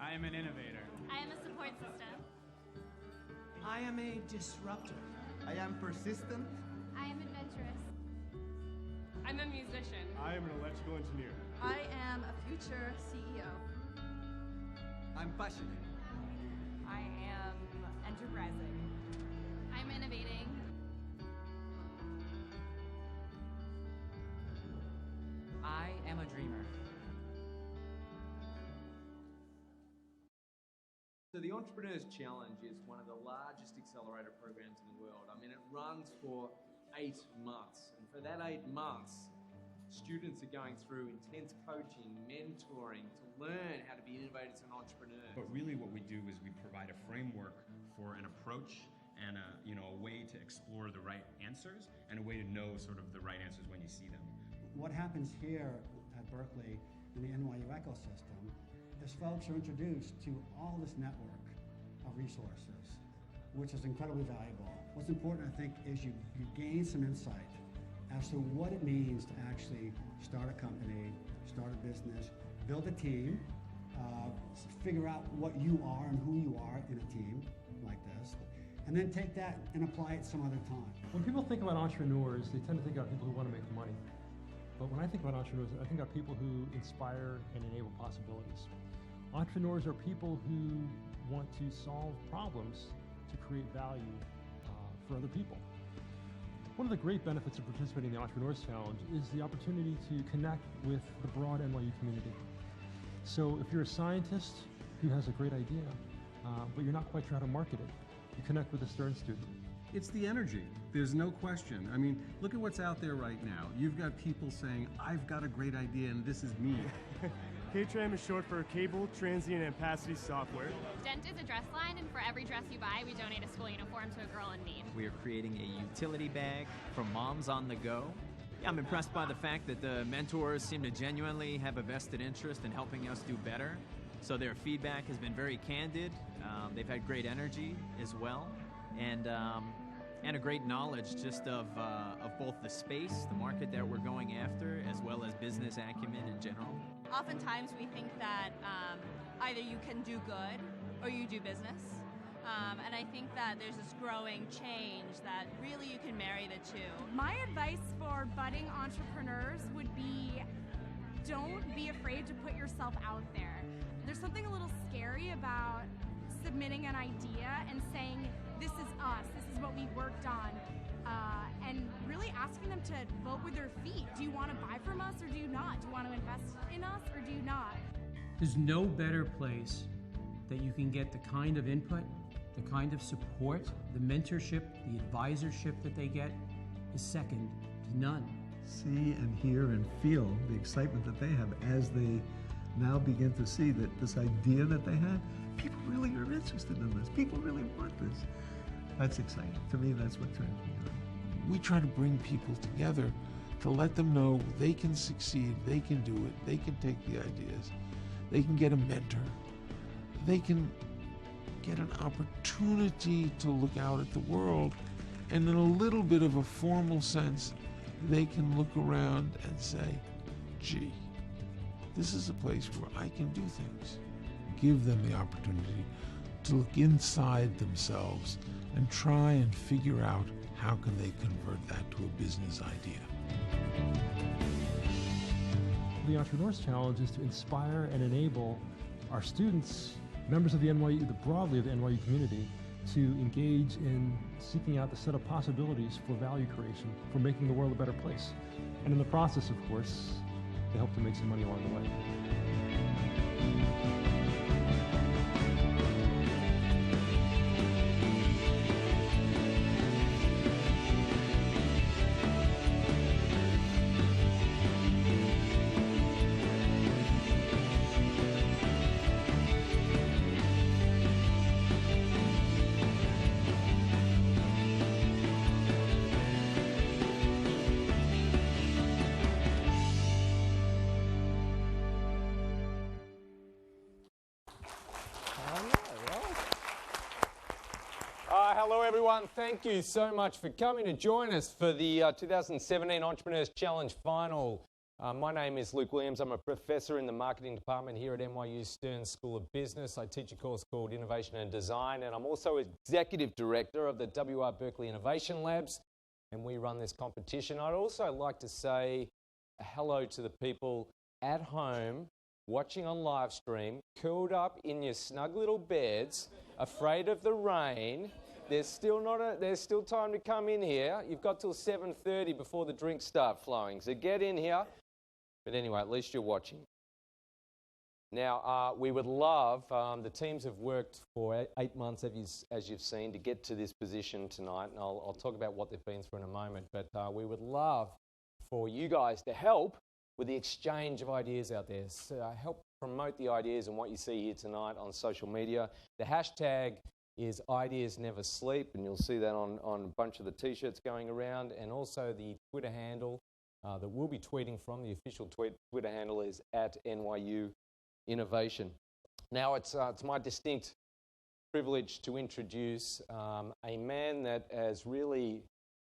I am an innovator. I am a support system. I am a disruptor. I am persistent. I am adventurous. I'm a musician. I am an electrical engineer. I am a future CEO. I'm passionate. I am enterprising. I'm innovating. I am a dreamer. So the Entrepreneurs Challenge is one of the largest accelerator programs in the world. I mean, it runs for 8 months. And for that 8 months, students are going through intense coaching, mentoring to learn how to be innovators and entrepreneurs. But really what we do is we provide a framework for an approach and a way to explore the right answers and a way to know sort of the right answers when you see them. What happens here at Berkeley in the NYU ecosystem is folks are introduced to all this network of resources, which is incredibly valuable. What's important, I think, is you gain some insight as to what it means to actually start a company, start a business, build a team, figure out what you are and who you are in a team like this, and then take that and apply it some other time. When people think about entrepreneurs, they tend to think about people who want to make money. But when I think about entrepreneurs, I think about people who inspire and enable possibilities. Entrepreneurs are people who want to solve problems to create value for other people. One of the great benefits of participating in the Entrepreneurs Challenge is the opportunity to connect with the broad NYU community. So if you're a scientist who has a great idea, but you're not quite sure how to market it, you connect with a Stern student. It's the energy. There's no question. I mean, look at what's out there right now. You've got people saying, I've got a great idea and this is me. KTRAM is short for Cable, Transient, and Opacity Software. Dent is a dress line, and for every dress you buy, we donate a school uniform to a girl in need. We are creating a utility bag for moms on the go. I'm impressed by the fact that the mentors seem to genuinely have a vested interest in helping us do better. So their feedback has been very candid. They've had great energy as well, and a great knowledge just of both the space, the market that we're going after, as well as business acumen in general. Oftentimes we think that either you can do good or you do business. And I think that there's this growing change that really you can marry the two. My advice for budding entrepreneurs would be, don't be afraid to put yourself out there. There's something a little scary about submitting an idea and saying, this is us, this is what we worked on, and really asking them to vote with their feet. Do you want to buy from us or do you not? Do you want to invest in us or do you not? There's no better place that you can get the kind of input, the kind of support, the mentorship, the advisorship that they get is second to none. See and hear and feel the excitement that they have as they now begin to see that this idea that they had, people really are interested in this. People really want this. That's exciting. To me, that's what turns me on. We try to bring people together to let them know they can succeed, they can do it, they can take the ideas, they can get a mentor, they can get an opportunity to look out at the world, and in a little bit of a formal sense, they can look around and say, gee, this is a place where I can do things. Give them the opportunity to look inside themselves and try and figure out how can they convert that to a business idea. The Entrepreneurs Challenge is to inspire and enable our students, members of the NYU, broadly of the NYU community, to engage in seeking out the set of possibilities for value creation, for making the world a better place. And in the process, of course, they hope to make some money along the way. Hello everyone, thank you so much for coming to join us for the 2017 Entrepreneurs Challenge final My name is Luke Williams. I'm a professor in the marketing department here at NYU Stern School of Business. I teach a course called Innovation and Design, and I'm also executive director of the WR Berkeley Innovation Labs, and we run this competition. I'd also like to say hello to the people at home watching on live stream, curled up in your snug little beds, afraid of the rain. There's still time to come in here. You've got till 7:30 before the drinks start flowing, so get in here. But anyway, at least you're watching. Now, we would love, the teams have worked for 8 months, as you've seen, to get to this position tonight, and I'll talk about what they've been through in a moment, but we would love for you guys to help with the exchange of ideas out there. So help promote the ideas and what you see here tonight on social media. The hashtag is Ideas Never Sleep, and you'll see that on a bunch of the t-shirts going around, and also the Twitter handle that we'll be tweeting from. The official Twitter handle is @NYU Innovation. Now, it's my distinct privilege to introduce a man that has really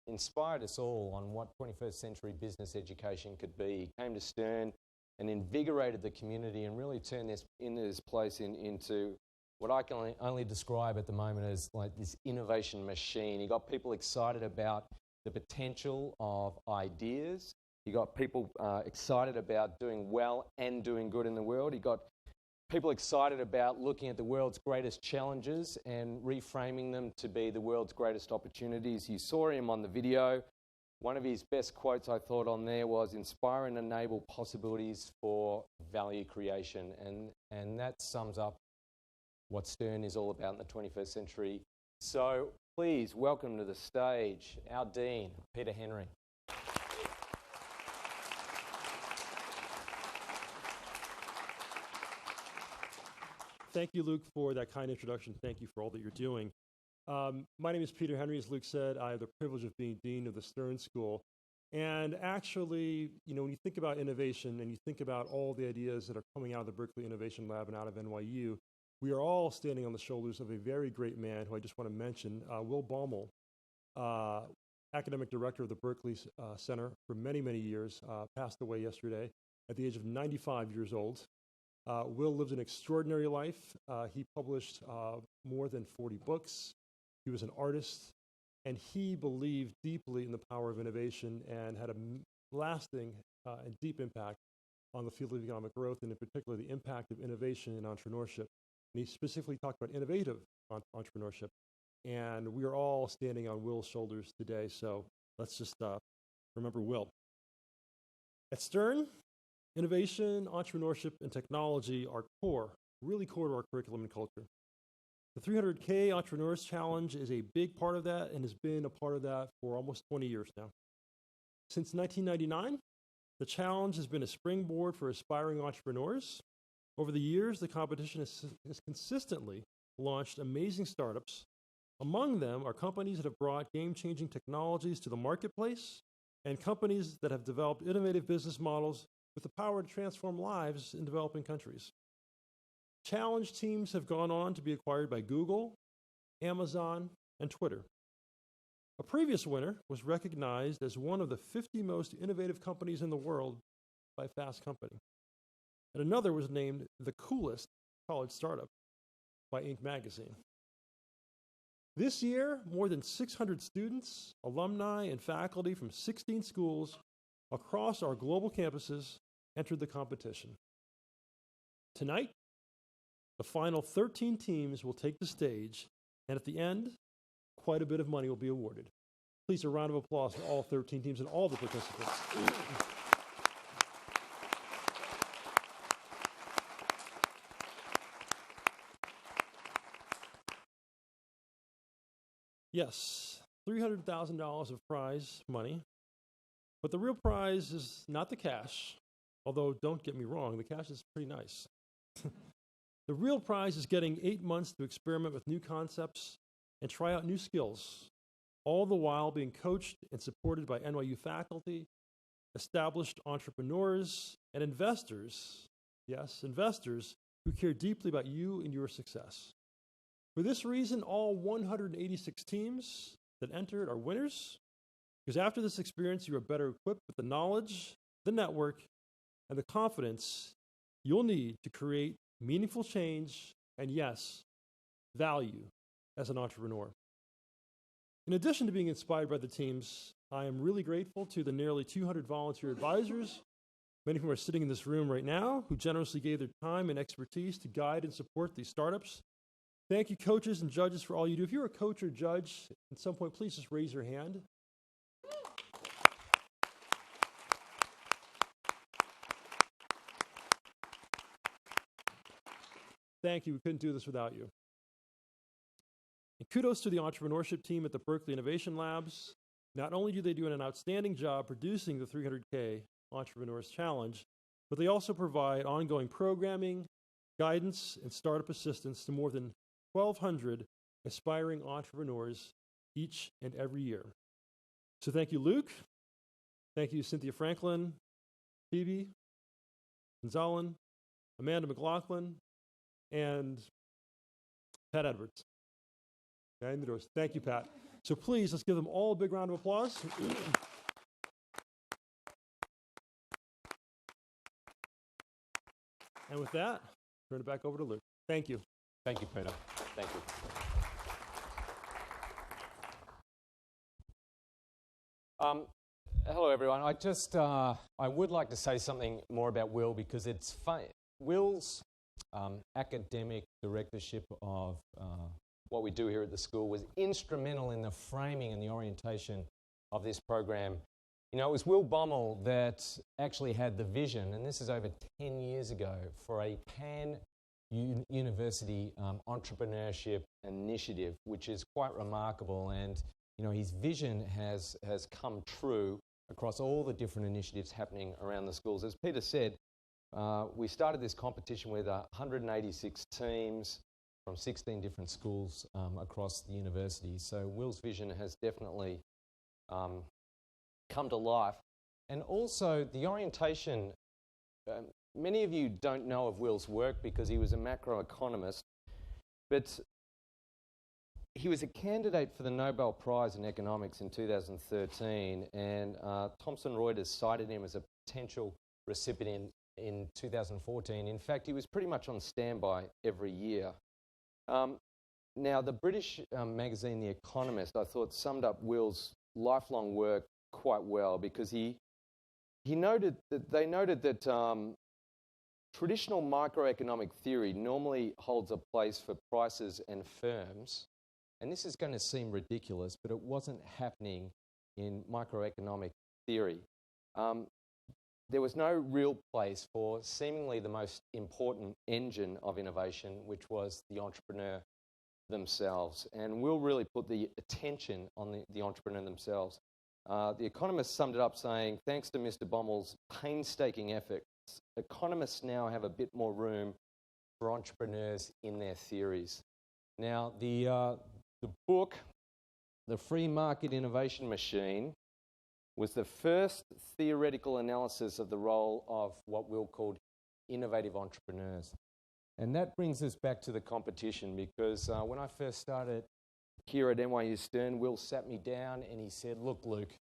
inspired us all on what 21st century business education could be. He came to Stern and invigorated the community and really turned this place into what I can only describe at the moment as like this innovation machine. He got people excited about the potential of ideas. He got people excited about doing well and doing good in the world. He got people excited about looking at the world's greatest challenges and reframing them to be the world's greatest opportunities. You saw him on the video. One of his best quotes I thought on there was, "Inspire and enable possibilities for value creation." And that sums up what Stern is all about in the 21st century. So please welcome to the stage our Dean, Peter Henry. Thank you, Luke, for that kind introduction. Thank you for all that you're doing. My name is Peter Henry. As Luke said, I have the privilege of being Dean of the Stern School. And actually, when you think about innovation and you think about all the ideas that are coming out of the Berkeley Innovation Lab and out of NYU, we are all standing on the shoulders of a very great man who I just want to mention, Will Baumol, academic director of the Berkeley Center for many, many years, passed away yesterday at the age of 95 years old. Will lived an extraordinary life. He published more than 40 books. He was an artist, and he believed deeply in the power of innovation and had a lasting and deep impact on the field of economic growth, and in particular the impact of innovation in entrepreneurship. And he specifically talked about innovative entrepreneurship. And we are all standing on Will's shoulders today, so let's just remember Will. At Stern, innovation, entrepreneurship, and technology are really core to our curriculum and culture. The 300K Entrepreneurs Challenge is a big part of that and has been a part of that for almost 20 years now. Since 1999, the challenge has been a springboard for aspiring entrepreneurs. Over the years, the competition has consistently launched amazing startups. Among them are companies that have brought game-changing technologies to the marketplace and companies that have developed innovative business models with the power to transform lives in developing countries. Challenge teams have gone on to be acquired by Google, Amazon, and Twitter. A previous winner was recognized as one of the 50 most innovative companies in the world by Fast Company. And another was named the coolest college startup by Inc. magazine. This year, more than 600 students, alumni, and faculty from 16 schools across our global campuses entered the competition. Tonight, the final 13 teams will take the stage, and at the end, quite a bit of money will be awarded. Please, a round of applause for all 13 teams and all the participants. Yes, $300,000 of prize money, but the real prize is not the cash, although don't get me wrong, the cash is pretty nice. The real prize is getting 8 months to experiment with new concepts and try out new skills, all the while being coached and supported by NYU faculty, established entrepreneurs, and investors, yes, investors who care deeply about you and your success. For this reason, all 186 teams that entered are winners, because after this experience, you are better equipped with the knowledge the network, and the confidence you'll need to create meaningful change and, yes, value as an entrepreneur. In addition to being inspired by the teams, I am really grateful to the nearly 200 volunteer advisors, many of whom are sitting in this room right now, who generously gave their time and expertise to guide and support these startups. Thank you, coaches and judges, for all you do. If you're a coach or judge, at some point, please just raise your hand. Thank you. We couldn't do this without you. And kudos to the entrepreneurship team at the Berkeley Innovation Labs. Not only do they do an outstanding job producing the 300K Entrepreneurs Challenge, but they also provide ongoing programming, guidance, and startup assistance to more than 1,200 aspiring entrepreneurs each and every year. So thank you, Luke. Thank you, Cynthia Franklin, Phoebe, Gonzalez, Amanda McLaughlin, and Pat Edwards. Thank you, Pat. So please, let's give them all a big round of applause. And with that, turn it back over to Luke. Thank you. Thank you, Peter. Thank you. Hello, everyone. I would like to say something more about Will, because it's fun. Will's academic directorship of what we do here at the school was instrumental in the framing and the orientation of this program. You know, it was Will Bommel that actually had the vision, and this is over 10 years ago, for a pan-university entrepreneurship initiative, which is quite remarkable. And, you know, his vision has come true across all the different initiatives happening around the schools. As Peter said, we started this competition with 186 teams from 16 different schools across the university. So Will's vision has definitely come to life. And also the orientation, many of you don't know of Will's work because he was a macroeconomist, but he was a candidate for the Nobel Prize in Economics in 2013, and Thomson Reuters cited him as a potential recipient in 2014. In fact, he was pretty much on standby every year. Now, the British magazine The Economist, I thought, summed up Will's lifelong work quite well, because they noted that traditional microeconomic theory normally holds a place for prices and firms, and this is going to seem ridiculous, but it wasn't happening in microeconomic theory. There was no real place for seemingly the most important engine of innovation, which was the entrepreneur themselves. And Will really put the attention on the entrepreneur themselves. The Economist summed it up saying, thanks to Mr. Bommel's painstaking efforts, economists now have a bit more room for entrepreneurs in their theories. Now, the book, The Free Market Innovation Machine, was the first theoretical analysis of the role of what Will called innovative entrepreneurs. And that brings us back to the competition, because when I first started here at NYU Stern, Will sat me down and he said, look, Luke,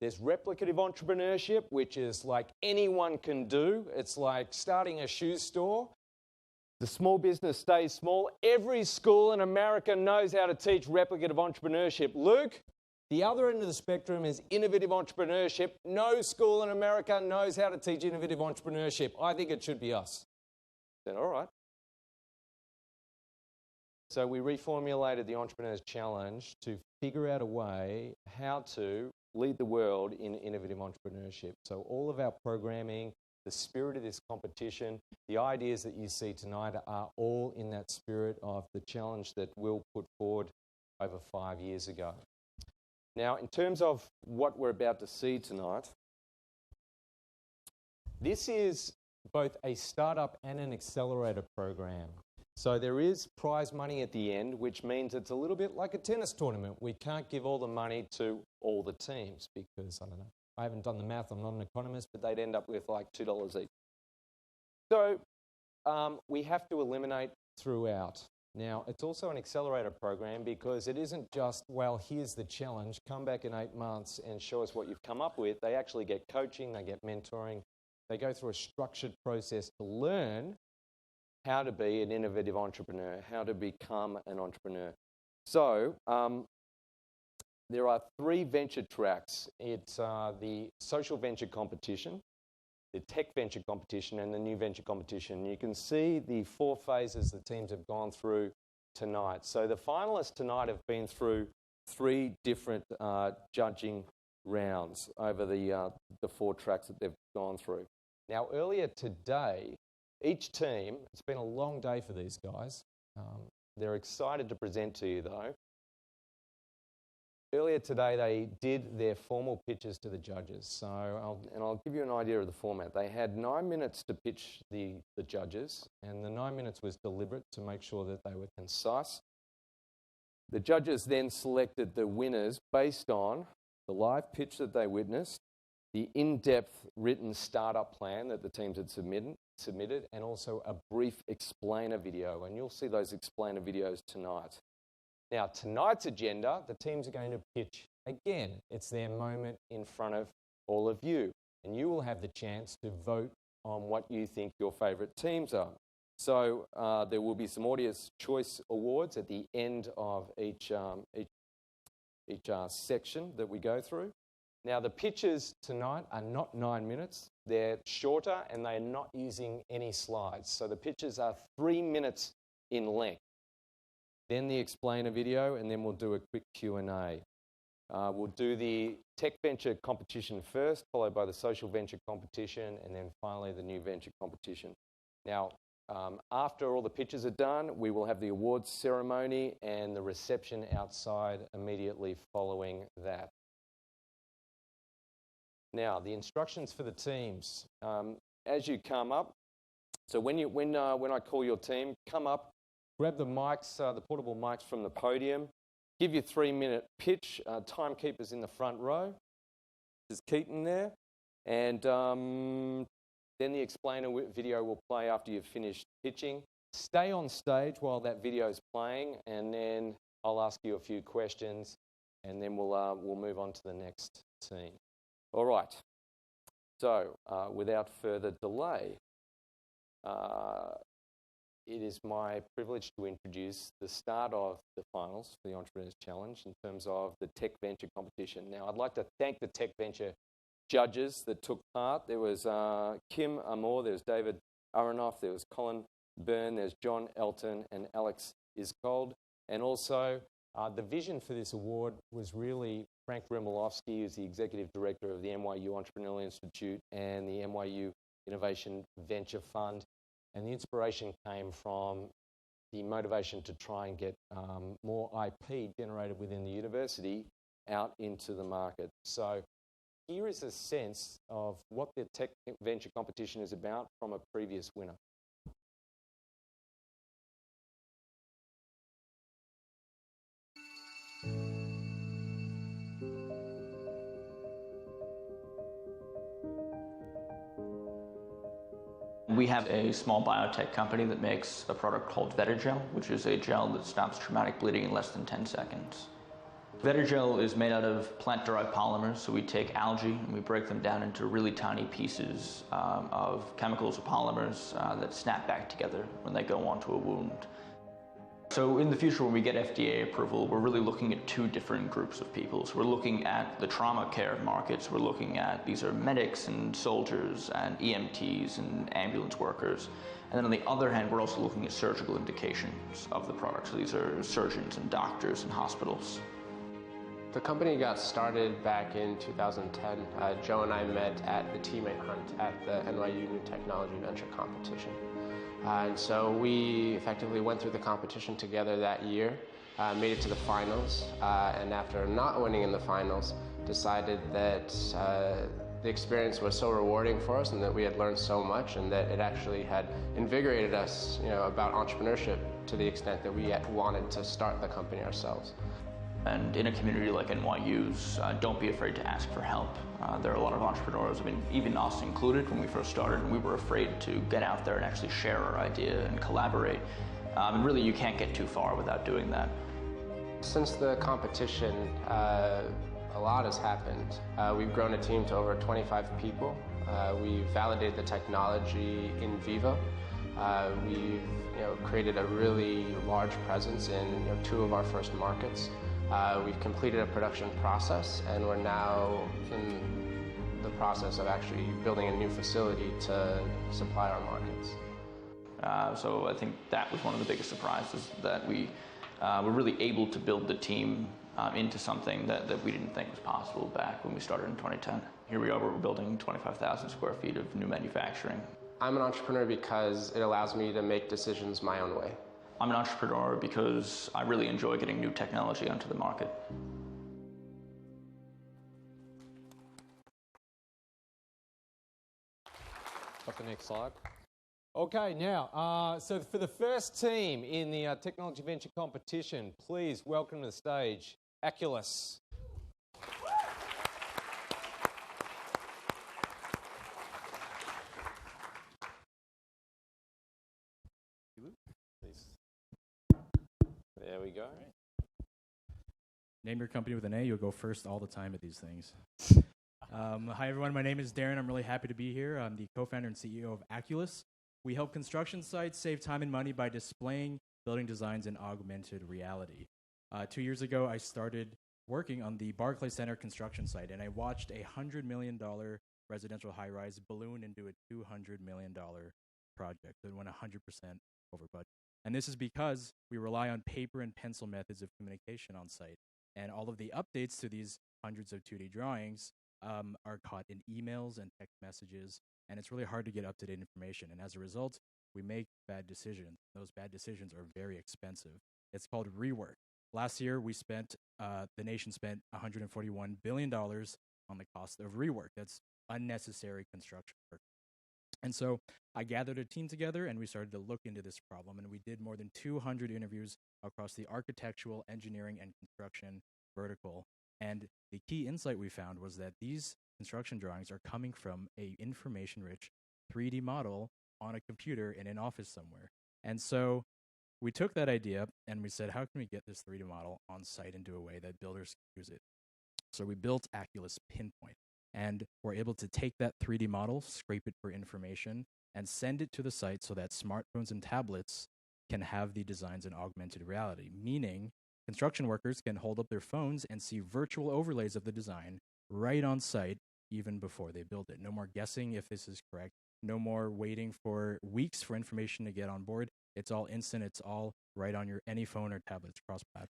there's replicative entrepreneurship, which is like anyone can do. It's like starting a shoe store. The small business stays small. Every school in America knows how to teach replicative entrepreneurship. Luke, the other end of the spectrum is innovative entrepreneurship. No school in America knows how to teach innovative entrepreneurship. I think it should be us. I said, all right. So we reformulated the Entrepreneurs Challenge to figure out a way how to lead the world in innovative entrepreneurship. So all of our programming, the spirit of this competition, the ideas that you see tonight are all in that spirit of the challenge that Will put forward over 5 years ago. Now, in terms of what we're about to see tonight, this is both a startup and an accelerator program. So there is prize money at the end, which means it's a little bit like a tennis tournament. We can't give all the money to all the teams because, I don't know, I haven't done the math, I'm not an economist, but they'd end up with like $2 each. So we have to eliminate throughout. Now, it's also an accelerator program because it isn't just, well, here's the challenge, come back in 8 months and show us what you've come up with. They actually get coaching, they get mentoring, they go through a structured process to learn how to be an innovative entrepreneur, how to become an entrepreneur. So, there are 3 venture tracks. It's the social venture competition, the tech venture competition, and the new venture competition. You can see the 4 phases the teams have gone through tonight. So the finalists tonight have been through 3 different judging rounds over the 4 tracks that they've gone through. Now, earlier today, each team, it's been a long day for these guys. They're excited to present to you, though. Earlier today, they did their formal pitches to the judges. So, I'll give you an idea of the format. They had 9 minutes to pitch the judges, and the 9 minutes was deliberate to make sure that they were concise. The judges then selected the winners based on the live pitch that they witnessed, the in-depth written startup plan that the teams had submitted, and also a brief explainer video. And you'll see those explainer videos tonight. Now, tonight's agenda, the teams are going to pitch again. It's their moment in front of all of you. And you will have the chance to vote on what you think your favourite teams are. So there will be some Audience Choice Awards at the end of each section that we go through. Now, the pitches tonight are not 9 minutes. They're shorter and they're not using any slides. So the pitches are 3 minutes in length. Then the explainer video, and then we'll do a quick Q&A. We'll do the tech venture competition first, followed by the social venture competition, and then finally the new venture competition. Now, after all the pitches are done, we will have the awards ceremony and the reception outside immediately following that. Now, the instructions for the teams. As you come up, so when I call your team, come up, grab the mics, the portable mics from the podium, give your 3-minute pitch. Timekeeper's in the front row. There's Keaton there. And then the explainer video will play after you've finished pitching. Stay on stage while that video is playing, and then I'll ask you a few questions, and then we'll move on to the next team. All right. So, without further delay, it is my privilege to introduce the start of the finals for the Entrepreneurs Challenge in terms of the Tech Venture competition. Now, I'd like to thank the Tech Venture judges that took part. There was Kim Amor, there was David Aronoff, there was Colin Byrne, there's John Elton and Alex Iskold. And also, the vision for this award was really Frank Rimolowski, who's the Executive Director of the NYU Entrepreneurial Institute and the NYU Innovation Venture Fund. And the inspiration came from the motivation to try and get more IP generated within the university out into the market. So here is a sense of what the Tech Venture competition is about from a previous winner. We have a small biotech company that makes a product called Vetigel, which is a gel that stops traumatic bleeding in less than 10 seconds. Vetigel is made out of plant-derived polymers, so we take algae and we break them down into really tiny pieces of chemicals or polymers that snap back together when they go onto a wound. So in the future, when we get FDA approval, we're really looking at 2 different groups of people. So we're looking at the trauma care markets. We're looking at, these are medics and soldiers and EMTs and ambulance workers. And then on the other hand, we're also looking at surgical indications of the product. So these are surgeons and doctors and hospitals. The company got started back in 2010. Joe and I met at the teammate hunt at the NYU New Technology Venture Competition. And so we effectively went through the competition together that year, made it to the finals, and after not winning in the finals, decided that the experience was so rewarding for us and that we had learned so much and that it actually had invigorated us, about entrepreneurship to the extent that we wanted to start the company ourselves. And in a community like NYU's, don't be afraid to ask for help. There are a lot of entrepreneurs, even us included, when we first started, we were afraid to get out there and actually share our idea and collaborate. And really, you can't get too far without doing that. Since the competition, a lot has happened. We've grown a team to over 25 people. We've validated the technology in vivo. We've created a really large presence in 2 of our first markets. We've completed a production process, and we're now in the process of actually building a new facility to supply our markets. So I think that was one of the biggest surprises, that we were really able to build the team into something that we didn't think was possible back when we started in 2010. Here we are, we're building 25,000 square feet of new manufacturing. I'm an entrepreneur because it allows me to make decisions my own way. I'm an entrepreneur because I really enjoy getting new technology onto the market. Got the next slide. Okay, now, so for the first team in the Technology Venture Competition, please welcome to the stage, Aculus. There we go. Name your company with an A, you'll go first all the time at these things. Hi everyone, my name is Darren. I'm really happy to be here. I'm the co-founder and CEO of Aculus. We help construction sites save time and money by displaying building designs in augmented reality. 2 years ago, I started working on the Barclay Center construction site, and I watched a $100 million residential high-rise balloon into a $200 million project that went 100% over budget. And this is because we rely on paper and pencil methods of communication on site. And all of the updates to these hundreds of 2D drawings are caught in emails and text messages, and it's really hard to get up-to-date information. And as a result, we make bad decisions. Those bad decisions are very expensive. It's called rework. Last year, the nation spent $141 billion on the cost of rework. That's unnecessary construction work. And so I gathered a team together, and we started to look into this problem, and we did more than 200 interviews across the architectural, engineering, and construction vertical. And the key insight we found was that these construction drawings are coming from a information-rich 3D model on a computer in an office somewhere. And so we took that idea, and we said, how can we get this 3D model on site into a way that builders can use it? So we built Aculus Pinpoint. And we're able to take that 3D model, scrape it for information, and send it to the site so that smartphones and tablets can have the designs in augmented reality, meaning construction workers can hold up their phones and see virtual overlays of the design right on site even before they build it. No more guessing if this is correct. No more waiting for weeks for information to get on board. It's all instant. It's all right on your any phone or tablets cross-platform.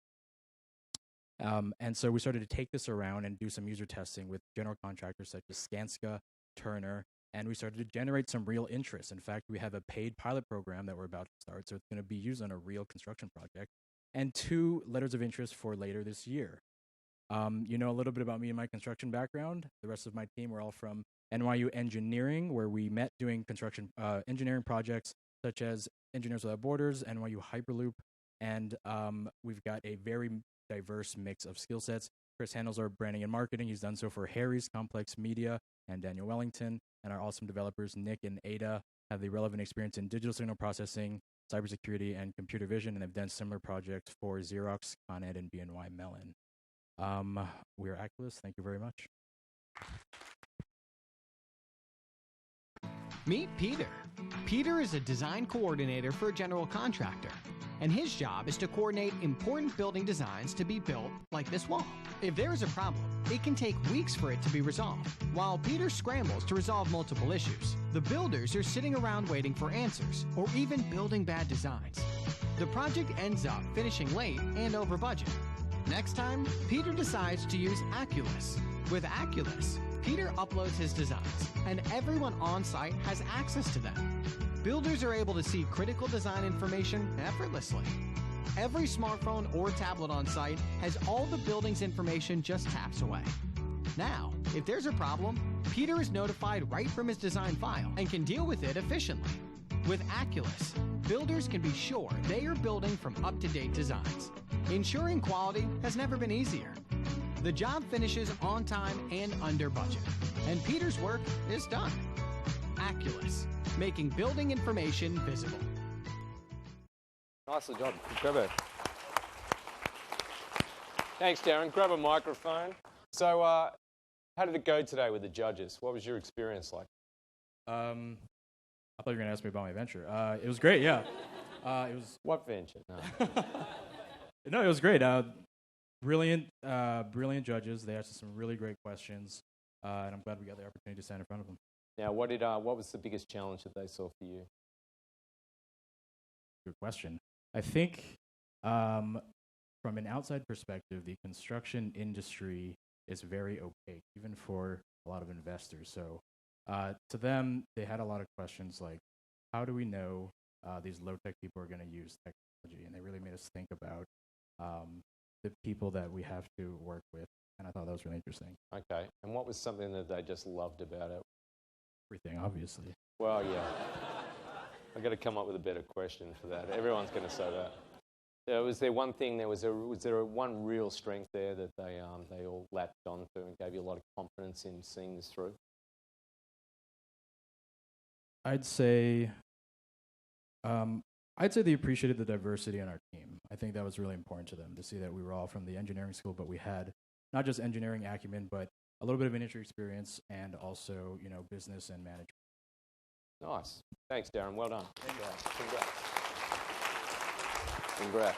And so we started to take this around and do some user testing with general contractors such as Skanska, Turner, and we started to generate some real interest. In fact, we have a paid pilot program that we're about to start, so it's going to be used on a real construction project, and 2 letters of interest for later this year. You know a little bit about me and my construction background. The rest of my team, we're all from NYU Engineering, where we met doing construction engineering projects such as Engineers Without Borders, NYU Hyperloop, and we've got a very diverse mix of skill sets. Chris handles our branding and marketing. He's done so for Harry's Complex Media and Daniel Wellington. And our awesome developers, Nick and Ada, have the relevant experience in digital signal processing, cybersecurity, and computer vision, and have done similar projects for Xerox, Con Ed, and BNY Mellon. We're Aculus. Thank you very much. Meet Peter. Peter is a design coordinator for a general contractor, and his job is to coordinate important building designs to be built, like this wall. If there is a problem, it can take weeks for it to be resolved. While Peter scrambles to resolve multiple issues, the builders are sitting around waiting for answers, or even building bad designs. The project ends up finishing late and over budget. Next time, Peter decides to use Aculus. With Aculus, Peter uploads his designs, and everyone on site has access to them. Builders are able to see critical design information effortlessly. Every smartphone or tablet on site has all the building's information just taps away. Now, if there's a problem, Peter is notified right from his design file and can deal with it efficiently. With Aculus, builders can be sure they are building from up-to-date designs. Ensuring quality has never been easier. The job finishes on time and under budget, and Peter's work is done. Aculus, making building information visible. Nicely done. Grab it. Thanks, Darren. Grab a microphone. So, how did it go today with the judges? What was your experience like? I thought you were going to ask me about my venture. It was great, yeah. It was. What venture? No. No, it was great. Brilliant judges. They asked us some really great questions, and I'm glad we got the opportunity to stand in front of them. Now, what was the biggest challenge that they saw for you? Good question. I think from an outside perspective, the construction industry is very opaque, even for a lot of investors. So to them, they had a lot of questions like, how do we know these low-tech people are going to use technology? And they really made us think about the people that we have to work with. And I thought that was really interesting. Okay. And what was something that they just loved about it? Everything, obviously. Well, yeah. I've got to come up with a better question for that. Everyone's going to say that. Was there one thing? Was there one real strength there that they all latched onto and gave you a lot of confidence in seeing this through? I'd say they appreciated the diversity on our team. I think that was really important to them to see that we were all from the engineering school, but we had not just engineering acumen, but a little bit of industry experience and also, business and management. Nice. Thanks, Darren. Well done. Congrats.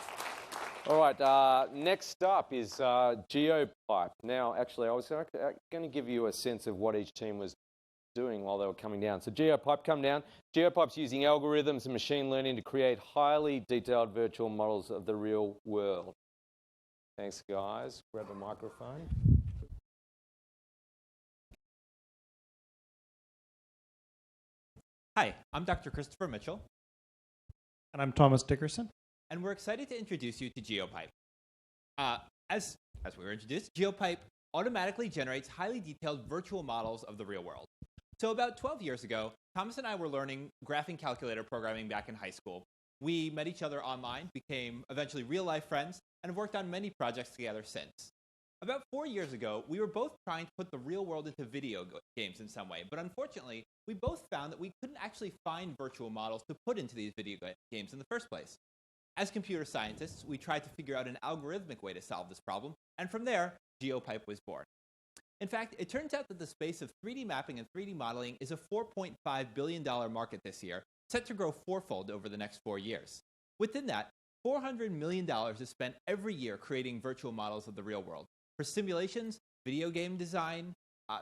All right, next up is GeoPipe. Now, actually, I was going to give you a sense of what each team was doing while they were coming down. So GeoPipe, come down. GeoPipe's using algorithms and machine learning to create highly detailed virtual models of the real world. Thanks, guys. Grab a microphone. Hi, I'm Dr. Christopher Mitchell. And I'm Thomas Dickerson. And we're excited to introduce you to GeoPipe. As we were introduced, GeoPipe automatically generates highly detailed virtual models of the real world. So about 12 years ago, Thomas and I were learning graphing calculator programming back in high school. We met each other online, became eventually real-life friends, and have worked on many projects together since. About 4 years ago, we were both trying to put the real world into video games in some way, but unfortunately, we both found that we couldn't actually find virtual models to put into these video games in the first place. As computer scientists, we tried to figure out an algorithmic way to solve this problem, and from there, GeoPipe was born. In fact, it turns out that the space of 3D mapping and 3D modeling is a $4.5 billion market this year, set to grow fourfold over the next 4 years. Within that, $400 million is spent every year creating virtual models of the real world, for simulations, video game design,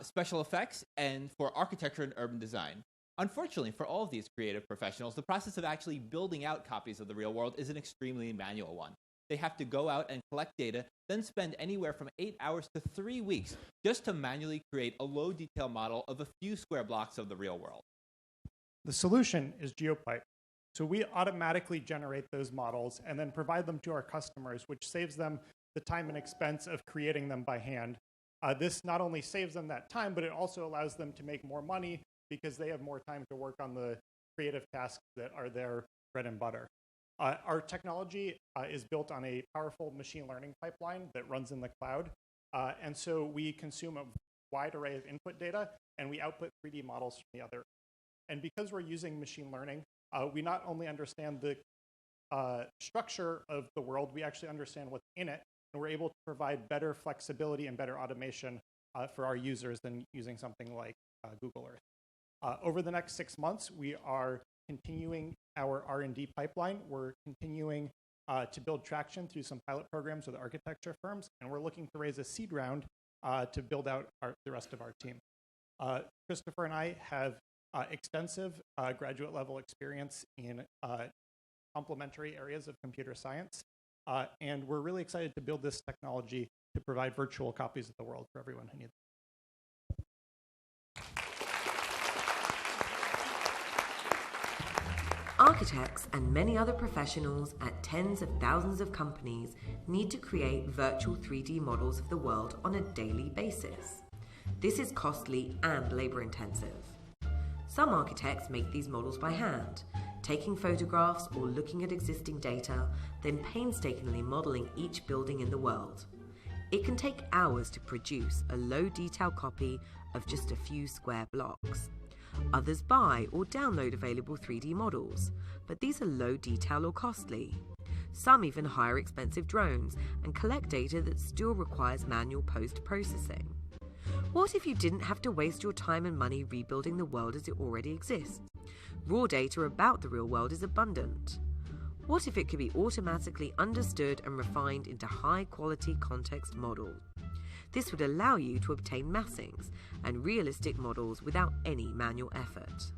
special effects, and for architecture and urban design. Unfortunately, for all of these creative professionals, the process of actually building out copies of the real world is an extremely manual one. They have to go out and collect data, then spend anywhere from 8 hours to 3 weeks just to manually create a low-detail model of a few square blocks of the real world. The solution is GeoPipe. So we automatically generate those models and then provide them to our customers, which saves them the time and expense of creating them by hand. This not only saves them that time, but it also allows them to make more money because they have more time to work on the creative tasks that are their bread and butter. Our technology is built on a powerful machine learning pipeline that runs in the cloud. And so we consume a wide array of input data, and we output 3D models from the other. And because we're using machine learning, we not only understand the structure of the world, we actually understand what's in it, and we're able to provide better flexibility and better automation for our users than using something like Google Earth. Over the next 6 months, we are continuing our R&D pipeline. We're continuing to build traction through some pilot programs with architecture firms, and we're looking to raise a seed round to build out the rest of our team. Christopher and I have extensive graduate level experience in complementary areas of computer science, and we're really excited to build this technology to provide virtual copies of the world for everyone who needs it. Architects and many other professionals at tens of thousands of companies need to create virtual 3D models of the world on a daily basis. This is costly and labor-intensive. Some architects make these models by hand, taking photographs or looking at existing data, then painstakingly modeling each building in the world. It can take hours to produce a low-detail copy of just a few square blocks. Others buy or download available 3D models, but these are low detail or costly. Some even hire expensive drones and collect data that still requires manual post-processing. What if you didn't have to waste your time and money rebuilding the world as it already exists? Raw data about the real world is abundant. What if it could be automatically understood and refined into high-quality context models? This would allow you to obtain massings and realistic models without any manual effort.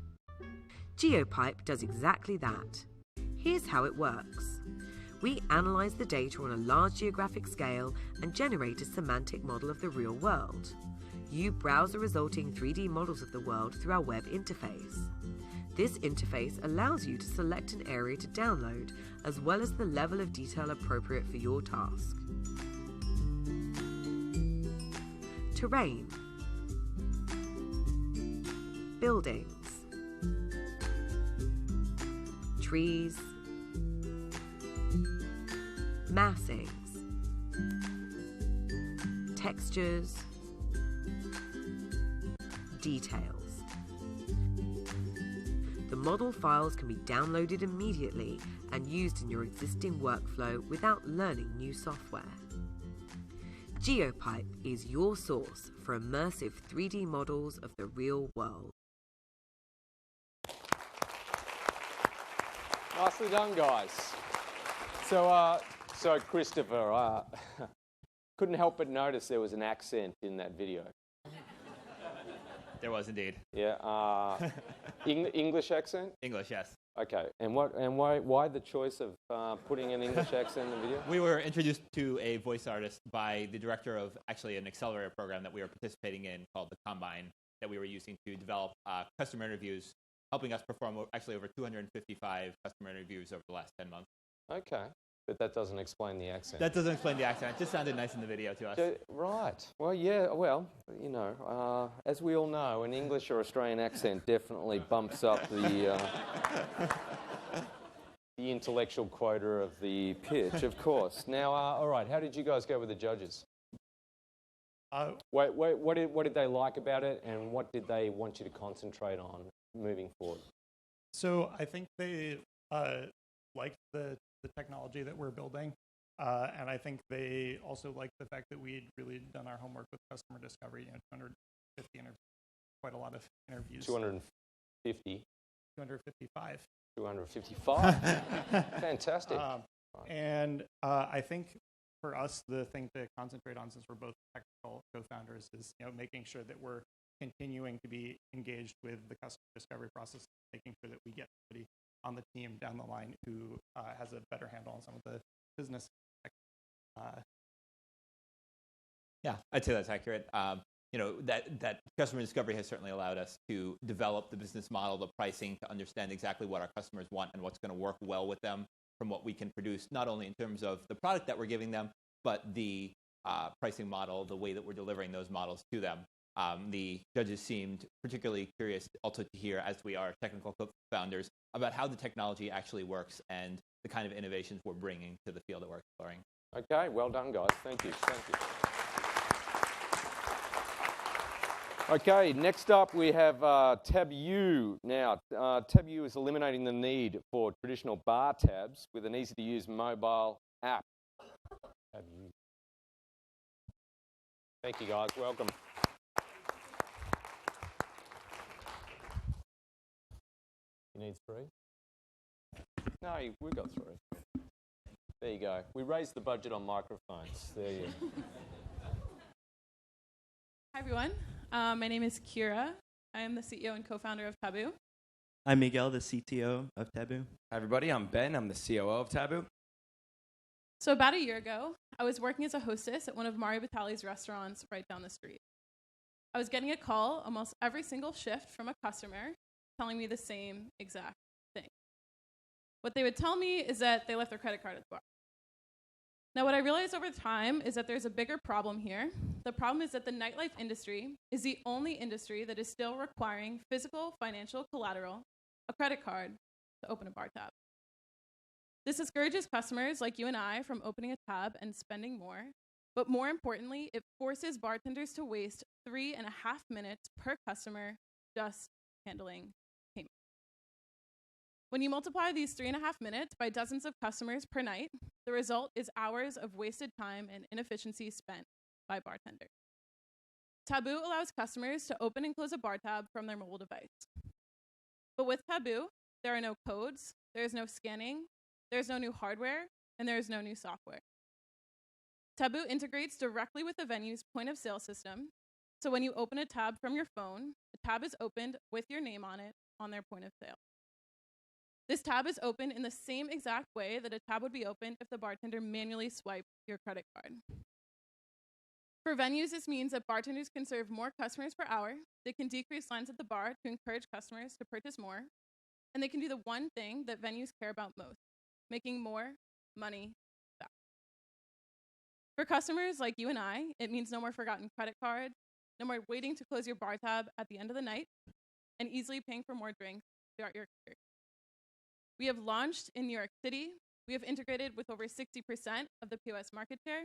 GeoPipe does exactly that. Here's how it works. We analyze the data on a large geographic scale and generate a semantic model of the real world. You browse the resulting 3D models of the world through our web interface. This interface allows you to select an area to download, as well as the level of detail appropriate for your task. Terrain, buildings, trees, massings, textures, details. The model files can be downloaded immediately and used in your existing workflow without learning new software. GeoPipe is your source for immersive 3D models of the real world. Nicely done, guys. So Christopher, couldn't help but notice there was an accent in that video. There was indeed. Yeah. English accent? English, yes. Okay. And why the choice of putting an English accent in the video? We were introduced to a voice artist by the director of actually an accelerator program that we were participating in called the Combine, that we were using to develop customer interviews, helping us perform actually over 255 customer interviews over the last 10 months. Okay. But that doesn't explain the accent. That doesn't explain the accent. It just sounded nice in the video to us. Right. Well, yeah. Well, you know, as we all know, an English or Australian accent definitely bumps up the intellectual quota of the pitch, of course. Now, all right. How did you guys go with the judges? What did they like about it, and what did they want you to concentrate on moving forward? So I think they liked the technology that we're building, and I think they also liked the fact that we'd really done our homework with customer discovery. You know, 250 interviews, quite a lot of interviews. 250. 255. 255. Fantastic. And I think for us, the thing to concentrate on, since we're both technical co-founders, is making sure that we're continuing to be engaged with the customer discovery process, making sure that we get somebody on the team down the line who has a better handle on some of the business. Yeah, I'd say that's accurate. That customer discovery has certainly allowed us to develop the business model, the pricing, to understand exactly what our customers want and what's going to work well with them from what we can produce, not only in terms of the product that we're giving them, but the pricing model, the way that we're delivering those models to them. The judges seemed particularly curious also to hear, as we are technical co-founders, about how the technology actually works and the kind of innovations we're bringing to the field that we're exploring. Okay, well done, guys. Thank you. Thank you. Okay, next up we have Tab U. Now, Tab U is eliminating the need for traditional bar tabs with an easy-to-use mobile app. Tab U. Thank you, guys. Welcome. You need 3? No, we've got 3. There you go. We raised the budget on microphones. There you go. Hi, everyone. My name is Kira. I am the CEO and co-founder of Taboo. I'm Miguel, the CTO of Taboo. Hi, everybody. I'm Ben. I'm the COO of Taboo. So about a year ago, I was working as a hostess at one of Mario Batali's restaurants right down the street. I was getting a call almost every single shift from a customer telling me the same exact thing. What they would tell me is that they left their credit card at the bar. Now, what I realized over time is that there's a bigger problem here. The problem is that the nightlife industry is the only industry that is still requiring physical financial collateral, a credit card, to open a bar tab. This discourages customers like you and I from opening a tab and spending more, but more importantly, it forces bartenders to waste 3.5 minutes per customer just handling payment. When you multiply these 3.5 minutes by dozens of customers per night, the result is hours of wasted time and inefficiency spent by bartenders. Taboo allows customers to open and close a bar tab from their mobile device. But with Taboo, there are no codes, there is no scanning, there's no new hardware, and there is no new software. Taboo integrates directly with the venue's point of sale system, so when you open a tab from your phone, the tab is opened with your name on it on their point of sale. This tab is opened in the same exact way that a tab would be opened if the bartender manually swiped your credit card. For venues, this means that bartenders can serve more customers per hour, they can decrease lines at the bar to encourage customers to purchase more, and they can do the one thing that venues care about most, making more money back. For customers like you and I, it means no more forgotten credit cards, no more waiting to close your bar tab at the end of the night, and easily paying for more drinks throughout your career. We have launched in New York City. We have integrated with over 60% of the POS market share.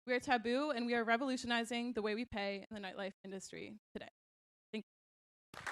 We are Taboo, and we are revolutionizing the way we pay in the nightlife industry today. Thank you.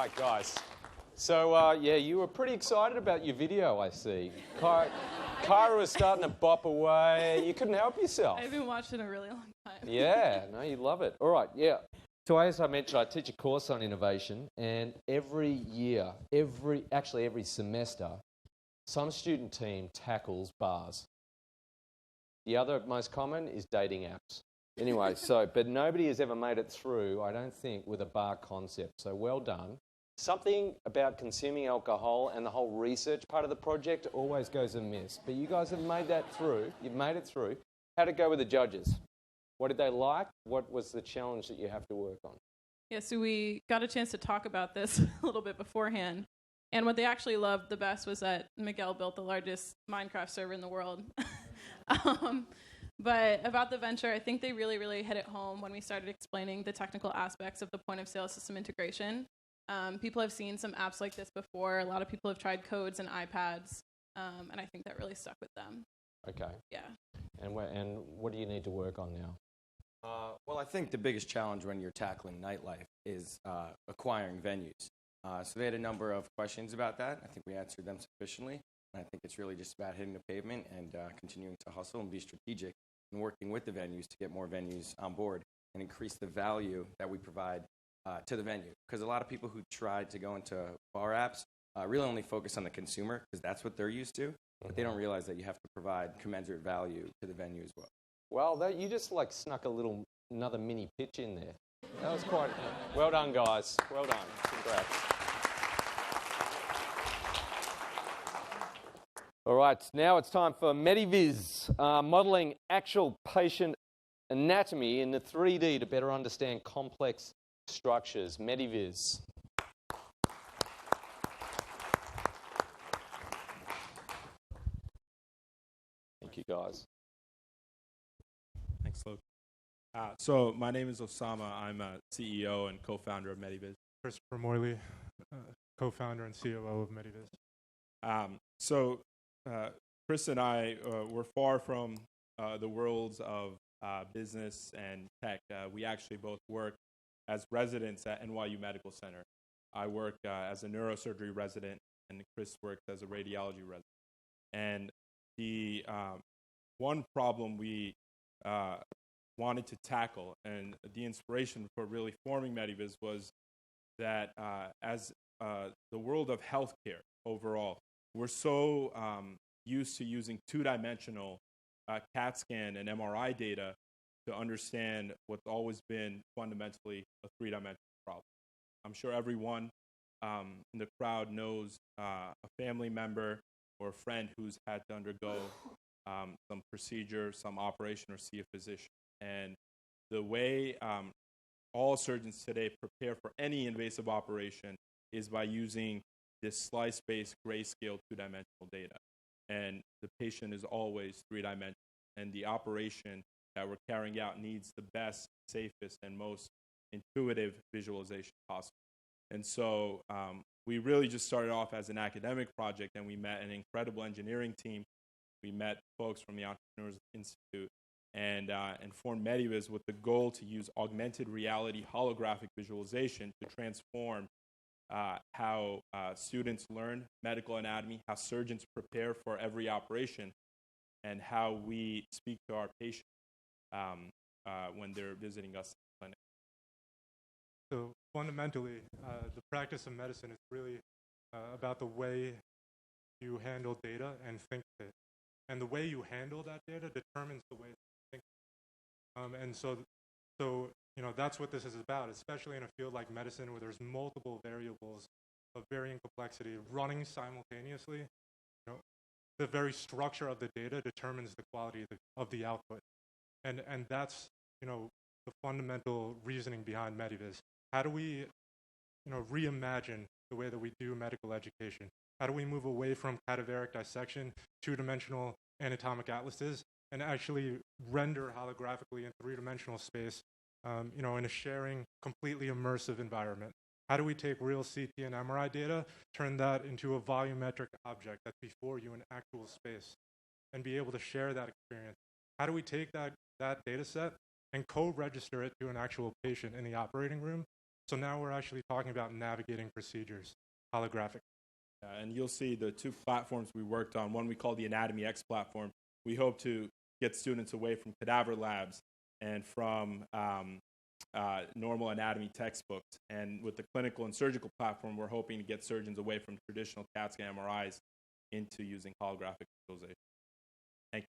right, guys. So, yeah, you were pretty excited about your video, I see. Kyra was starting to bop away. You couldn't help yourself. I've been watching a really long time. Yeah, no, you love it. All right, yeah. So as I mentioned, I teach a course on innovation, and every year, every semester, some student team tackles bars. The other most common is dating apps. Anyway, but nobody has ever made it through, I don't think, with a bar concept. So well done. Something about consuming alcohol and the whole research part of the project always goes amiss. But you guys have made that through. You've made it through. How'd it go with the judges? What did they like? What was the challenge that you have to work on? Yeah, so we got a chance to talk about this a little bit beforehand. And what they actually loved the best was that Miguel built the largest Minecraft server in the world. But about the venture, I think they really, really hit it home when we started explaining the technical aspects of the point-of-sale system integration. People have seen some apps like this before. A lot of people have tried codes and iPads, and I think that really stuck with them. Okay. Yeah. And what do you need to work on now? Well, I think the biggest challenge when you're tackling nightlife is acquiring venues. So they had a number of questions about that. I think we answered them sufficiently. And I think it's really just about hitting the pavement and continuing to hustle and be strategic and working with the venues to get more venues on board and increase the value that we provide to the venue. Because a lot of people who try to go into bar apps really only focus on the consumer because that's what they're used to. But they don't realize that you have to provide commensurate value to the venue as well. Well, you just like snuck another mini pitch in there. That was quite well done, guys. Well done. Congrats. All right, now it's time for MediViz, modelling actual patient anatomy in the 3D to better understand complex structures. MediViz. guys. Thanks, Luke. So my name is Osama. I'm a CEO and co-founder of Mediviz. Christopher Morley, co-founder and COO of Mediviz. Chris and I were far from the worlds of business and tech. We actually both work as residents at NYU Medical Center. I work as a neurosurgery resident, and Chris works as a radiology resident. And the one problem we wanted to tackle, and the inspiration for really forming Mediviz was that as the world of healthcare overall, we're so used to using two-dimensional CAT scan and MRI data to understand what's always been fundamentally a three-dimensional problem. I'm sure everyone in the crowd knows a family member or a friend who's had to undergo some procedure, some operation, or see a physician. And the way all surgeons today prepare for any invasive operation is by using this slice-based grayscale two-dimensional data. And the patient is always three-dimensional. And the operation that we're carrying out needs the best, safest, and most intuitive visualization possible. And so we really just started off as an academic project, and we met an incredible engineering team. We met folks from the Entrepreneurs Institute and formed Mediviz with the goal to use augmented reality holographic visualization to transform how students learn medical anatomy, how surgeons prepare for every operation, and how we speak to our patients when they're visiting us in the clinic. So fundamentally, the practice of medicine is really about the way you handle data and think it. And the way you handle that data determines the way you think. And so that's what this is about, especially in a field like medicine where there's multiple variables of varying complexity running simultaneously. The very structure of the data determines the quality of the output. And that's, the fundamental reasoning behind Mediviz. How do we, reimagine the way that we do medical education? How do we move away from cadaveric dissection, two-dimensional anatomic atlases, and actually render holographically in three-dimensional space, in a sharing, completely immersive environment? How do we take real CT and MRI data, turn that into a volumetric object that's before you in actual space, and be able to share that experience? How do we take that data set and co-register it to an actual patient in the operating room? So now we're actually talking about navigating procedures, holographic. And you'll see the two platforms we worked on. One we call the Anatomy X platform. We hope to get students away from cadaver labs and from normal anatomy textbooks. And with the clinical and surgical platform, we're hoping to get surgeons away from traditional CAT scan MRIs into using holographic visualization. Thank you.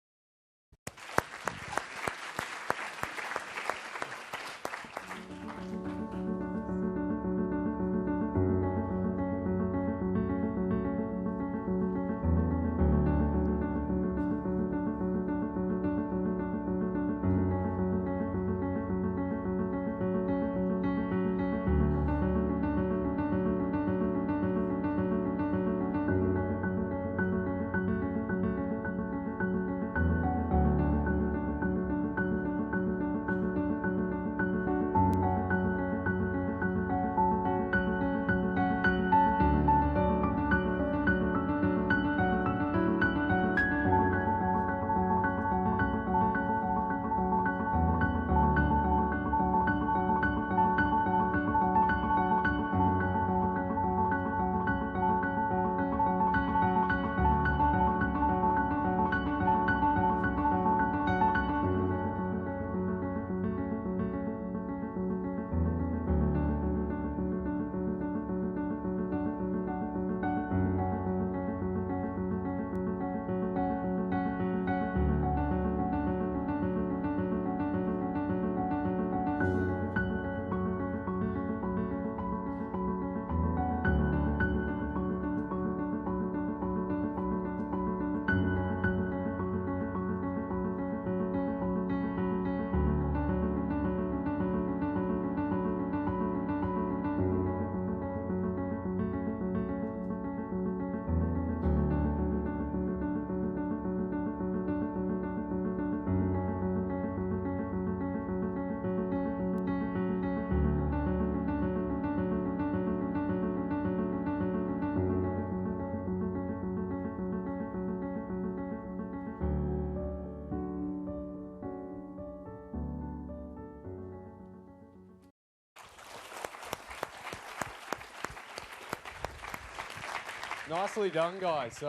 Nicely done, guys.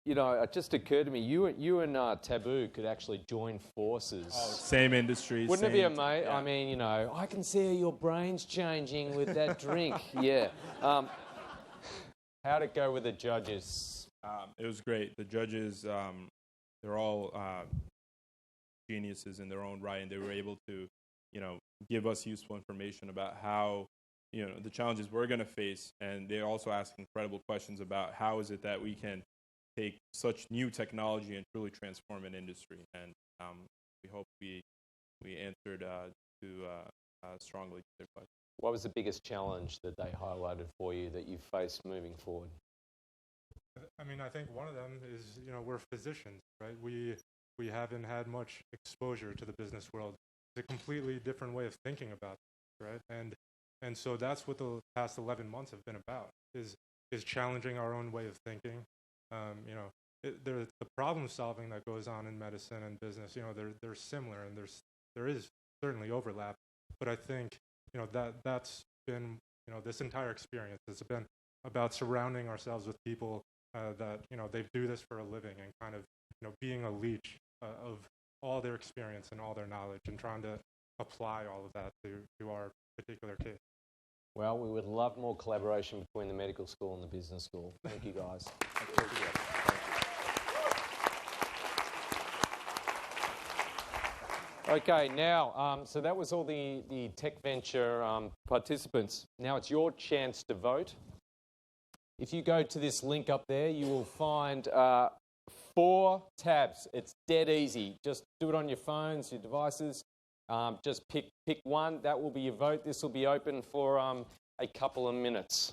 You know, it just occurred to me, you and Taboo could actually join forces. Same industry. Wouldn't it be same- amazing? yeah. I mean, you know, I can see your brains changing with that drink. Yeah. How'd it go with the judges? It was great. The judges, they're all geniuses in their own right, and they were able to, you know, give us useful information about how, you know, the challenges we're going to face. And they also ask incredible questions about how is it that we can take such new technology and truly transform an industry. And we hope we answered strongly to their questions. What was the biggest challenge that they highlighted for you that you face moving forward? I mean, I think one of them is, you know, we're physicians, right? We haven't had much exposure to the business world. It's a completely different way of thinking about it, right? And so that's what the past 11 months have been about, is challenging our own way of thinking. You know, the problem solving that goes on in medicine and business, you know, they're similar, and there is certainly overlap. But I think, you know, that's been, you know, this entire experience has been about surrounding ourselves with people that, you know, they do this for a living, and kind of, you know, being a leech of all their experience and all their knowledge, and trying to apply all of that to our particular case. Well, we would love more collaboration between the medical school and the business school. Thank you, guys. Okay, now, so that was all the Tech Venture participants. Now it's your chance to vote. If you go to this link up there, you will find 4 tabs. It's dead easy. Just do it on your phones, your devices. Just pick one. That will be your vote. This will be open for a couple of minutes.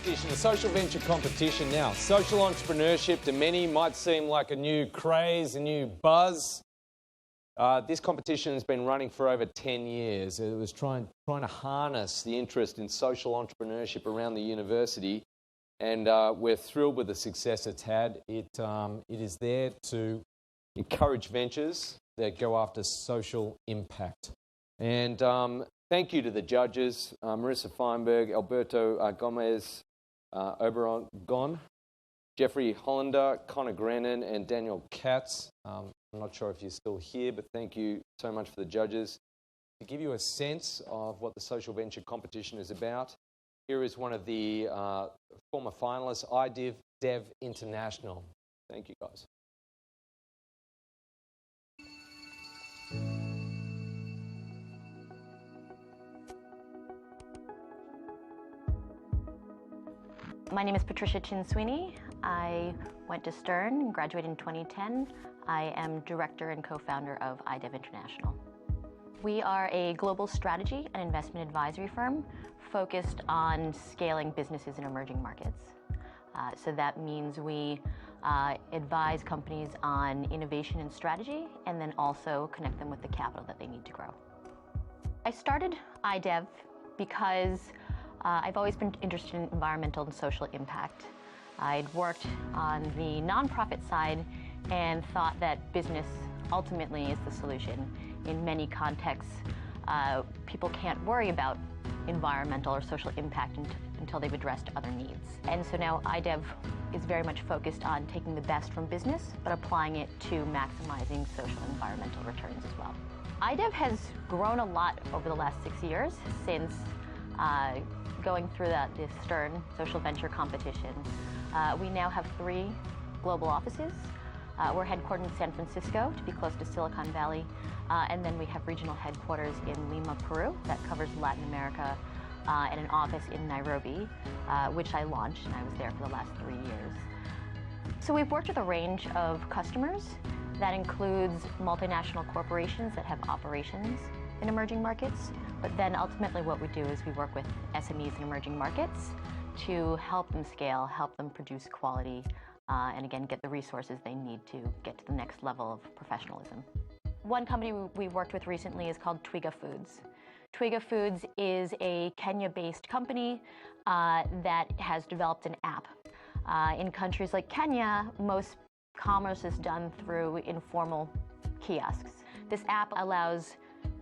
competition, a social venture competition. Now, social entrepreneurship to many might seem like a new craze, a new buzz. This competition has been running for over 10 years. It was trying to harness the interest in social entrepreneurship around the university, and we're thrilled with the success it's had. It is there to encourage ventures that go after social impact. And thank you to the judges, Marissa Feinberg, Alberto Gomez, Oberon, Jeffrey Hollander, Connor Grennan, and Daniel Katz. I'm not sure if you're still here, but thank you so much for the judges. To give you a sense of what the social venture competition is about, here is one of the former finalists, iDev International. Thank you, guys. My name is Patricia Chin Sweeney. I went to Stern and graduated in 2010. I am director and co-founder of iDev International. We are a global strategy and investment advisory firm focused on scaling businesses in emerging markets. So that means we advise companies on innovation and strategy, and then also connect them with the capital that they need to grow. I started iDev because I've always been interested in environmental and social impact. I'd worked on the nonprofit side and thought that business ultimately is the solution. In many contexts, people can't worry about environmental or social impact until they've addressed other needs. And so now iDev is very much focused on taking the best from business, but applying it to maximizing social and environmental returns as well. iDev has grown a lot over the last 6 years since going through the Stern Social Venture Competition. We now have 3 global offices. We're headquartered in San Francisco to be close to Silicon Valley, and then we have regional headquarters in Lima, Peru, that covers Latin America, and an office in Nairobi, which I launched, and I was there for the last 3 years. So we've worked with a range of customers. That includes multinational corporations that have operations in emerging markets, but then ultimately what we do is we work with SMEs in emerging markets to help them scale, help them produce quality, and again, get the resources they need to get to the next level of professionalism. One company we worked with recently is called Twiga Foods. Twiga Foods is a Kenya-based company that has developed an app. In countries like Kenya, most commerce is done through informal kiosks. This app allows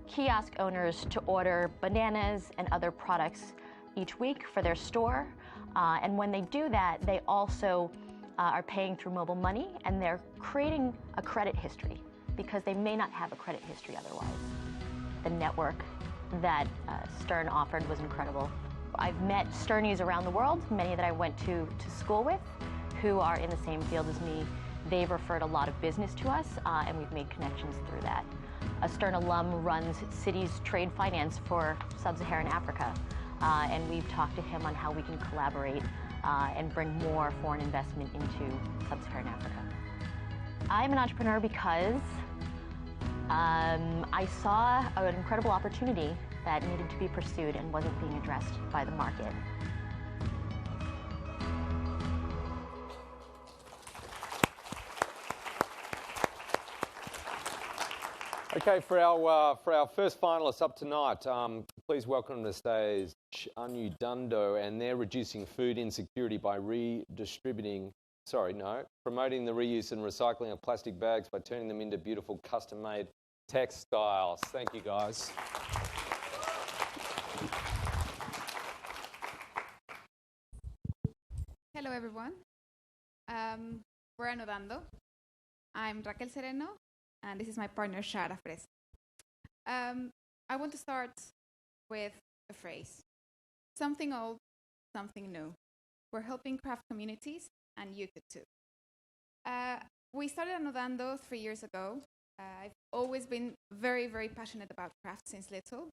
kiosk owners to order bananas and other products each week for their store. And when they do that, they also are paying through mobile money, and they're creating a credit history because they may not have a credit history otherwise. The network that Stern offered was incredible. I've met Sternies around the world, many that I went to school with, who are in the same field as me. They've referred a lot of business to us, and we've made connections through that. A Stern alum runs Citi's trade finance for sub-Saharan Africa, and we've talked to him on how we can collaborate and bring more foreign investment into sub-Saharan Africa. I'm an entrepreneur because I saw an incredible opportunity that needed to be pursued and wasn't being addressed by the market. Okay, for our first finalists up tonight, please welcome to the stage Anu Dundo, and they're reducing food insecurity by promoting the reuse and recycling of plastic bags by turning them into beautiful custom-made textiles. Thank you, guys. Hello, everyone. We're anodando. I'm Raquel Sereno, and this is my partner, Shara Fresa. I want to start with a phrase. Something old, something new. We're helping craft communities, and you could too. We started Anodando 3 years ago. I've always been very, very passionate about craft since little.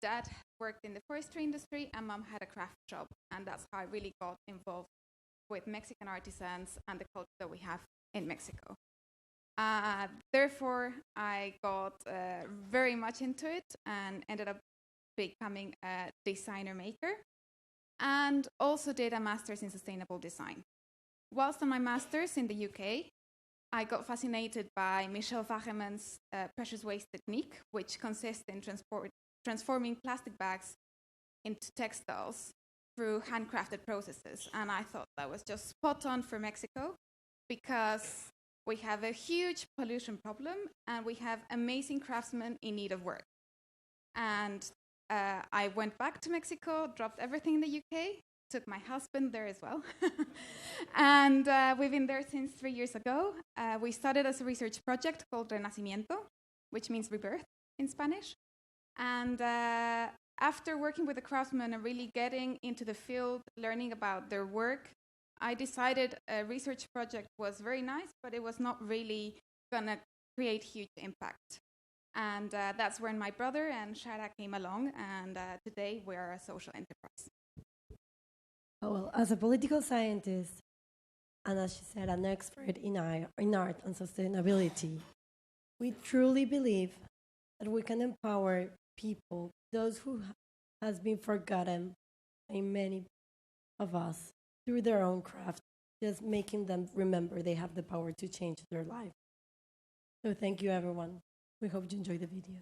Dad worked in the forestry industry, and Mom had a craft shop, and that's how I really got involved with Mexican artisans and the culture that we have in Mexico. Therefore, I got very much into it and ended up becoming a designer maker. and also did a master's in sustainable design. Whilst on my master's in the UK, I got fascinated by Michel Vagemann's precious waste technique, which consists in transforming plastic bags into textiles through handcrafted processes. And I thought that was just spot on for Mexico, because we have a huge pollution problem and we have amazing craftsmen in need of work. And I went back to Mexico, dropped everything in the UK, took my husband there as well. And we've been there since 3 years ago. We started as a research project called Renacimiento, which means rebirth in Spanish. And after working with the craftsmen and really getting into the field, learning about their work, I decided a research project was very nice, but it was not really gonna create huge impact. And that's when my brother and Shara came along, and today we are a social enterprise. Oh, well, as a political scientist, and as she said, an expert in art and sustainability, we truly believe that we can empower people, those who has been forgotten by many of us, through their own craft, just making them remember they have the power to change their life. So thank you, everyone. We hope you enjoy the video.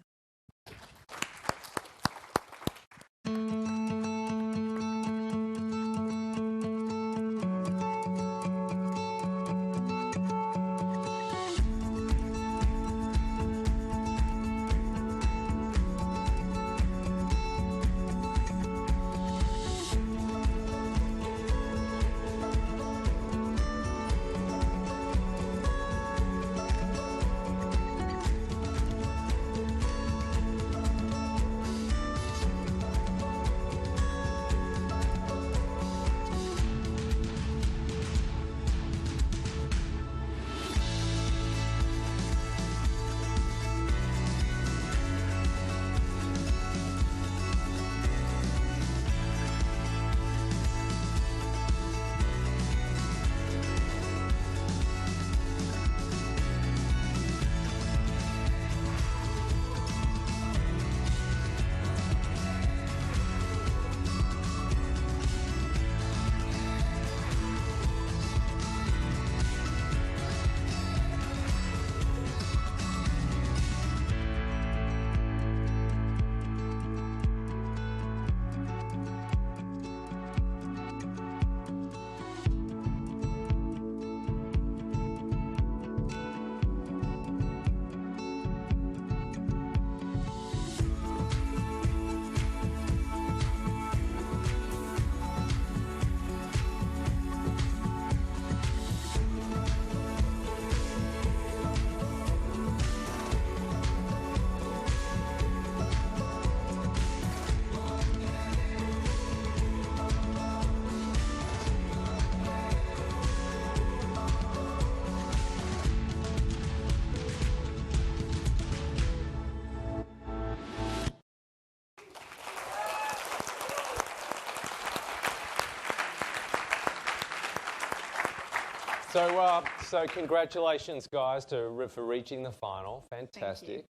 So congratulations, guys, for reaching the final. Fantastic.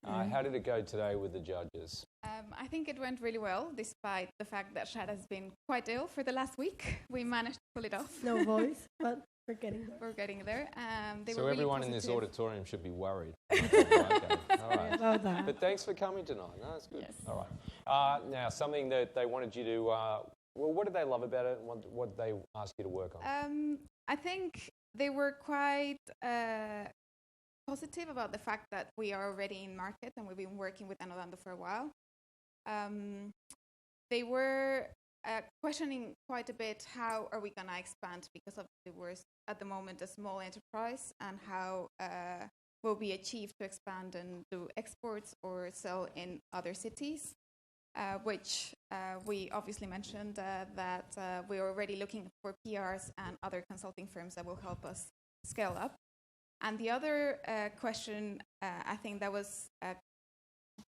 How did it go today with the judges? I think it went really well, despite the fact that Shad has been quite ill for the last week. We managed to pull it off. No voice, but we're getting there. We're getting there. So everyone in this auditorium should be worried. All right. About that. But thanks for coming tonight. No, that's good. Yes. All right. Now, something that they wanted you to, well, what did they love about it? What did they ask you to work on? I think they were quite positive about the fact that we are already in market and we've been working with Anodando for a while. They were questioning quite a bit how are we going to expand, because obviously we're at the moment a small enterprise, and how will we achieve to expand and do exports or sell in other cities, which we obviously mentioned that we're already looking for PRs and other consulting firms that will help us scale up. And the other question, I think that was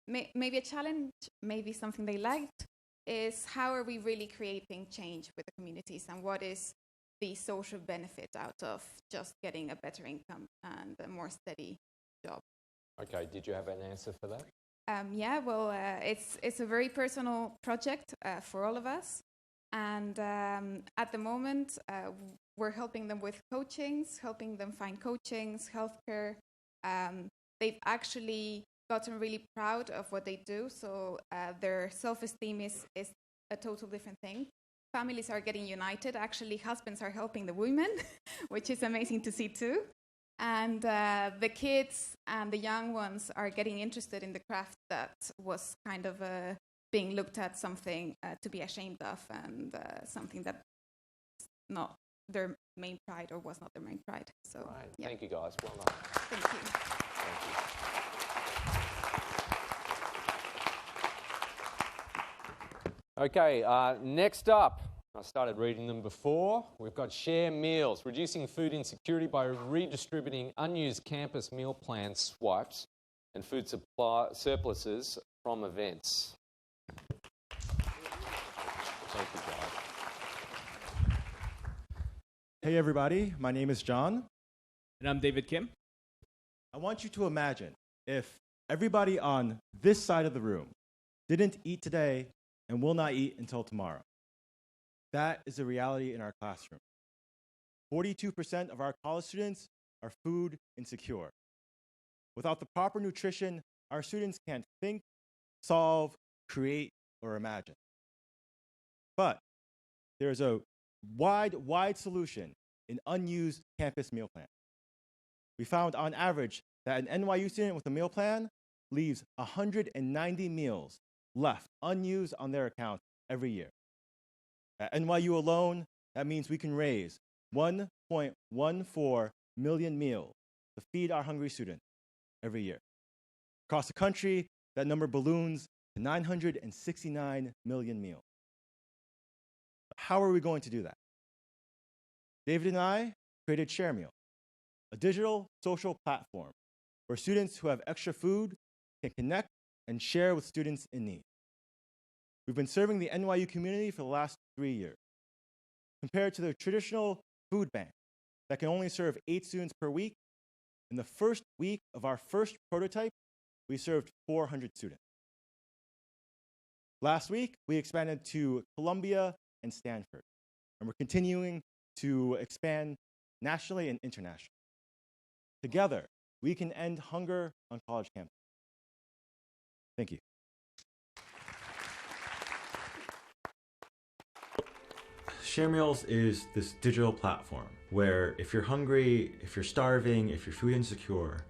maybe a challenge, maybe something they liked, is how are we really creating change with the communities, and what is the social benefit out of just getting a better income and a more steady job. Okay, did you have an answer for that? Yeah, well, it's a very personal project for all of us. And at the moment, we're helping them with coachings, helping them find coachings, healthcare. They've actually gotten really proud of what they do, so their self-esteem is a total different thing. Families are getting united. Actually, husbands are helping the women, which is amazing to see too. And the kids and the young ones are getting interested in the craft that was kind of being looked at something to be ashamed of, and something that's not their main pride, or was not their main pride. So, right. Yeah. Thank you, guys. Well done. Thank you. Okay, next up, I started reading them before. We've got Share Meals, reducing food insecurity by redistributing unused campus meal plan swipes and food supply surpluses from events. Thank you, guys. Hey everybody, my name is John. And I'm David Kim. I want you to imagine if everybody on this side of the room didn't eat today and will not eat until tomorrow. That is the reality in our classroom. 42% of our college students are food insecure. Without the proper nutrition, our students can't think, solve, create, or imagine. But there's a wide solution in unused campus meal plans. We found on average that an NYU student with a meal plan leaves 190 meals left unused on their account every year. At NYU alone, that means we can raise 1.14 million meals to feed our hungry students every year. Across the country, that number balloons to 969 million meals. How are we going to do that? David and I created ShareMeal, a digital social platform where students who have extra food can connect and share with students in need. We've been serving the NYU community for the last 3 years. Compared to the traditional food bank that can only serve 8 students per week, in the first week of our first prototype, we served 400 students. Last week, we expanded to Columbia and Stanford, and we're continuing to expand nationally and internationally. Together, we can end hunger on college campuses. Thank you. Share Meals is this digital platform where if you're hungry, if you're starving, if you're food insecure,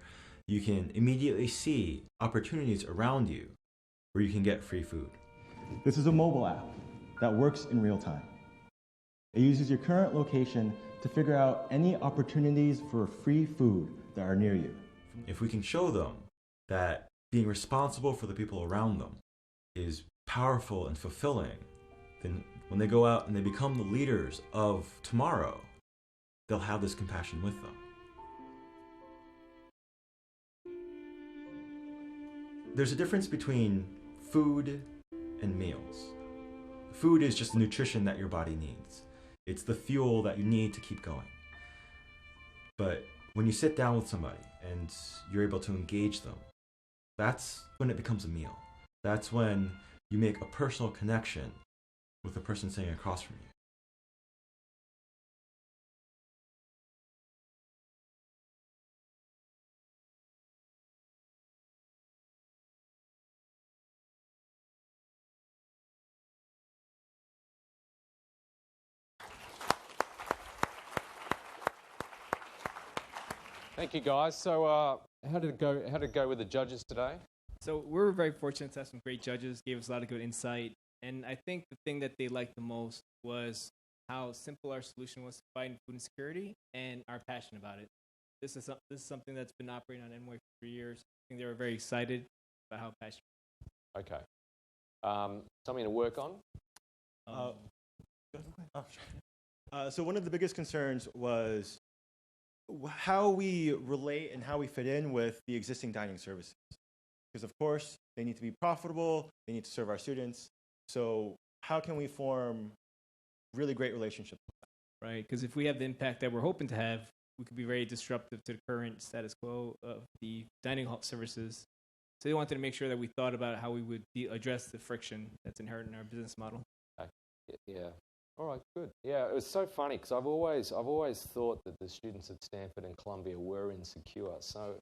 you can immediately see opportunities around you where you can get free food. This is a mobile app that works in real time. It uses your current location to figure out any opportunities for free food that are near you. If we can show them that being responsible for the people around them is powerful and fulfilling, then when they go out and they become the leaders of tomorrow, they'll have this compassion with them. There's a difference between food and meals. Food is just the nutrition that your body needs. It's the fuel that you need to keep going. But when you sit down with somebody and you're able to engage them, that's when it becomes a meal. That's when you make a personal connection with the person sitting across from you. Thank you, guys. So, how did it go? How did it go with the judges today? So we were very fortunate to have some great judges, gave us a lot of good insight. And I think the thing that they liked the most was how simple our solution was to fighting food insecurity and our passion about it. This is something that's been operating on NY for 3 years. I think they were very excited about how passionate. Okay. Something to work on? So one of the biggest concerns was how we relate and how we fit in with the existing dining services. Because of course, they need to be profitable, they need to serve our students. So how can we form really great relationships with them? Right, because if we have the impact that we're hoping to have, we could be very disruptive to the current status quo of the dining hall services. So they wanted to make sure that we thought about how we would address the friction that's inherent in our business model. Yeah. All right, good. Yeah, it was so funny because I've always thought that the students at Stanford and Columbia were insecure. So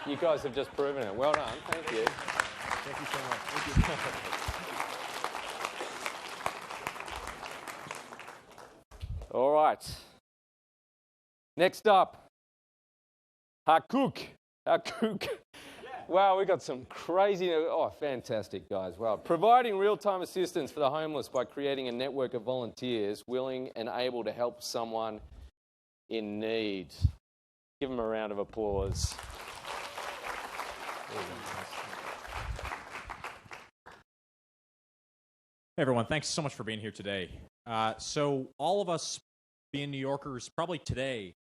you guys have just proven it. Well done. Thank you. Thank you so much. Thank you. All right. Next up, Hakook. Hakook. Wow, we got some crazy, fantastic, guys. Wow. Providing real-time assistance for the homeless by creating a network of volunteers willing and able to help someone in need. Give them a round of applause. Hey everyone, thanks so much for being here today. So all of us being New Yorkers probably today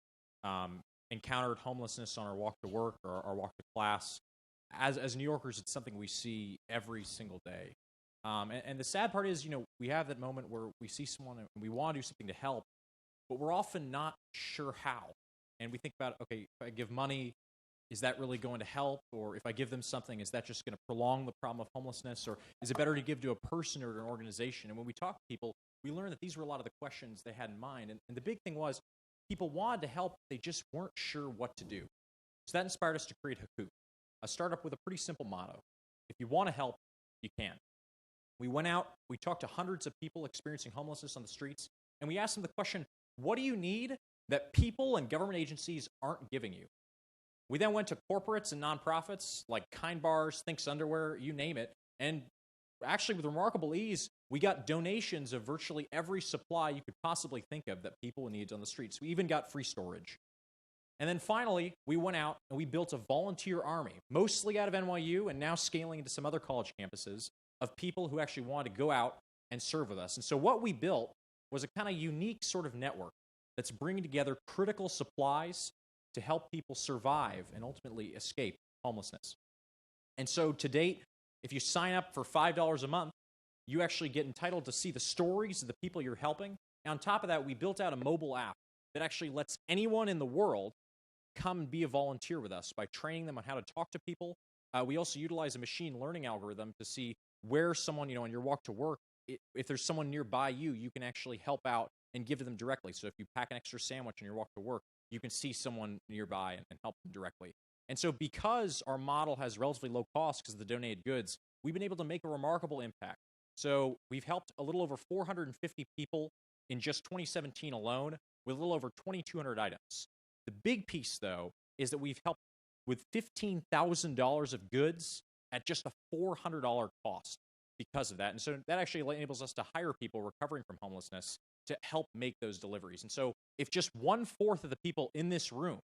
encountered homelessness on our walk to work or our walk to class. As New Yorkers, it's something we see every single day. And the sad part is, we have that moment where we see someone and we want to do something to help, but we're often not sure how. And we think about, okay, if I give money, is that really going to help? Or if I give them something, is that just going to prolong the problem of homelessness? Or is it better to give to a person or an organization? And when we talk to people, we learn that these were a lot of the questions they had in mind. And the big thing was people wanted to help, they just weren't sure what to do. So that inspired us to create Hakook, a startup with a pretty simple motto. If you want to help, you can. We went out, we talked to hundreds of people experiencing homelessness on the streets, and we asked them the question, what do you need that people and government agencies aren't giving you? We then went to corporates and nonprofits like Kind Bars, Thinks Underwear, you name it, and actually with remarkable ease, we got donations of virtually every supply you could possibly think of that people need on the streets. We even got free storage. And then finally, we went out and we built a volunteer army, mostly out of NYU and now scaling into some other college campuses, of people who actually wanted to go out and serve with us. And so what we built was a kind of unique sort of network that's bringing together critical supplies to help people survive and ultimately escape homelessness. And so to date, if you sign up for $5 a month, you actually get entitled to see the stories of the people you're helping. And on top of that, we built out a mobile app that actually lets anyone in the world come and be a volunteer with us by training them on how to talk to people. We also utilize a machine learning algorithm to see where someone, on your walk to work, if there's someone nearby you, you can actually help out and give to them directly. So if you pack an extra sandwich on your walk to work, you can see someone nearby and help them directly. And so because our model has relatively low cost because of the donated goods, we've been able to make a remarkable impact. So we've helped a little over 450 people in just 2017 alone with a little over 2,200 items. The big piece, though, is that we've helped with $15,000 of goods at just a $400 cost because of that. And so that actually enables us to hire people recovering from homelessness to help make those deliveries. And so if just 1/4 of the people in this room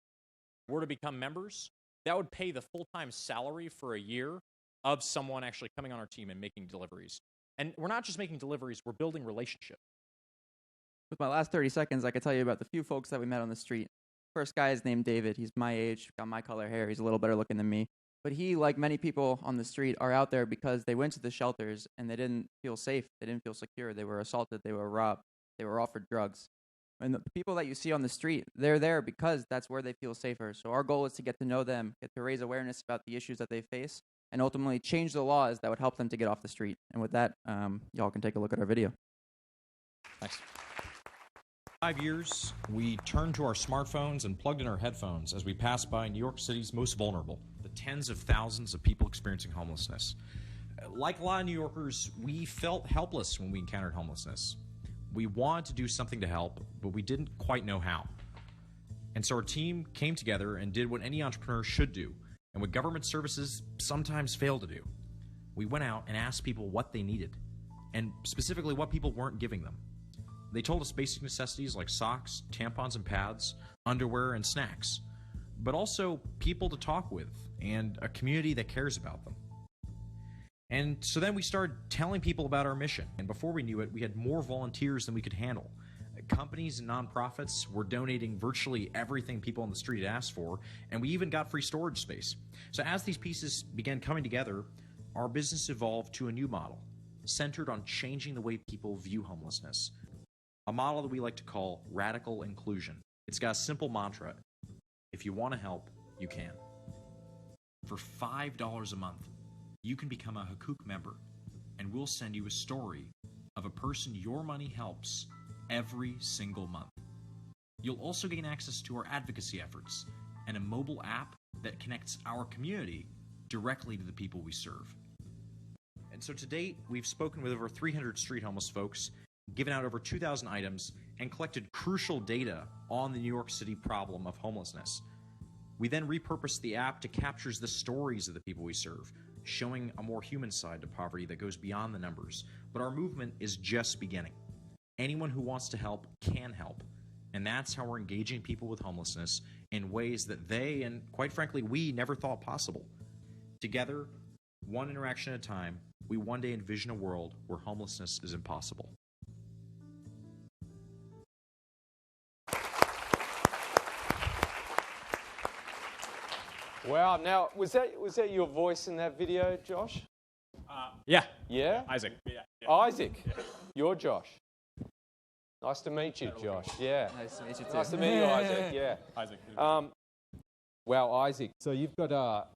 were to become members, that would pay the full-time salary for a year of someone actually coming on our team and making deliveries. And we're not just making deliveries, we're building relationships. With my last 30 seconds, I could tell you about the few folks that we met on the street. First guy is named David. He's my age, got my color hair. He's a little better looking than me. But he, like many people on the street, are out there because they went to the shelters and they didn't feel safe. They didn't feel secure. They were assaulted. They were robbed. They were offered drugs. And the people that you see on the street, they're there because that's where they feel safer. So our goal is to get to know them, get to raise awareness about the issues that they face, and ultimately change the laws that would help them to get off the street. And with that, y'all can take a look at our video. Thanks. 5 years, we turned to our smartphones and plugged in our headphones as we passed by New York City's most vulnerable, the tens of thousands of people experiencing homelessness. Like a lot of New Yorkers, we felt helpless when we encountered homelessness. We wanted to do something to help, but we didn't quite know how. And so our team came together and did what any entrepreneur should do, and what government services sometimes fail to do. We went out and asked people what they needed, and specifically what people weren't giving them. They told us basic necessities like socks, tampons and pads, underwear and snacks, but also people to talk with and a community that cares about them. And so then we started telling people about our mission, and before we knew it, we had more volunteers than we could handle. Companies and nonprofits were donating virtually everything people on the street asked for, and we even got free storage space. So as these pieces began coming together, our business evolved to a new model, centered on changing the way people view homelessness. A model that we like to call radical inclusion. It's got a simple mantra: if you want to help, you can. For $5 a month, you can become a Hakook member, and we'll send you a story of a person your money helps every single month. You'll also gain access to our advocacy efforts and a mobile app that connects our community directly to the people we serve. And so to date, we've spoken with over 300 street homeless folks, given out over 2,000 items, and collected crucial data on the New York City problem of homelessness. We then repurposed the app to capture the stories of the people we serve, showing a more human side to poverty that goes beyond the numbers. But our movement is just beginning. Anyone who wants to help can help. And that's how we're engaging people with homelessness in ways that they, and quite frankly, we never thought possible. Together, one interaction at a time, we one day envision a world where homelessness is impossible. Wow. Now, was that your voice in that video, Josh? Yeah. Yeah? Isaac. Yeah. Isaac. You're Josh. Nice to meet you, Josh. Yeah. Nice to meet you too. Nice to meet you, Isaac. Yeah. Isaac. Wow, Isaac. So you've got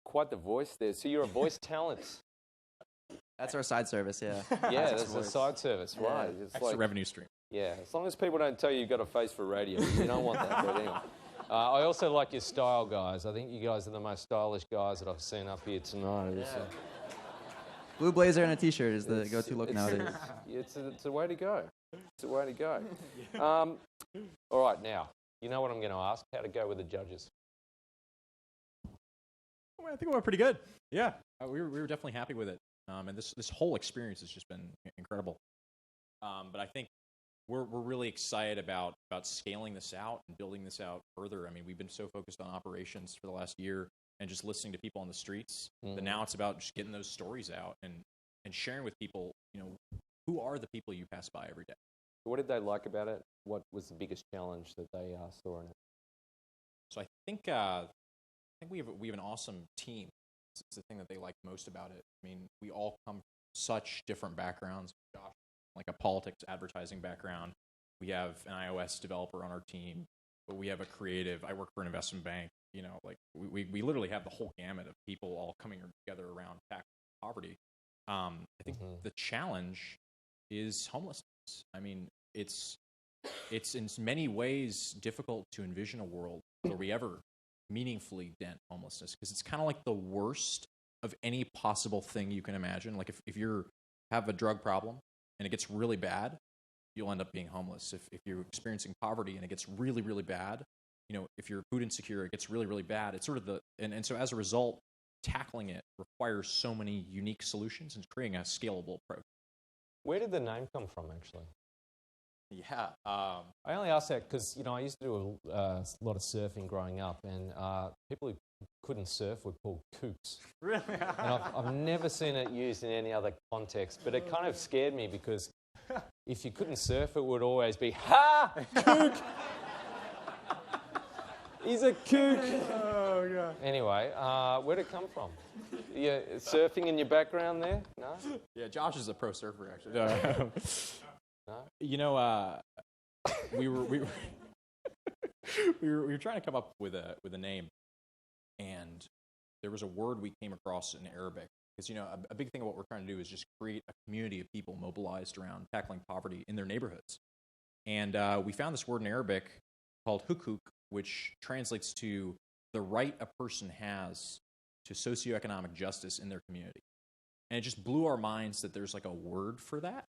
quite the voice there. So you're a voice talent. That's our side service, yeah. Yeah, that's the side service, right? It's Extra revenue stream. Yeah, as long as people don't tell you you've got a face for radio, you don't want that. But anyway, I also like your style, guys. I think you guys are the most stylish guys that I've seen up here tonight. Yeah. Blue blazer and a t-shirt is the go-to look nowadays. It's a way to go. It's a way to go. All right, now, you know what I'm going to ask? How to go with the judges. Well, I think it went pretty good. Yeah, we were definitely happy with it. And this whole experience has just been incredible. But I think we're really excited about scaling this out and building this out further. I mean, we've been so focused on operations for the last year and just listening to people on the streets. But now it's about just getting those stories out and sharing with people, who are the people you pass by every day. What did they like about it? What was the biggest challenge that they saw in it? So I think we have an awesome team. It's the thing that they like most about it. I mean, we all come from such different backgrounds. Josh, like a politics advertising background. We have an iOS developer on our team, but we have a creative. I work for an investment bank. We literally have the whole gamut of people all coming together around tackling poverty. I think the challenge is homelessness. I mean, it's in many ways difficult to envision a world where we ever meaningfully dent homelessness, because it's kind of like the worst of any possible thing you can imagine. Like if you have a drug problem and it gets really bad, you'll end up being homeless. If you're experiencing poverty and it gets really, really bad, if you're food insecure, it gets really, really bad. It's sort of and so as a result, tackling it requires so many unique solutions and creating a scalable approach. Where did the name come from, actually? Yeah. I only ask that because, I used to do a lot of surfing growing up, and people who couldn't surf were called kooks. Really? And I've never seen it used in any other context, but it kind of scared me because if you couldn't surf, it would always be, ha, kook! He's a kook! Oh, God. Anyway, where'd it come from? Yeah, surfing in your background there? No? Yeah, Josh is a pro surfer, actually. No? We were trying to come up with a name, and there was a word we came across in Arabic. Because a big thing of what we're trying to do is just create a community of people mobilized around tackling poverty in their neighborhoods. And we found this word in Arabic called hukuk, which translates to the right a person has to socioeconomic justice in their community. And it just blew our minds that there's like a word for that.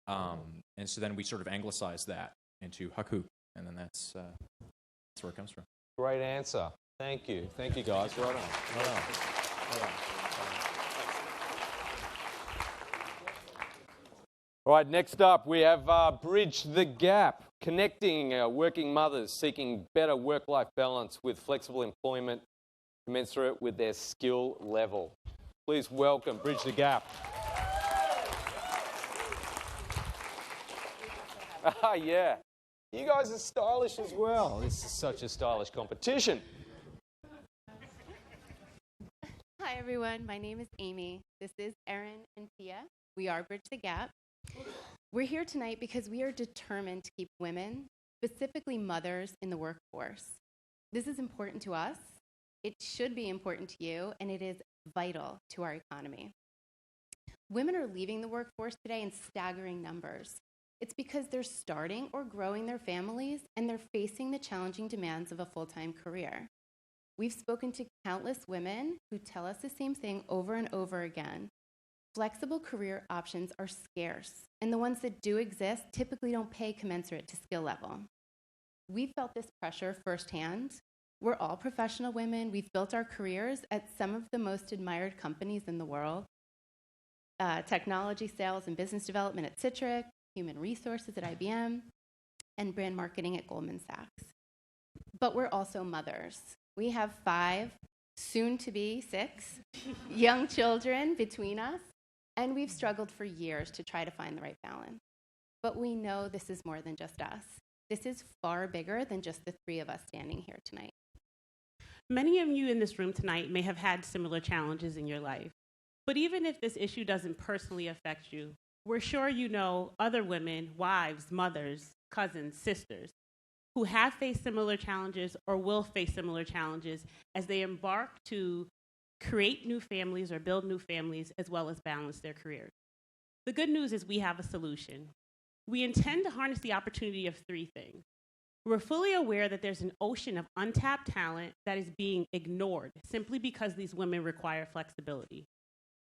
And so then we sort of anglicized that into hukuk, and then that's where it comes from. Great answer. Thank you. Thank you, guys. Well done. Well done. Well done. All right, next up we have Bridge the Gap, connecting working mothers seeking better work-life balance with flexible employment commensurate with their skill level. Please welcome Bridge the Gap. Yeah. You guys are stylish as well. This is such a stylish competition. Hi, everyone. My name is Amy. This is Erin and Tia. We are Bridge the Gap. We're here tonight because we are determined to keep women, specifically mothers, in the workforce. This is important to us. It should be important to you, and it is vital to our economy. Women are leaving the workforce today in staggering numbers. It's because they're starting or growing their families and they're facing the challenging demands of a full-time career. We've spoken to countless women who tell us the same thing over and over again. Flexible career options are scarce, and the ones that do exist typically don't pay commensurate to skill level. We've felt this pressure firsthand. We're all professional women. We've built our careers at some of the most admired companies in the world. Technology, sales, and business development at Citrix, human resources at IBM, and brand marketing at Goldman Sachs. But we're also mothers. We have 5, soon to be 6, young children between us, and we've struggled for years to try to find the right balance. But we know this is more than just us. This is far bigger than just the 3 of us standing here tonight. Many of you in this room tonight may have had similar challenges in your life. But even if this issue doesn't personally affect you, we're sure you know other women, wives, mothers, cousins, sisters, who have faced similar challenges or will face similar challenges as they embark to create new families or build new families as well as balance their careers. The good news is we have a solution. We intend to harness the opportunity of 3 things. We're fully aware that there's an ocean of untapped talent that is being ignored simply because these women require flexibility.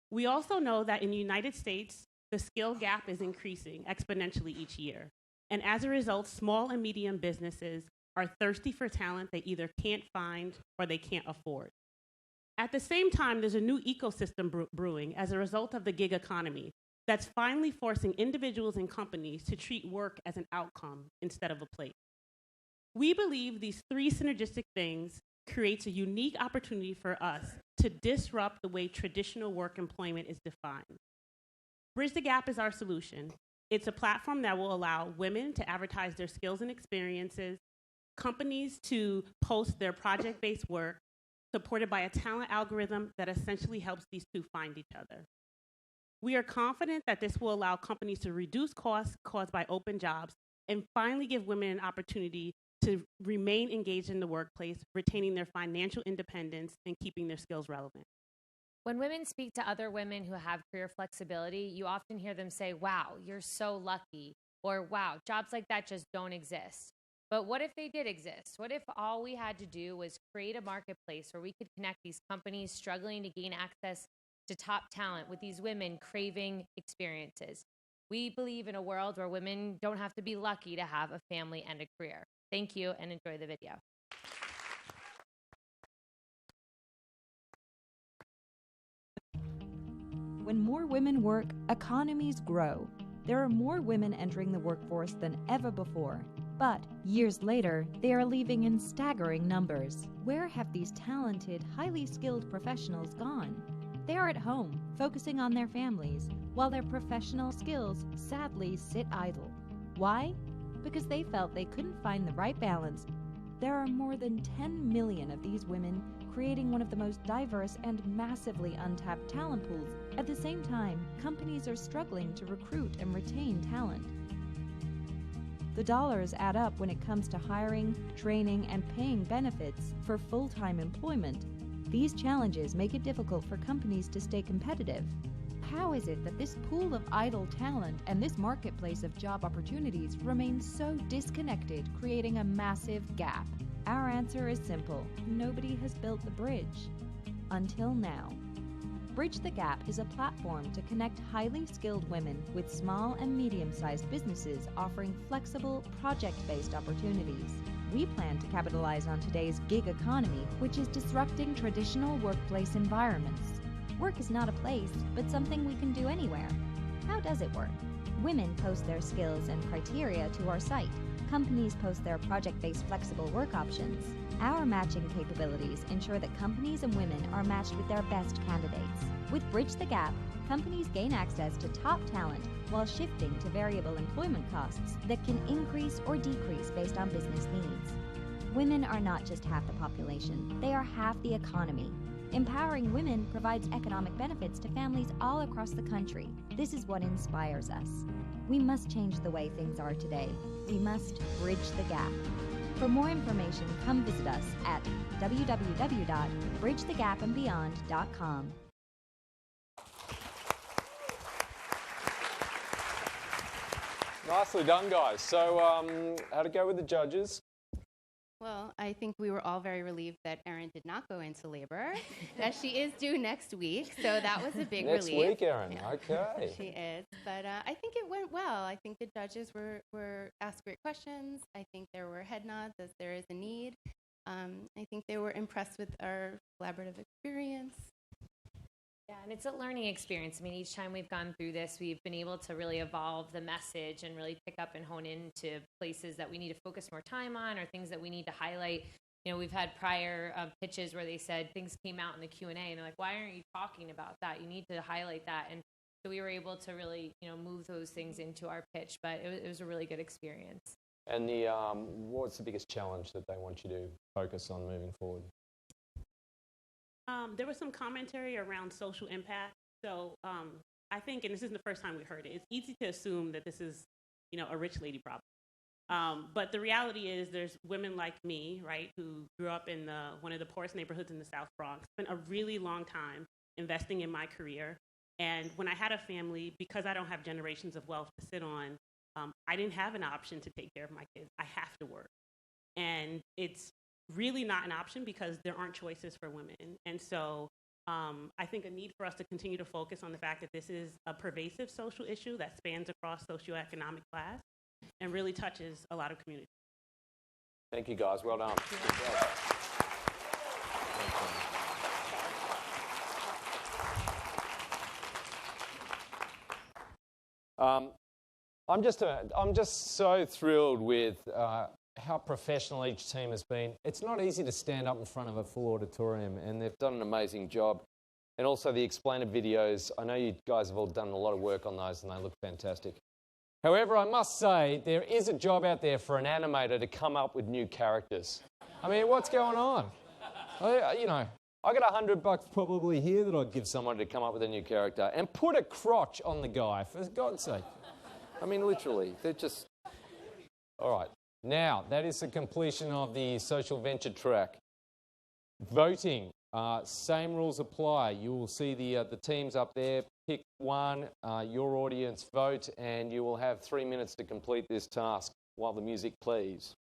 We also know that in the United States, the skill gap is increasing exponentially each year. And as a result, small and medium businesses are thirsty for talent they either can't find or they can't afford. At the same time, there's a new ecosystem brewing as a result of the gig economy that's finally forcing individuals and companies to treat work as an outcome instead of a place. We believe these 3 synergistic things creates a unique opportunity for us to disrupt the way traditional work employment is defined. Bridge the Gap is our solution. It's a platform that will allow women to advertise their skills and experiences, companies to post their project-based work, supported by a talent algorithm that essentially helps these 2 find each other. We are confident that this will allow companies to reduce costs caused by open jobs and finally give women an opportunity to remain engaged in the workplace, retaining their financial independence and keeping their skills relevant. When women speak to other women who have career flexibility, you often hear them say, wow, you're so lucky, or wow, jobs like that just don't exist. But what if they did exist? What if all we had to do was create a marketplace where we could connect these companies struggling to gain access to top talent with these women craving experiences? We believe in a world where women don't have to be lucky to have a family and a career. Thank you and enjoy the video. When more women work, economies grow. There are more women entering the workforce than ever before. But years later, they are leaving in staggering numbers. Where have these talented, highly skilled professionals gone? They are at home, focusing on their families, while their professional skills sadly sit idle. Why? Because they felt they couldn't find the right balance. There are more than 10 million of these women, creating one of the most diverse and massively untapped talent pools. At the same time, companies are struggling to recruit and retain talent. The dollars add up when it comes to hiring, training, and paying benefits for full-time employment. These challenges make it difficult for companies to stay competitive. How is it that this pool of idle talent and this marketplace of job opportunities remain so disconnected, creating a massive gap? Our answer is simple. Nobody has built the bridge. Until now. Bridge the Gap is a platform to connect highly skilled women with small and medium-sized businesses offering flexible, project-based opportunities. We plan to capitalize on today's gig economy, which is disrupting traditional workplace environments. Work is not a place, but something we can do anywhere. How does it work? Women post their skills and criteria to our site. Companies post their project-based flexible work options. Our matching capabilities ensure that companies and women are matched with their best candidates. With Bridge the Gap, companies gain access to top talent while shifting to variable employment costs that can increase or decrease based on business needs. Women are not just half the population, they are half the economy. Empowering women provides economic benefits to families all across the country. This is what inspires us. We must change the way things are today. We must bridge the gap. For more information, come visit us at www.bridgethegapandbeyond.com. Nicely done, guys. So, how'd it go with the judges? Well, I think we were all very relieved that Erin did not go into labor, that she is due next week, so that was a big Next relief. week, Erin, okay. She is, but I think it went well. I think the judges were asked great questions. I think there were head nods as there is a need. I think they were impressed with our collaborative experience. Yeah, and it's a learning experience. I mean, each time we've gone through this, we've been able to really evolve the message and really pick up and hone into places that we need to focus more time on or things that we need to highlight. You know, we've had prior pitches where they said things came out in the Q&A and they're like, why aren't you talking about that? You need to highlight that. And so we were able to really, you know, move those things into our pitch, but it was a really good experience. And what's the biggest challenge that they want you to focus on moving forward? There was some commentary around social impact. So I think, and this isn't the first time we heard it, it's easy to assume that this is, you know, a rich lady problem. But the reality is there's women like me, right, who grew up in one of the poorest neighborhoods in the South Bronx, spent a really long time investing in my career. And when I had a family, because I don't have generations of wealth to sit on, I didn't have an option to take care of my kids. I have to work. And it's really not an option because there aren't choices for women. And so I think a need for us to continue to focus on the fact that this is a pervasive social issue that spans across socioeconomic class and really touches a lot of communities. Thank you, guys. Well done. I'm just so thrilled with how professional each team has been. It's not easy to stand up in front of a full auditorium, and they've done an amazing job. And also the explainer videos, I know you guys have all done a lot of work on those, and they look fantastic. However, I must say, there is a job out there for an animator to come up with new characters. I mean, what's going on? You know, I got $100 probably here that I'd give someone to come up with a new character and put a crotch on the guy, for God's sake. I mean, literally, they're just... All right. Now, that is the completion of the social venture track. Voting, same rules apply. You will see the teams up there. Pick one, your audience, vote, and you will have 3 minutes to complete this task while the music plays.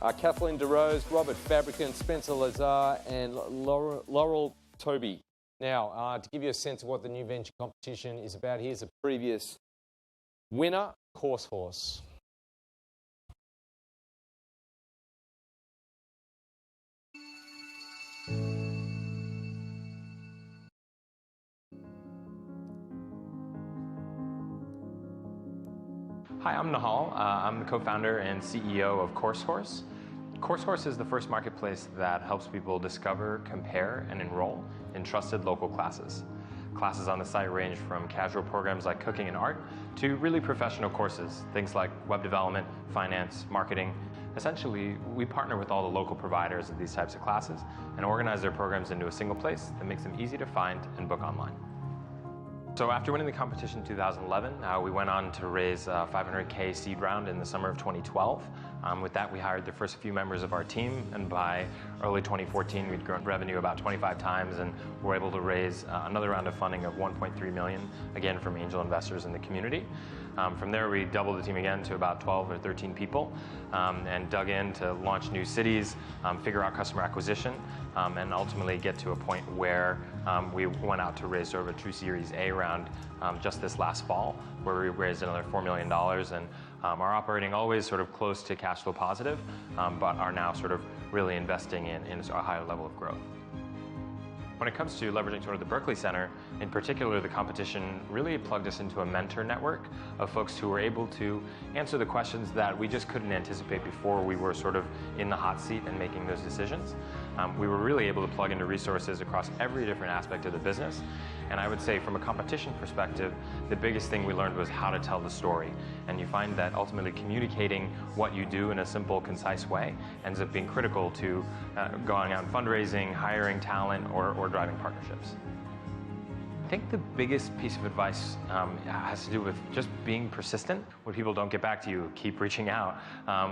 Kathleen DeRose, Robert Fabricant, Spencer Lazar, and Laurel Toby. Now, to give you a sense of what the new venture competition is about, here's a previous winner, Course Horse. Hi, I'm Nahal. I'm the co-founder and CEO of CourseHorse. CourseHorse is the first marketplace that helps people discover, compare, and enroll in trusted local classes. Classes on the site range from casual programs like cooking and art to really professional courses, things like web development, finance, marketing. Essentially, we partner with all the local providers of these types of classes and organize their programs into a single place that makes them easy to find and book online. So after winning the competition in 2011, we went on to raise a $500K seed round in the summer of 2012. With that, we hired the first few members of our team, and by early 2014, we'd grown revenue about 25 times and were able to raise another round of funding of $1.3 million, again from angel investors in the community. From there, we doubled the team again to about 12 or 13 people and dug in to launch new cities, figure out customer acquisition, and ultimately get to a point where we went out to raise sort of a true Series A round just this last fall, where we raised another $4 million and are operating always sort of close to cash flow positive, but are now sort of really investing in a higher level of growth. When it comes to leveraging sort of the Berkeley Center, in particular, the competition really plugged us into a mentor network of folks who were able to answer the questions that we just couldn't anticipate before we were sort of in the hot seat and making those decisions. We were really able to plug into resources across every different aspect of the business. And I would say from a competition perspective, the biggest thing we learned was how to tell the story. And you find that ultimately communicating what you do in a simple, concise way ends up being critical to going out and fundraising, hiring talent, or driving partnerships. I think the biggest piece of advice has to do with just being persistent. When people don't get back to you, keep reaching out.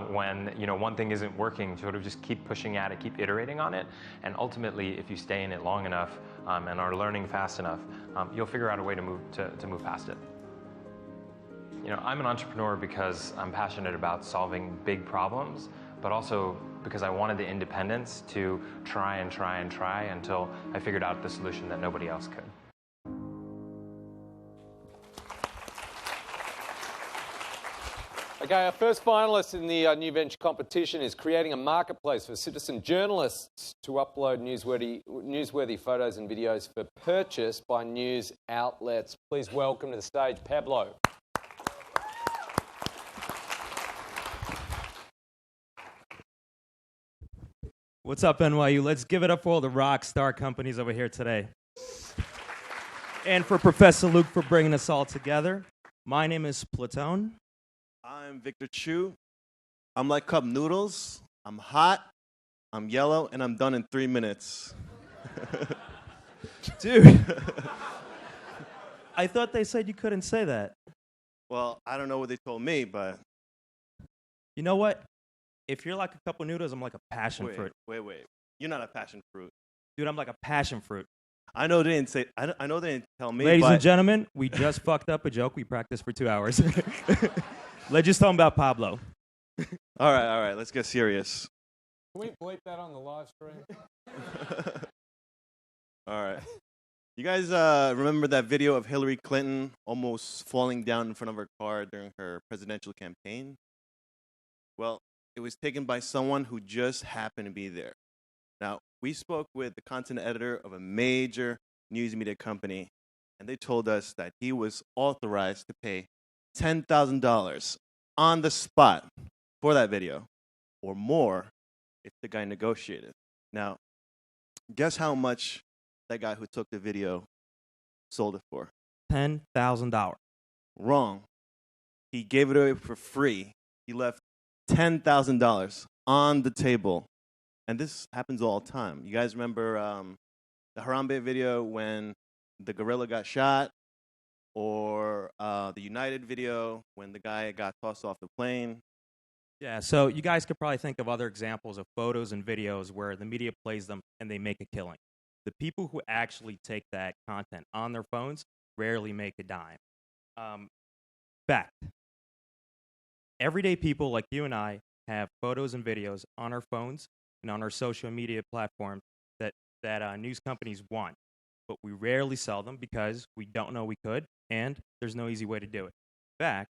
When one thing isn't working, sort of just keep pushing at it, keep iterating on it, and ultimately, if you stay in it long enough and are learning fast enough, you'll figure out a way to move past it. I'm an entrepreneur because I'm passionate about solving big problems, but also because I wanted the independence to try until I figured out the solution that nobody else could. Okay, our first finalist in the New Venture competition is creating a marketplace for citizen journalists to upload newsworthy photos and videos for purchase by news outlets. Please welcome to the stage Pablo. What's up, NYU? Let's give it up for all the rock star companies over here today. And for Professor Luke for bringing us all together. My name is Platone. I'm Victor Chu. I'm like cup noodles. I'm hot, I'm yellow, and I'm done in 3 minutes. Dude. I thought they said you couldn't say that. Well, I don't know what they told me, but... You know what? If you're like a cup of noodles, I'm like a passion fruit. Wait. You're not a passion fruit. Dude, I'm like a passion fruit. I know they didn't say. I know they didn't tell me. Ladies and gentlemen, we just fucked up a joke. We practiced for 2 hours. Let's just talk about Pablo. All right. Let's get serious. Can we bleep that on the live stream? All right. You guys remember that video of Hillary Clinton almost falling down in front of her car during her presidential campaign? Well, it was taken by someone who just happened to be there. Now, we spoke with the content editor of a major news media company, and they told us that he was authorized to pay $10,000 on the spot for that video, or more if the guy negotiated. Now, guess how much that guy who took the video sold it for? $10,000. Wrong. He gave it away for free. He left $10,000 on the table. And this happens all the time. You guys remember the Harambe video when the gorilla got shot? Or the United video when the guy got tossed off the plane? Yeah, so you guys could probably think of other examples of photos and videos where the media plays them and they make a killing. The people who actually take that content on their phones rarely make a dime. Fact. Everyday people like you and I have photos and videos on our phones and on our social media platforms that news companies want. But we rarely sell them because we don't know we could, and there's no easy way to do it. In fact,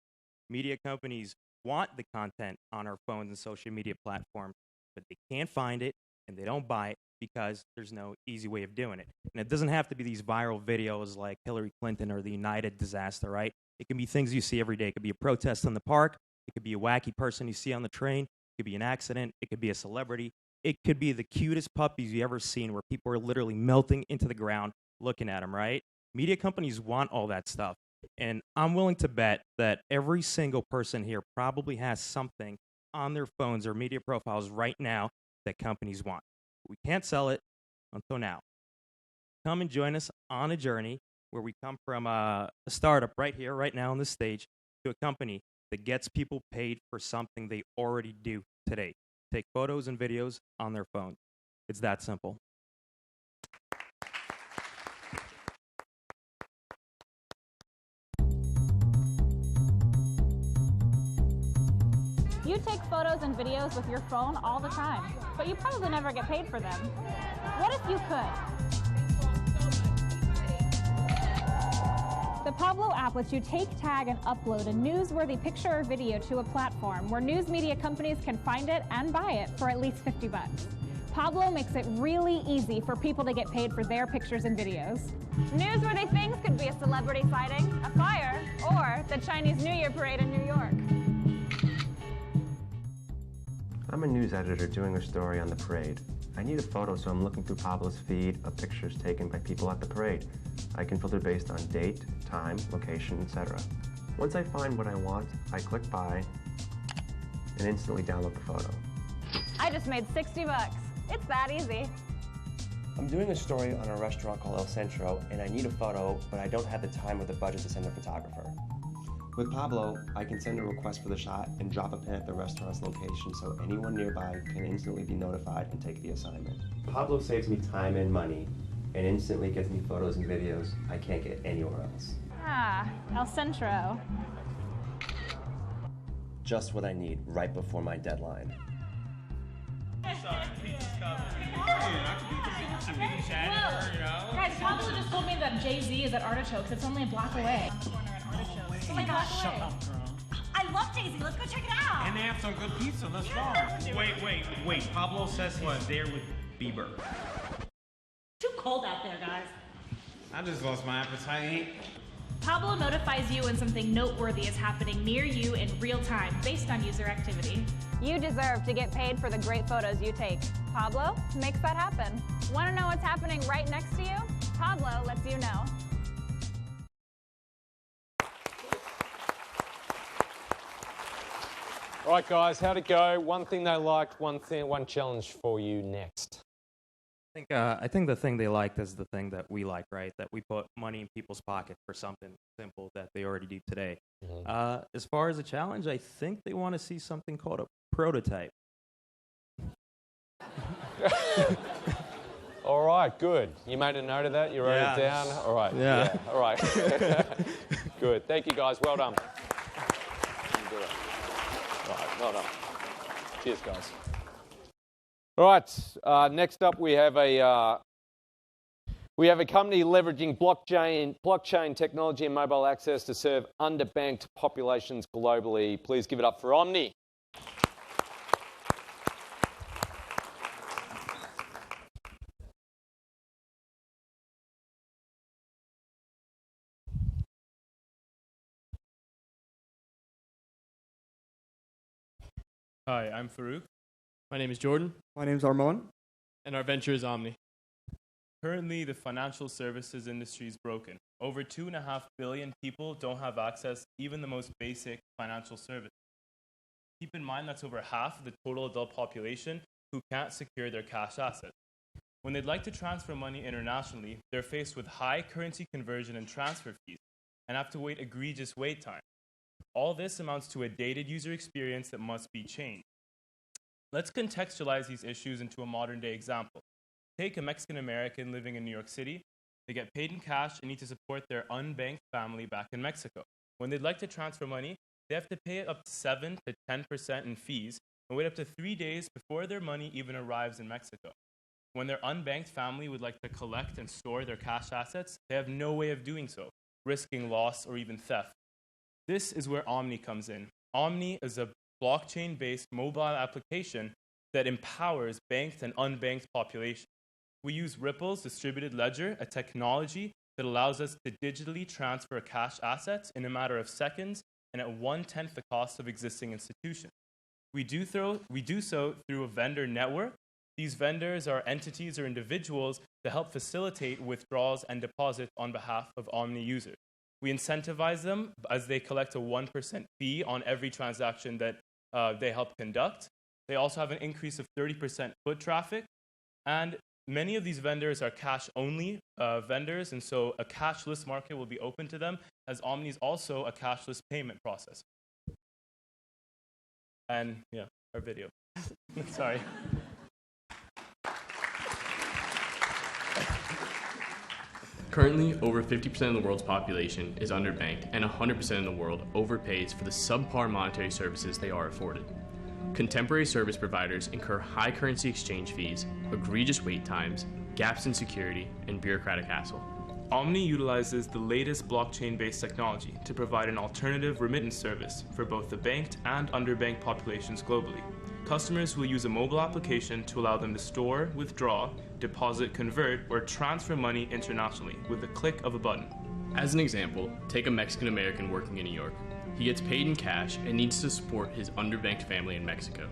media companies want the content on our phones and social media platforms, but they can't find it and they don't buy it because there's no easy way of doing it. And it doesn't have to be these viral videos like Hillary Clinton or the United disaster, right? It can be things you see every day. It could be a protest in the park. It could be a wacky person you see on the train. It could be an accident. It could be a celebrity. It could be the cutest puppies you ever seen where people are literally melting into the ground looking at them, right? Media companies want all that stuff. And I'm willing to bet that every single person here probably has something on their phones or media profiles right now that companies want. We can't sell it until now. Come and join us on a journey where we come from a startup right here, right now on this stage, to a company that gets people paid for something they already do today. Take photos and videos on their phone. It's that simple. You take photos and videos with your phone all the time, but you probably never get paid for them. What if you could? The Pablo app lets you take, tag, and upload a newsworthy picture or video to a platform where news media companies can find it and buy it for at least $50. Pablo makes it really easy for people to get paid for their pictures and videos. Newsworthy things could be a celebrity sighting, a fire, or the Chinese New Year parade in New York. I'm a news editor doing a story on the parade. I need a photo, so I'm looking through Pablo's feed of pictures taken by people at the parade. I can filter based on date, time, location, etc. Once I find what I want, I click buy and instantly download the photo. I just made $60. It's that easy. I'm doing a story on a restaurant called El Centro, and I need a photo, but I don't have the time or the budget to send a photographer. With Pablo, I can send a request for the shot and drop a pin at the restaurant's location so anyone nearby can instantly be notified and take the assignment. Pablo saves me time and money and instantly gets me photos and videos I can't get anywhere else. Ah, El Centro. Just what I need right before my deadline. Guys, Pablo just told me that Jay-Z is at Artichokes. It's only a block away. Oh my gosh, Shut up, girl. I love Jay-Z. Let's go check it out. And they have some good pizza. Let's go. Wait. Pablo says he's there with Bieber. Too cold out there, guys. I just lost my appetite. Pablo notifies you when something noteworthy is happening near you in real time based on user activity. You deserve to get paid for the great photos you take. Pablo makes that happen. Want to know what's happening right next to you? Pablo lets you know. All right, guys, how'd it go? One thing they liked, one challenge for you next. I think the thing they liked is the thing that we like, right? That we put money in people's pocket for something simple that they already do today. Mm-hmm. As far as a challenge, I think they want to see something called a prototype. All right, good. You made a note of that? You wrote it down? All right. Yeah. All right. Good. Thank you, guys. Well done. You do it. All right. Well done. Cheers, guys. All right. Next up, we have a company leveraging blockchain technology and mobile access to serve underbanked populations globally. Please give it up for Omni. Hi, I'm Farouk. My name is Jordan. My name is Armand. And our venture is Omni. Currently, the financial services industry is broken. Over 2.5 billion people don't have access even the most basic financial service. Keep in mind that's over half of the total adult population who can't secure their cash assets. When they'd like to transfer money internationally, they're faced with high currency conversion and transfer fees and have to wait egregious wait time. All this amounts to a dated user experience that must be changed. Let's contextualize these issues into a modern-day example. Take a Mexican American living in New York City. They get paid in cash and need to support their unbanked family back in Mexico. When they'd like to transfer money, they have to pay up to 7 to 10% in fees and wait up to 3 days before their money even arrives in Mexico. When their unbanked family would like to collect and store their cash assets, they have no way of doing so, risking loss or even theft. This is where Omni comes in. Omni is a blockchain-based mobile application that empowers banked and unbanked populations. We use Ripple's distributed ledger, a technology that allows us to digitally transfer cash assets in a matter of seconds and at 1/10 the cost of existing institutions. We do so through a vendor network. These vendors are entities or individuals that help facilitate withdrawals and deposits on behalf of Omni users. We incentivize them as they collect a 1% fee on every transaction that they help conduct. They also have an increase of 30% foot traffic. And many of these vendors are cash-only vendors, and so a cashless market will be open to them, as Omni is also a cashless payment process. And yeah, our video. Sorry. Currently, over 50% of the world's population is underbanked, and 100% of the world overpays for the subpar monetary services they are afforded. Contemporary service providers incur high currency exchange fees, egregious wait times, gaps in security, and bureaucratic hassle. Omni utilizes the latest blockchain-based technology to provide an alternative remittance service for both the banked and underbanked populations globally. Customers will use a mobile application to allow them to store, withdraw, deposit, convert, or transfer money internationally with the click of a button. As an example, take a Mexican American working in New York. He gets paid in cash and needs to support his underbanked family in Mexico.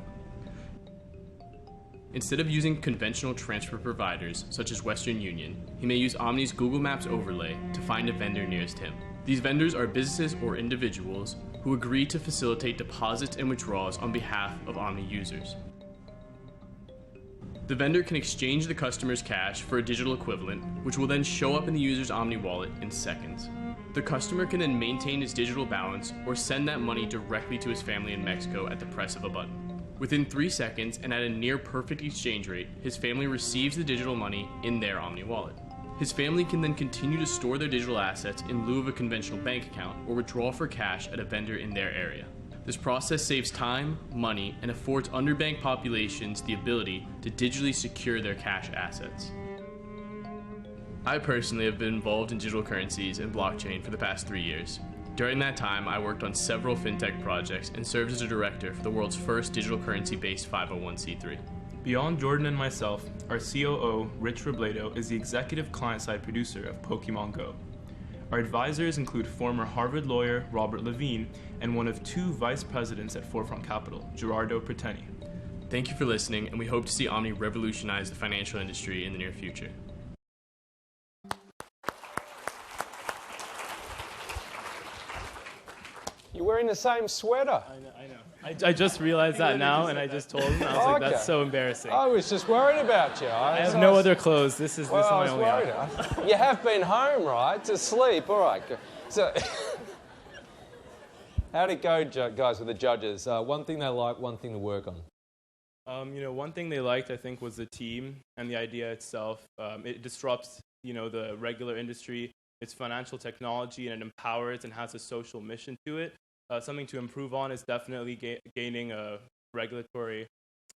Instead of using conventional transfer providers such as Western Union, he may use Omni's Google Maps overlay to find a vendor nearest him. These vendors are businesses or individuals who agree to facilitate deposits and withdrawals on behalf of Omni users. The vendor can exchange the customer's cash for a digital equivalent, which will then show up in the user's Omni wallet in seconds. The customer can then maintain his digital balance or send that money directly to his family in Mexico at the press of a button. Within 3 seconds and at a near perfect exchange rate, his family receives the digital money in their Omni wallet. His family can then continue to store their digital assets in lieu of a conventional bank account or withdraw for cash at a vendor in their area. This process saves time, money, and affords underbanked populations the ability to digitally secure their cash assets. I personally have been involved in digital currencies and blockchain for the past 3 years. During that time, I worked on several fintech projects and served as a director for the world's first digital currency-based 501c3. Beyond Jordan and myself, our COO, Rich Robledo, is the executive client-side producer of Pokemon Go. Our advisors include former Harvard lawyer Robert Levine and one of 2 vice presidents at Forefront Capital, Gerardo Preteni. Thank you for listening, and we hope to see Omni revolutionize the financial industry in the near future. You're wearing the same sweater. I know. I just realized that now, and I just told him. I was like, that's so embarrassing. I was just worried about you. I have no other clothes. This is my only outfit. You have been home, right, to sleep. All right. So, how'd it go, guys, with the judges? One thing they like, one thing to work on. One thing they liked, I think, was the team and the idea itself. It disrupts, the regular industry. It's financial technology, and it empowers and has a social mission to it. Something to improve on is definitely gaining a regulatory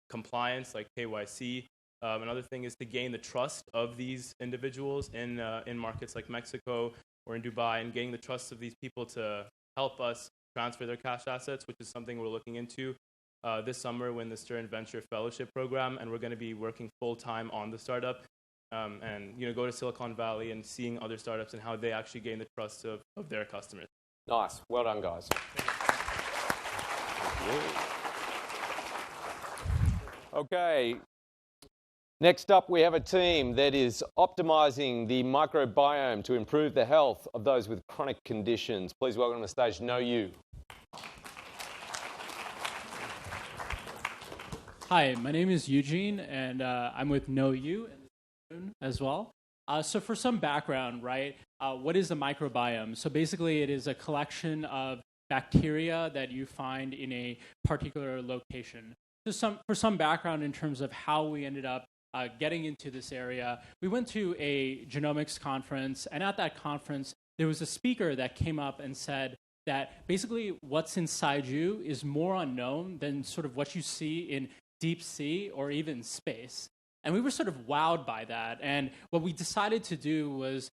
compliance like KYC. Another thing is to gain the trust of these individuals in markets like Mexico or in Dubai, and gaining the trust of these people to help us transfer their cash assets, which is something we're looking into this summer when the Stern Venture Fellowship Program, and we're going to be working full-time on the startup. And go to Silicon Valley and seeing other startups and how they actually gain the trust of their customers. Nice. Well done, guys. Okay. Next up, we have a team that is optimizing the microbiome to improve the health of those with chronic conditions. Please welcome to the stage Know You. Hi, my name is Eugene, and I'm with Know You as well. So for some background, right, what is the microbiome? So basically it is a collection of bacteria that you find in a particular location. So for some background in terms of how we ended up getting into this area, we went to a genomics conference, and at that conference, there was a speaker that came up and said, that basically what's inside you is more unknown than sort of what you see in deep sea or even space. And we were sort of wowed by that. And what we decided to do was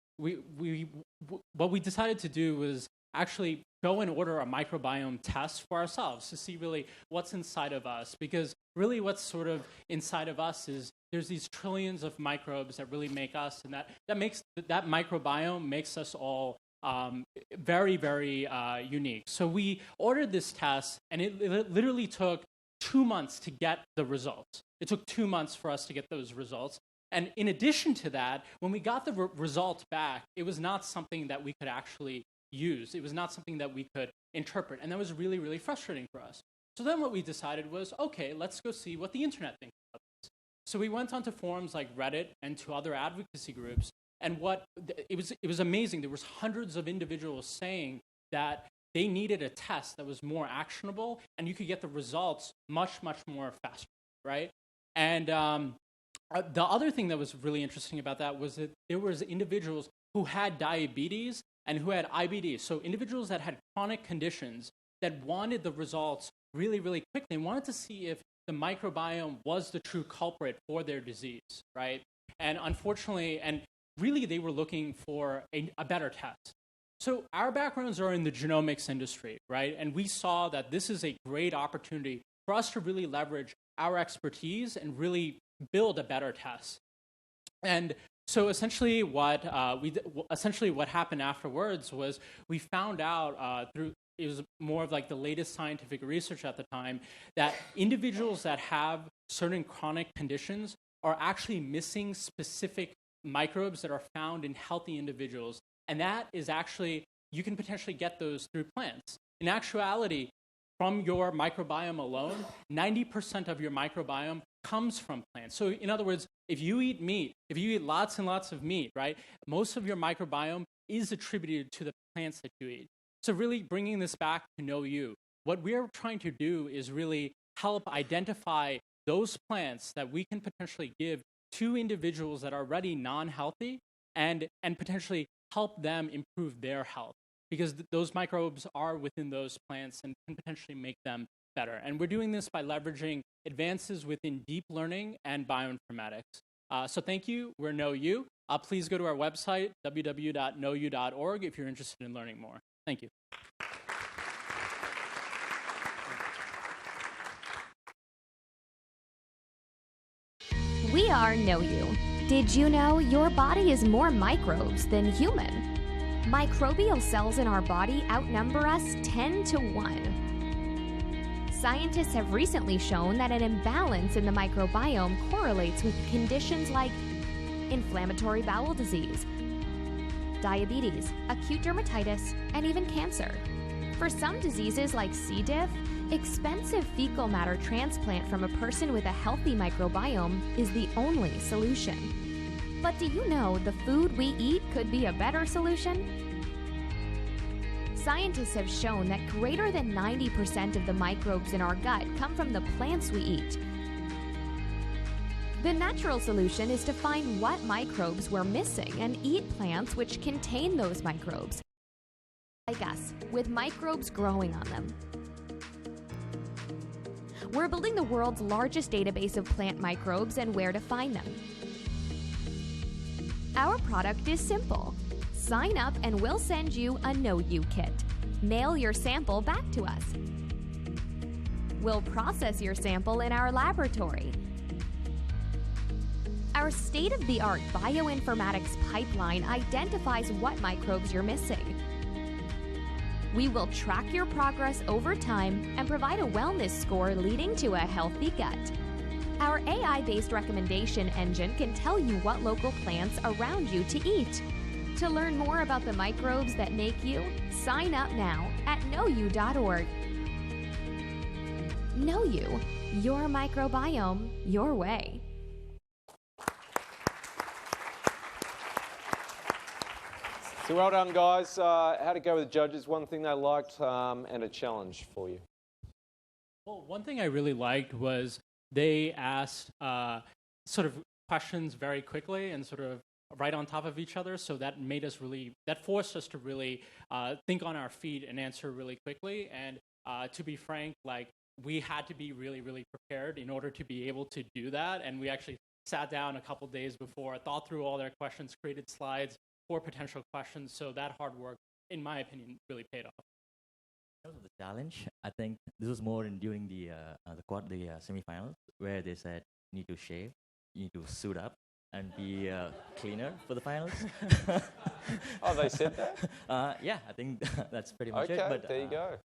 actually go and order a microbiome test for ourselves to see really what's inside of us. Because really what's sort of inside of us is there's these trillions of microbes that really make us, and that microbiome makes us all very, very unique. So we ordered this test, and it literally took 2 months to get the results. It took 2 months for us to get those results. And in addition to that, when we got the result back, it was not something that we could actually use. It was not something that we could interpret. And that was really, really frustrating for us. So then what we decided was, okay, let's go see what the internet thinks about this. So we went onto forums like Reddit and to other advocacy groups. And it was amazing. There was hundreds of individuals saying that they needed a test that was more actionable, and you could get the results much, much more faster, right? And the other thing that was really interesting about that was that there was individuals who had diabetes and who had IBD. So individuals that had chronic conditions that wanted the results really, really quickly. They wanted to see if the microbiome was the true culprit for their disease, right? And unfortunately, and really they were looking for a better test. So our backgrounds are in the genomics industry, right? And we saw that this is a great opportunity for us to really leverage our expertise and really build a better test. And so essentially what happened afterwards was we found out it was more of like the latest scientific research at the time, that individuals that have certain chronic conditions are actually missing specific microbes that are found in healthy individuals. And that is actually, you can potentially get those through plants. In actuality, from your microbiome alone, 90% of your microbiome comes from plants. So in other words, if you eat meat, if you eat lots and lots of meat, right, most of your microbiome is attributed to the plants that you eat. So really bringing this back to know you, what we're trying to do is really help identify those plants that we can potentially give to individuals that are already non-healthy and potentially help them improve their health, because those microbes are within those plants and can potentially make them better. And we're doing this by leveraging advances within deep learning and bioinformatics. So thank you. We're Know You. Please go to our website, www.knowyou.org, if you're interested in learning more. Thank you. We are Know You. Did you know your body is more microbes than human? Microbial cells in our body outnumber us 10 to 1. Scientists have recently shown that an imbalance in the microbiome correlates with conditions like inflammatory bowel disease, diabetes, acute dermatitis, and even cancer. For some diseases like C. diff, expensive fecal matter transplant from a person with a healthy microbiome is the only solution. But do you know the food we eat could be a better solution? Scientists have shown that greater than 90% of the microbes in our gut come from the plants we eat. The natural solution is to find what microbes we're missing and eat plants which contain those microbes, like us, with microbes growing on them. We're building the world's largest database of plant microbes and where to find them. Our product is simple. Sign up and we'll send you a Know You kit. Mail your sample back to us. We'll process your sample in our laboratory. Our state-of-the-art bioinformatics pipeline identifies what microbes you're missing. We will track your progress over time and provide a wellness score leading to a healthy gut. Our AI-based recommendation engine can tell you what local plants around you to eat. To learn more about the microbes that make you, sign up now at knowyou.org. Know You, your microbiome, your way. So well done, guys. How'd it go with the judges? One thing they liked and a challenge for you. Well, one thing I really liked was they asked sort of questions very quickly and sort of right on top of each other. So that forced us to really think on our feet and answer really quickly. And to be frank, like we had to be really, really prepared in order to be able to do that. And we actually sat down a couple days before, thought through all their questions, created slides for potential questions. So that hard work, in my opinion, really paid off. In terms of the challenge, I think this was more during the semifinals, where they said you need to shave, you need to suit up, and be cleaner for the finals. Oh, they said that? Yeah, I think that's pretty much it. Okay, But, there you go.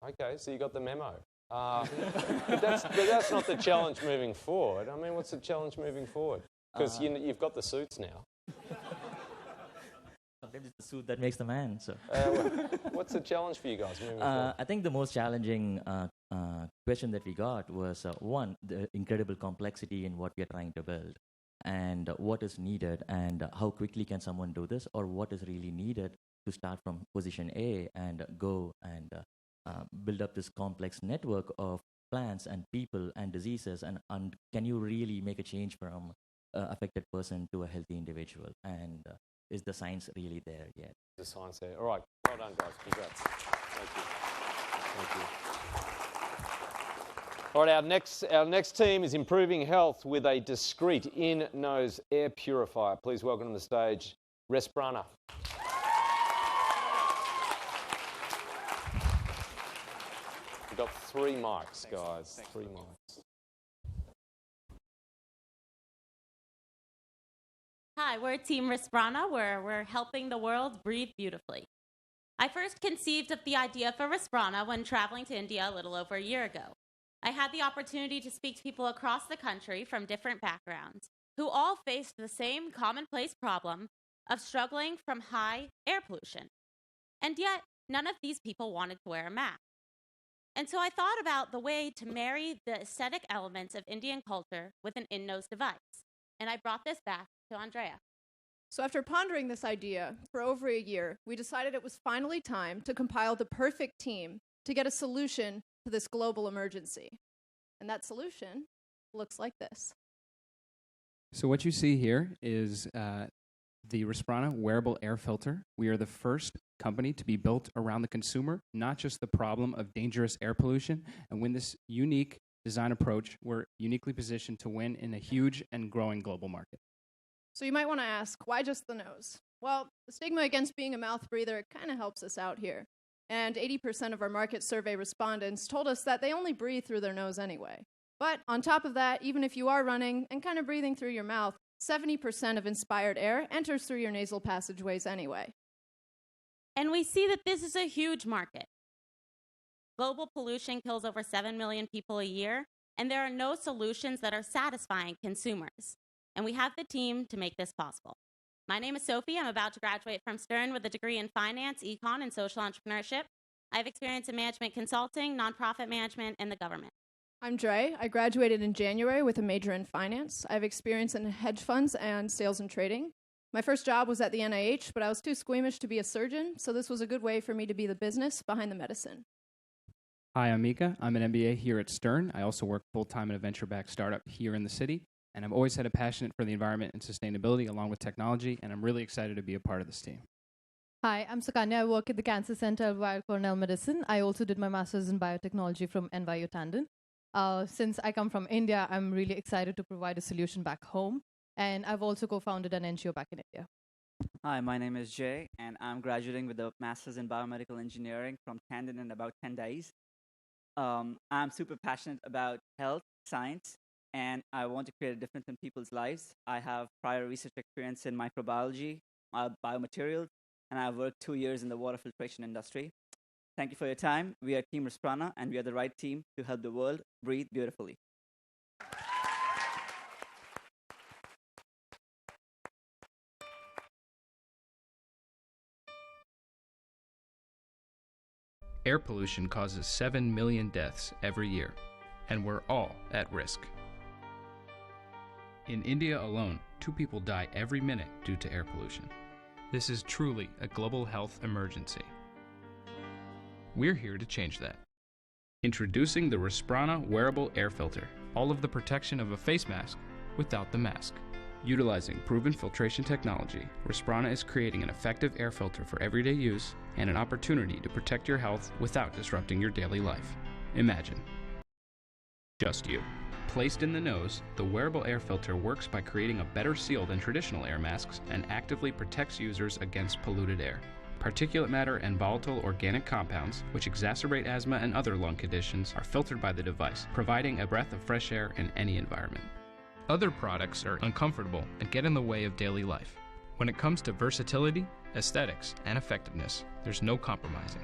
Okay, so you got the memo. But that's not the challenge moving forward. I mean, what's the challenge moving forward? Because you've got the suits now. Sometimes it's the suit that makes the man. So, what's the challenge for you guys moving forward? I think the most challenging question that we got was one, the incredible complexity in what we are trying to build, and what is needed, and how quickly can someone do this, or what is really needed to start from position A and go and build up this complex network of plants and people and diseases, and can you really make a change from affected person to a healthy individual, and is the science really there yet? The science there. All right, well done, guys. Congrats. Thank you. Thank you. All right, our next team is improving health with a discreet in-nose air purifier. Please welcome to the stage, Respirana. We've got 3 mics, guys. Thanks. 3 mics. Hi, we're Team Respirana, where we're helping the world breathe beautifully. I first conceived of the idea for Respirana when traveling to India a little over a year ago. I had the opportunity to speak to people across the country from different backgrounds who all faced the same commonplace problem of struggling from high air pollution. And yet, none of these people wanted to wear a mask. And so I thought about the way to marry the aesthetic elements of Indian culture with an in-nose device. And I brought this back to Andrea. So after pondering this idea for over a year, we decided it was finally time to compile the perfect team to get a solution to this global emergency. And that solution looks like this. So what you see here is the Respirana wearable air filter. We are the first company to be built around the consumer, not just the problem of dangerous air pollution. And with this unique design approach, we're uniquely positioned to win in a huge and growing global market. So you might want to ask, why just the nose? Well, the stigma against being a mouth breather kind of helps us out here. And 80% of our market survey respondents told us that they only breathe through their nose anyway. But on top of that, even if you are running and kind of breathing through your mouth, 70% of inspired air enters through your nasal passageways anyway. And we see that this is a huge market. Global pollution kills over 7 million people a year, and there are no solutions that are satisfying consumers. And we have the team to make this possible. My name is Sophie. I'm about to graduate from Stern with a degree in finance, econ, and social entrepreneurship. I have experience in management consulting, nonprofit management, and the government. I'm Dre. I graduated in January with a major in finance. I have experience in hedge funds and sales and trading. My first job was at the NIH, but I was too squeamish to be a surgeon, so this was a good way for me to be the business behind the medicine. Hi, I'm Mika. I'm an MBA here at Stern. I also work full-time at a venture-backed startup here in the city. And I've always had a passion for the environment and sustainability along with technology, and I'm really excited to be a part of this team. Hi, I'm Sukanya. I work at the Cancer Center at Weill Cornell Medicine. I also did my master's in biotechnology from NYU Tandon. Since I come from India, I'm really excited to provide a solution back home. And I've also co-founded an NGO back in India. Hi, my name is Jay, and I'm graduating with a master's in biomedical engineering from Tandon in about 10 days. I'm super passionate about health, science, and I want to create a difference in people's lives. I have prior research experience in microbiology, biomaterials, and I've worked 2 years in the water filtration industry. Thank you for your time. We are Team Respirana, and we are the right team to help the world breathe beautifully. Air pollution causes 7 million deaths every year, and we're all at risk. In India alone, 2 people die every minute due to air pollution. This is truly a global health emergency. We're here to change that. Introducing the Respirana wearable air filter, all of the protection of a face mask without the mask. Utilizing proven filtration technology, Respirana is creating an effective air filter for everyday use and an opportunity to protect your health without disrupting your daily life. Imagine. Just you. Placed in the nose, the wearable air filter works by creating a better seal than traditional air masks and actively protects users against polluted air. Particulate matter and volatile organic compounds, which exacerbate asthma and other lung conditions, are filtered by the device, providing a breath of fresh air in any environment. Other products are uncomfortable and get in the way of daily life. When it comes to versatility, aesthetics, and effectiveness, there's no compromising.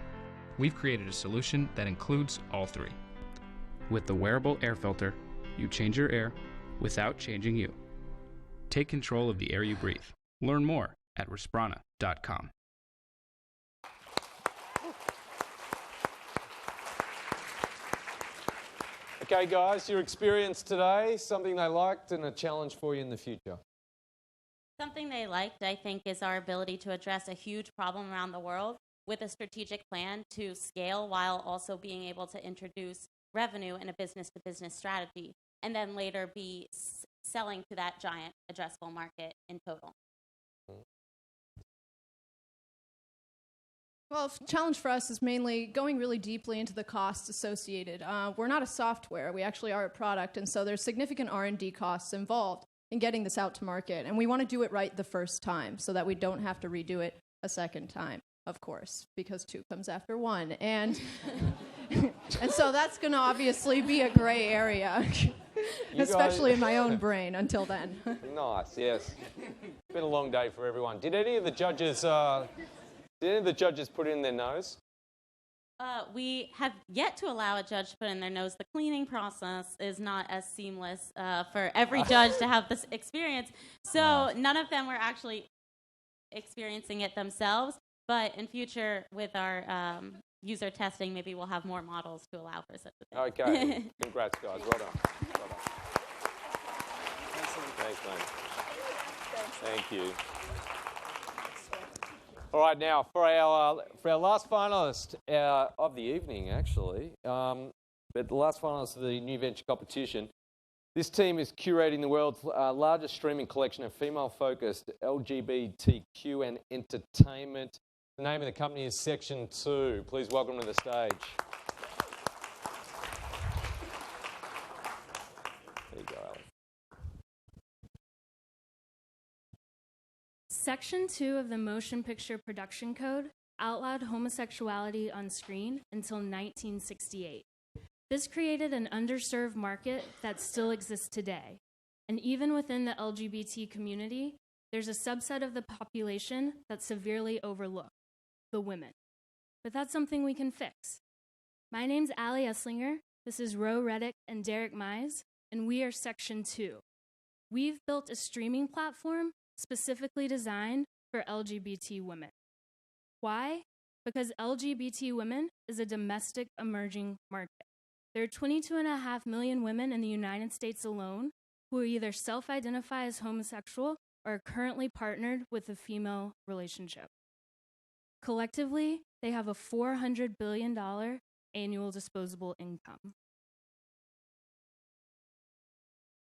We've created a solution that includes all three. With the wearable air filter, you change your air without changing you. Take control of the air you breathe. Learn more at Respirana.com. Okay, guys, your experience today, something they liked and a challenge for you in the future. Something they liked, I think, is our ability to address a huge problem around the world with a strategic plan to scale while also being able to introduce revenue in a business-to-business strategy and then later be selling to that giant addressable market in total. Well, challenge for us is mainly going really deeply into the costs associated. We're not a software, we actually are a product, and so there's significant R&D costs involved in getting this out to market, and we want to do it right the first time so that we don't have to redo it a second time, of course, because 2 comes after 1, and and so that's going to obviously be a gray area, especially in my own brain until then. Nice, yes. It's been a long day for everyone. Did any of the judges put in their nose? We have yet to allow a judge to put in their nose. The cleaning process is not as seamless for every judge to have this experience. So none of them were actually experiencing it themselves. But in future, with our user testing, maybe we'll have more models to allow for such a thing. Okay. Congrats, guys. Well done. Well done. Thanks, mate. Thank you. All right, now for our last finalist of the evening, actually, but the last finalist of the New Venture competition, this team is curating the world's largest streaming collection of female-focused LGBTQ and entertainment. The name of the company is Section 2. Please welcome to the stage. There you go, Alex. Section 2 of the Motion Picture Production Code outlawed homosexuality on screen until 1968. This created an underserved market that still exists today. And even within the LGBT community, there's a subset of the population that's severely overlooked, the women. But that's something we can fix. My name's Allie Esslinger, this is Ro Reddick and Derek Mize, and we are Section 2. We've built a streaming platform specifically designed for LGBT women. Why? Because LGBT women is a domestic emerging market. There are 22.5 million women in the United States alone who either self-identify as homosexual or are currently partnered with a female relationship. Collectively, they have a $400 billion annual disposable income.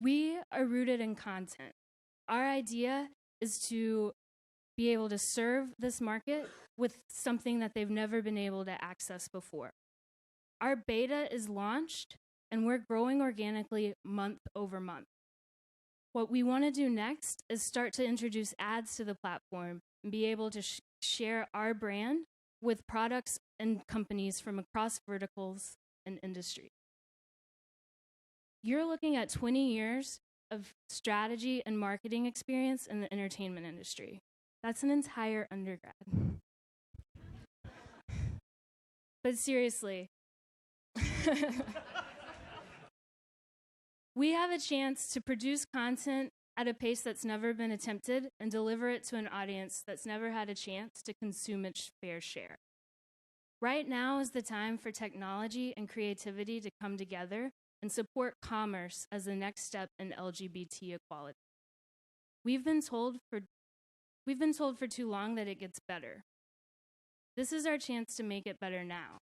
We are rooted in content. Our idea is to be able to serve this market with something that they've never been able to access before. Our beta is launched, and we're growing organically month over month. What we want to do next is start to introduce ads to the platform and be able to share our brand with products and companies from across verticals and industry. You're looking at 20 years of strategy and marketing experience in the entertainment industry. That's an entire undergrad. But seriously, we have a chance to produce content at a pace that's never been attempted and deliver it to an audience that's never had a chance to consume its fair share. Right now is the time for technology and creativity to come together and support commerce as the next step in LGBT equality. We've been told for too long that it gets better. This is our chance to make it better now.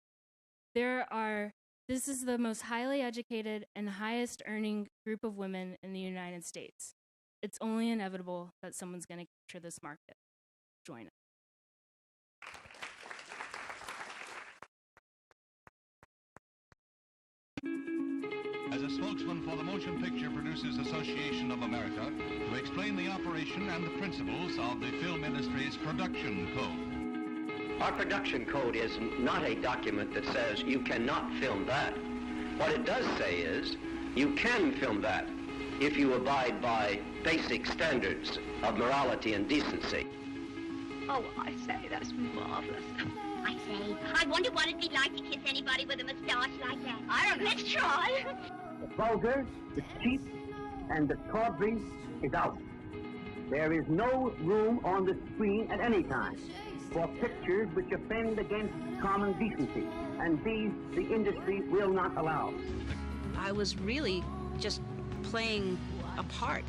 This is the most highly educated and highest earning group of women in the United States. It's only inevitable that someone's going to capture this market. Join us. As a spokesman for the Motion Picture Producers Association of America, to explain the operation and the principles of the film industry's production code. Our production code is not a document that says you cannot film that. What it does say is you can film that if you abide by basic standards of morality and decency. Oh, I say, that's marvelous. I say, I wonder what it'd be like to kiss anybody with a mustache like that. I don't know. Let's try. The vulgar, the cheap, and the tawdry is out. There is no room on the screen at any time for pictures which offend against common decency, and these the industry will not allow. I was really just playing a part,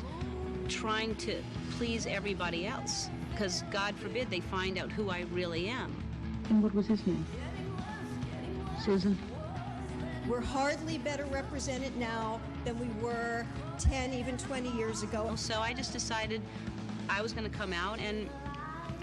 trying to please everybody else, because God forbid they find out who I really am. And what was his name? Susan? We're hardly better represented now than we were 10, even 20 years ago. So I just decided I was going to come out, and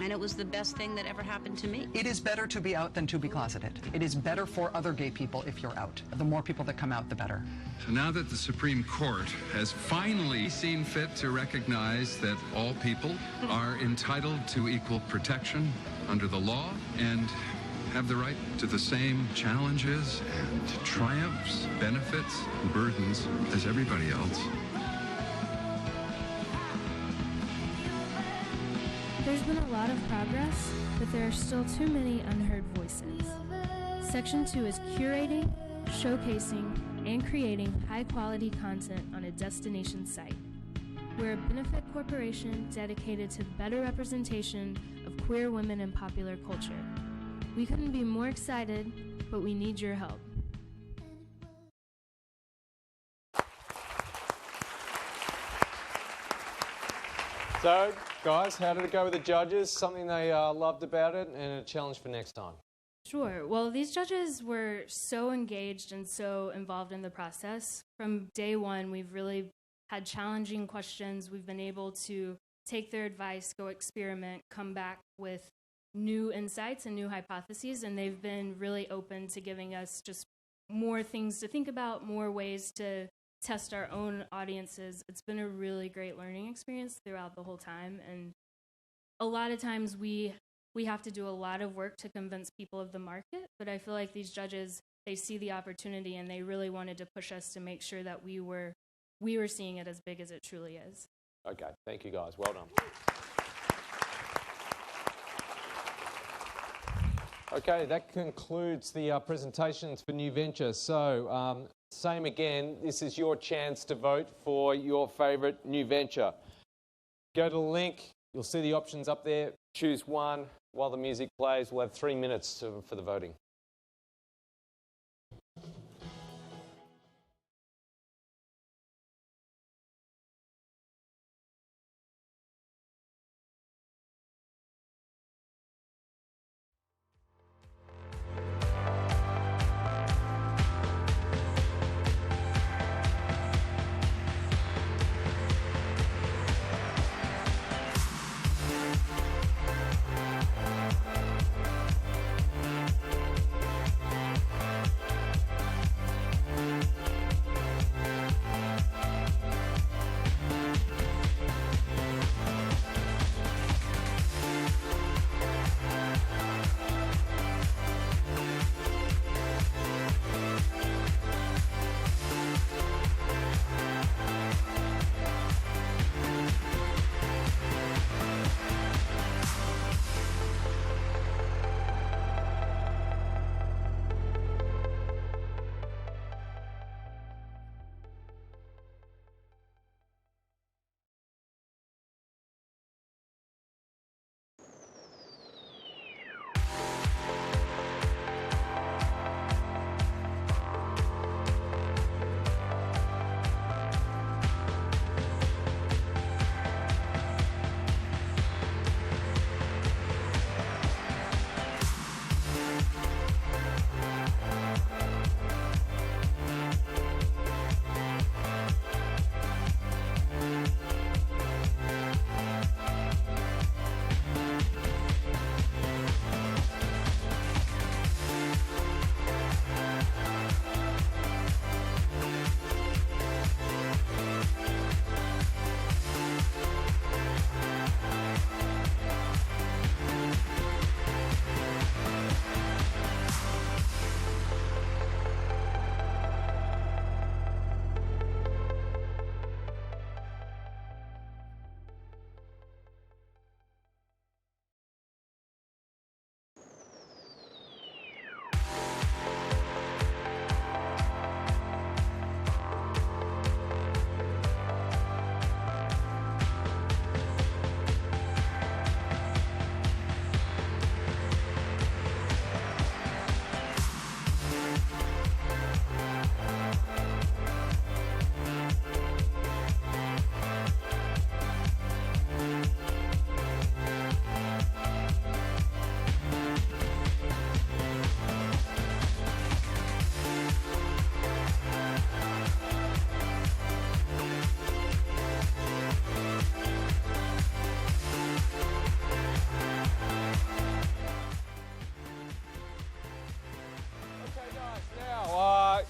it was the best thing that ever happened to me. It is better to be out than to be closeted. It is better for other gay people if you're out. The more people that come out, the better. So now that the Supreme Court has finally seen fit to recognize that all people are entitled to equal protection under the law and have the right to the same challenges and triumphs, benefits, and burdens as everybody else. There's been a lot of progress, but there are still too many unheard voices. Section 2 is curating, showcasing, and creating high-quality content on a destination site. We're a benefit corporation dedicated to the better representation of queer women in popular culture. We couldn't be more excited, but we need your help. So, guys, how did it go with the judges? Something they loved about it and a challenge for next time? Sure. Well, these judges were so engaged and so involved in the process. From day one, we've really had challenging questions. We've been able to take their advice, go experiment, come back with new insights and new hypotheses, and they've been really open to giving us just more things to think about, more ways to test our own audiences. It's been a really great learning experience throughout the whole time, and a lot of times we have to do a lot of work to convince people of the market, but I feel like these judges, they see the opportunity and they really wanted to push us to make sure that we were seeing it as big as it truly is. Okay, thank you guys. Well done. Okay, that concludes the presentations for New Venture. So, same again, this is your chance to vote for your favourite New Venture. Go to the link, you'll see the options up there. Choose one. While the music plays, we'll have 3 minutes for the voting.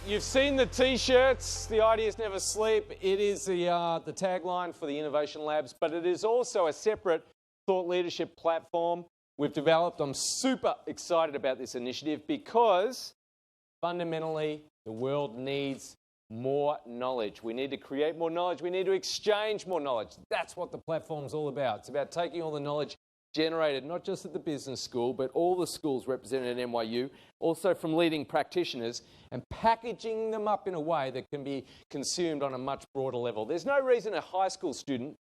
you've seen the T-shirts. The ideas never sleep. It is the tagline for the Innovation Labs, but it is also a separate thought leadership platform we've developed. I'm super excited about this initiative because fundamentally the world needs more knowledge. We need to create more knowledge. We need to exchange more knowledge. That's what the platform's all about. It's about taking all the knowledge generated, not just at the business school, but all the schools represented at NYU, also from leading practitioners, and packaging them up in a way that can be consumed on a much broader level. There's no reason a high school student,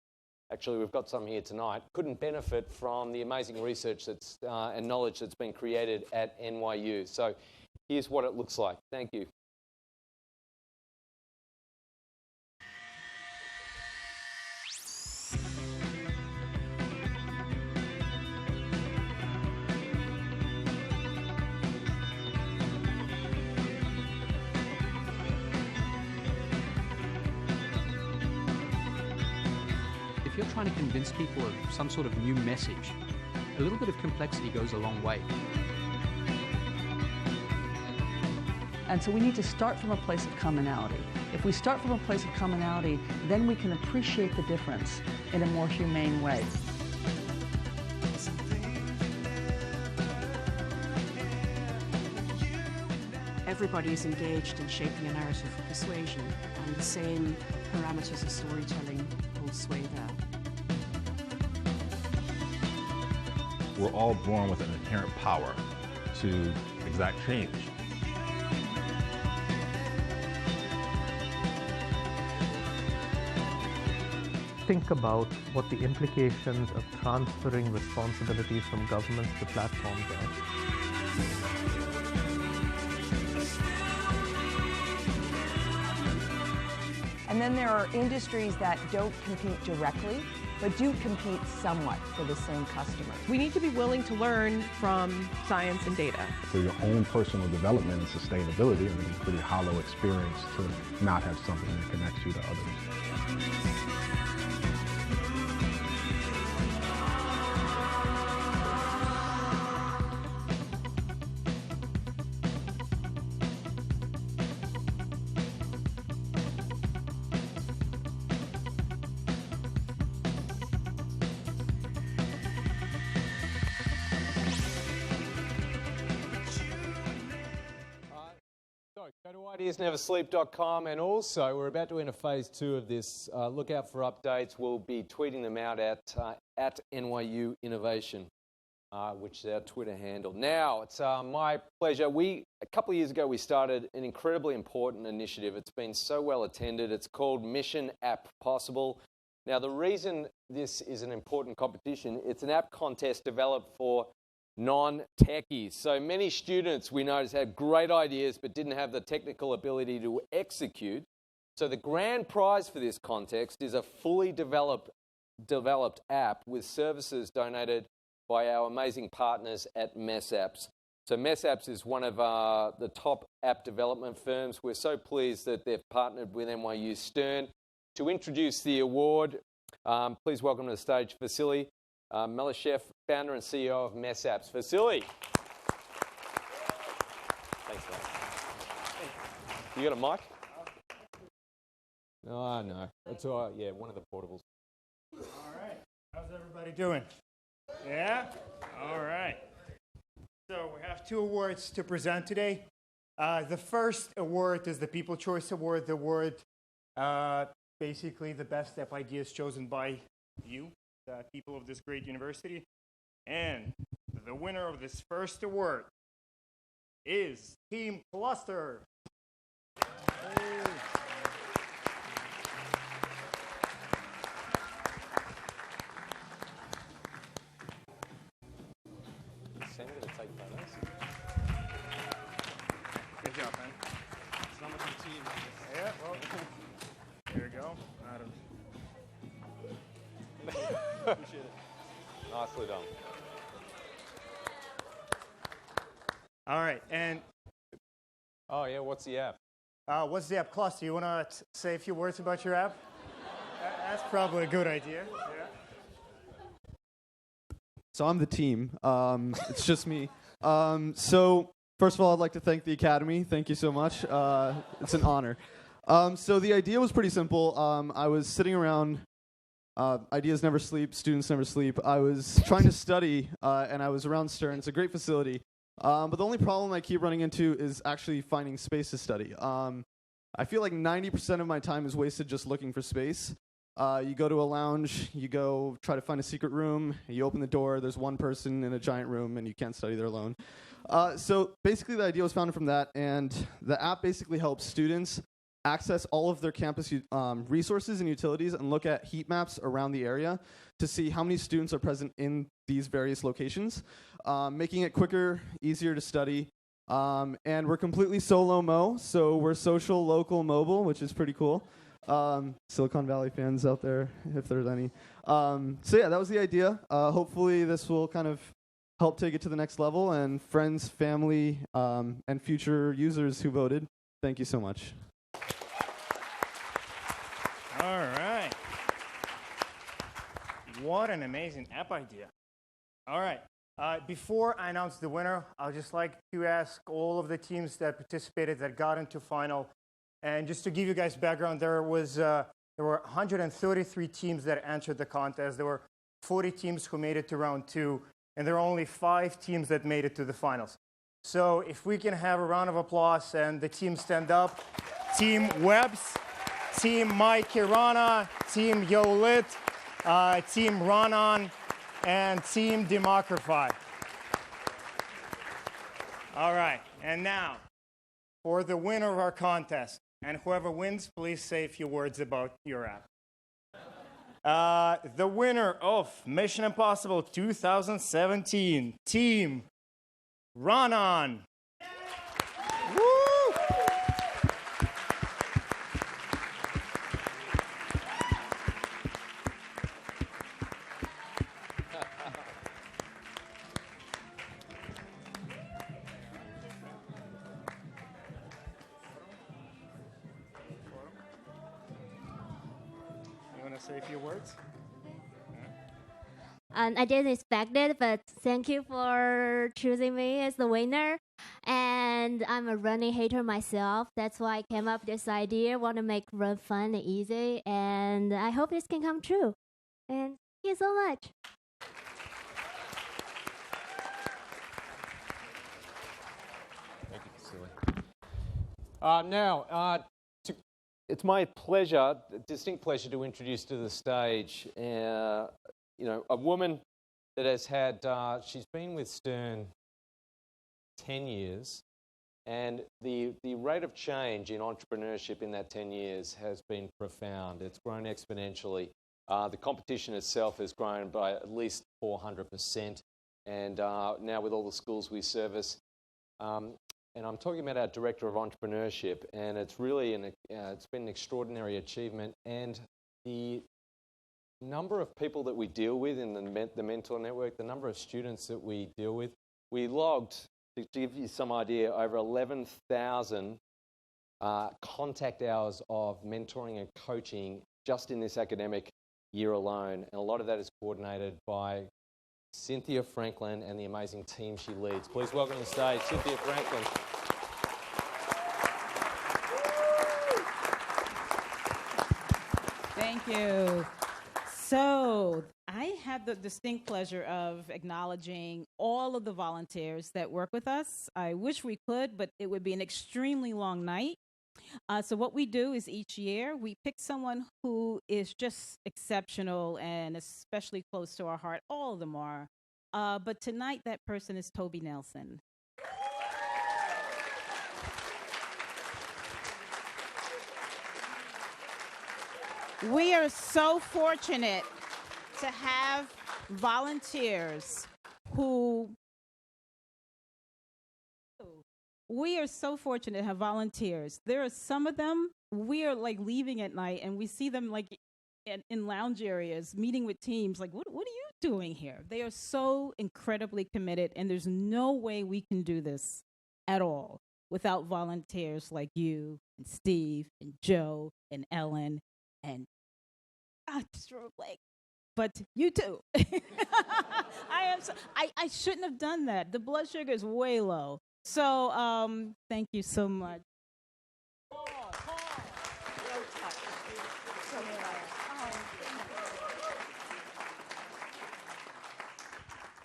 actually we've got some here tonight, couldn't benefit from the amazing research that's, and knowledge that's been created at NYU. So here's what it looks like. Thank you. If you're trying to convince people of some sort of new message, a little bit of complexity goes a long way. And so we need to start from a place of commonality. If we start from a place of commonality, then we can appreciate the difference in a more humane way. Everybody is engaged in shaping a narrative for persuasion, and the same parameters of storytelling hold sway there. We're all born with an inherent power to exact change. Think about what the implications of transferring responsibilities from governments to platforms are. And then there are industries that don't compete directly, but do compete somewhat for the same customers. We need to be willing to learn from science and data. For your own personal development and sustainability, I mean, it's a pretty hollow experience to not have something that connects you to others. Go to ideasneversleep.com, and also we're about to enter phase 2 of this. Look out for updates. We'll be tweeting them out at NYU Innovation, which is our Twitter handle. Now, it's my pleasure. A couple of years ago, we started an incredibly important initiative. It's been so well attended. It's called Mission App Possible. Now, the reason this is an important competition, it's an app contest developed for non-techies. So many students, we noticed, had great ideas but didn't have the technical ability to execute. So the grand prize for this contest is a fully developed app with services donated by our amazing partners at Messapps. So Messapps is one of the top app development firms. We're so pleased that they've partnered with NYU Stern. To introduce the award, please welcome to the stage Vasily Melashev, founder and CEO of Messapps. Vasily. Thanks, mate. You got a mic? Oh, no. That's all right. Yeah, one of the portables. All right. How's everybody doing? Yeah? All right. So we have 2 awards to present today. The first award is the People Choice Award. The award, basically the best app ideas chosen by you, the people of this great university. And the winner of this first award is Team Cluster. Hey. Sam going to take photos. Good job, man. It's not much of a team. Yeah, well, here you go. Appreciate it. Nicely done. All right, and oh yeah, what's the app? What's the app? Cluster, you want to say a few words about your app? That's probably a good idea. Yeah. So I'm the team. It's just me. So First of all, I'd like to thank the Academy. Thank you so much. It's an honor. So the idea was pretty simple. I was sitting around. Ideas never sleep. Students never sleep. I was trying to study, and I was around Stern. It's a great facility. But the only problem I keep running into is actually finding space to study. I feel like 90% of my time is wasted just looking for space. You go to a lounge, you go try to find a secret room, you open the door, there's one person in a giant room, and you can't study there alone. So basically the idea was founded from that, and the app basically helps students access all of their campus resources and utilities and look at heat maps around the area to see how many students are present in these various locations, making it quicker, easier to study. And we're completely solo-mo, so we're social, local, mobile, which is pretty cool. Silicon Valley fans out there, if there's any. So yeah, that was the idea. Hopefully this will kind of help take it to the next level, and friends, family, and future users who voted, thank you so much. All right. What an amazing app idea. All right. Before I announce the winner, I'd just like to ask all of the teams that participated that got into final. And just to give you guys background, there were 133 teams that entered the contest. There were 40 teams who made it to round 2, and there are only 5 teams that made it to the finals. So if we can have a round of applause and the teams stand up. Team Webbs, Team Mike Kirana, Team Yolit, Team Ronan, and Team Democracy. All right, and now for the winner of our contest. And whoever wins, please say a few words about your app. The winner of Mission Impossible 2017, Team Ronan. Woo! Say a few words. I didn't expect it, but thank you for choosing me as the winner. And I'm a running hater myself. That's why I came up with this idea. Want to make run fun and easy. And I hope this can come true. And thank you so much. Thank you, Vasily. It's my pleasure, distinct pleasure, to introduce to the stage, a woman that has had, she's been with Stern 10 years, and the rate of change in entrepreneurship in that 10 years has been profound. It's grown exponentially. The competition itself has grown by at least 400%, and now with all the schools we service, and I'm talking about our Director of Entrepreneurship, and it's really it's been an extraordinary achievement. And the number of people that we deal with in the Mentor Network, the number of students that we deal with, we logged, to give you some idea, over 11,000 contact hours of mentoring and coaching just in this academic year alone. And a lot of that is coordinated by Cynthia Franklin and the amazing team she leads. Please welcome to the stage Cynthia Franklin. Thank you. So I have the distinct pleasure of acknowledging all of the volunteers that work with us. I wish we could, but it would be an extremely long night. So what we do is each year we pick someone who is just exceptional and especially close to our heart. All of them are. But tonight that person is Toby Nelson. We are so fortunate to have volunteers who We are so fortunate to have volunteers. There are some of them, we are like leaving at night and we see them like in lounge areas, meeting with teams, like, what are you doing here? They are so incredibly committed, and there's no way we can do this at all without volunteers like you and Steve and Joe and Ellen and but you too. I shouldn't have done that. The blood sugar is way low. So thank you so much.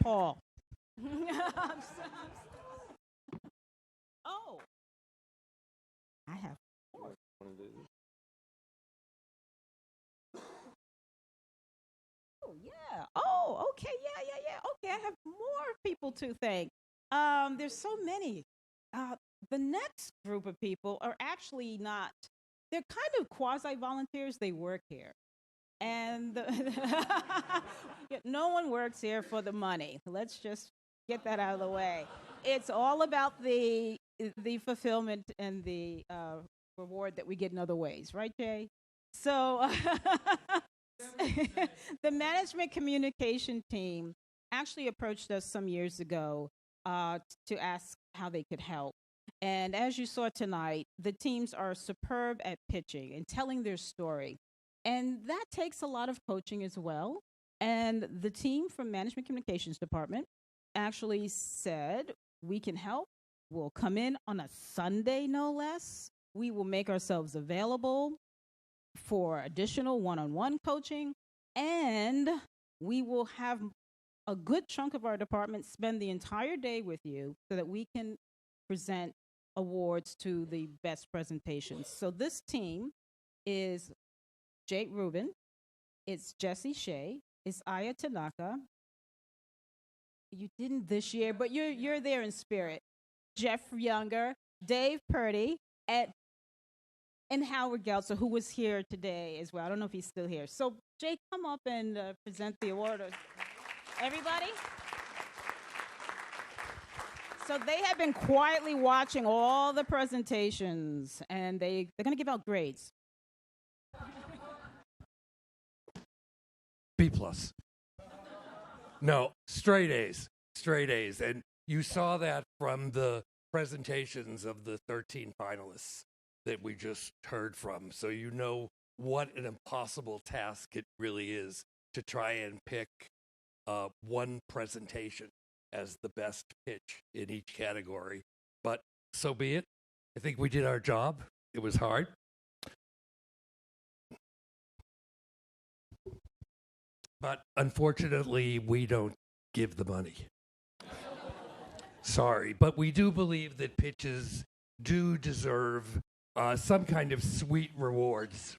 Paul. Oh. I have four. Oh, yeah. Oh, okay. Yeah. Okay, I have more people to thank. There's so many. The next group of people are actually not, they're kind of quasi-volunteers. They work here. And no one works here for the money. Let's just get that out of the way. It's all about the fulfillment and the reward that we get in other ways, right, Jay? So the management communication team actually approached us some years ago to ask how they could help. And as you saw tonight, the teams are superb at pitching and telling their story. And that takes a lot of coaching as well. And the team from Management Communications Department actually said, we can help. We'll come in on a Sunday, no less. We will make ourselves available for additional one-on-one coaching. And we will have a good chunk of our department spend the entire day with you so that we can present awards to the best presentations. So this team is Jake Rubin, it's Jesse Shea, it's Aya Tanaka. You didn't this year, but you're there in spirit. Jeff Younger, Dave Purdy, and Howard Geltzer, who was here today as well. I don't know if he's still here. So Jake, come up and present the award. Everybody? So they have been quietly watching all the presentations, and they're going to give out grades. B+. No, straight A's. And you saw that from the presentations of the 13 finalists that we just heard from. So you know what an impossible task it really is to try and pick one presentation as the best pitch in each category. But so be it. I think we did our job. It was hard. But unfortunately, we don't give the money. Sorry, but we do believe that pitches do deserve some kind of sweet rewards.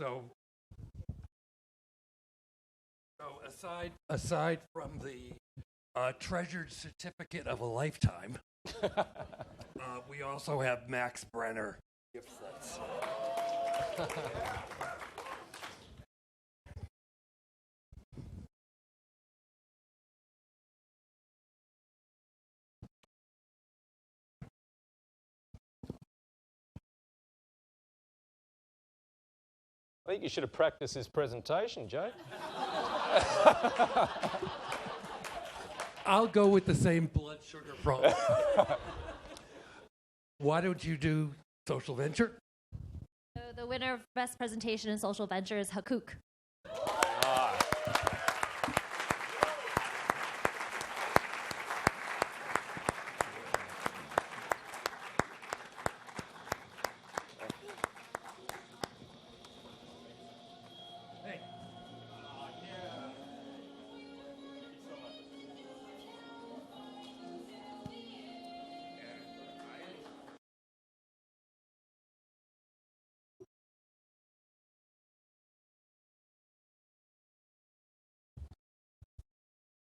So aside from the treasured certificate of a lifetime, we also have Max Brenner gift sets. I think you should have practiced this presentation, Jay. I'll go with the same blood sugar problem. Why don't you do social venture? So the winner of Best Presentation in Social Venture is Hakook.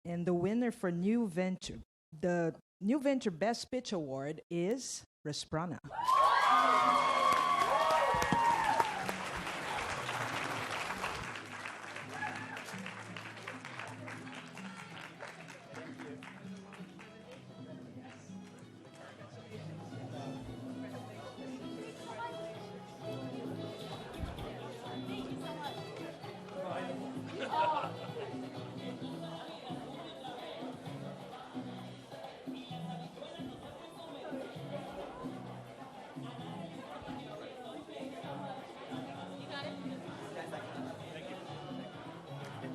And the winner for New Venture, the New Venture Best Pitch Award is Resprana.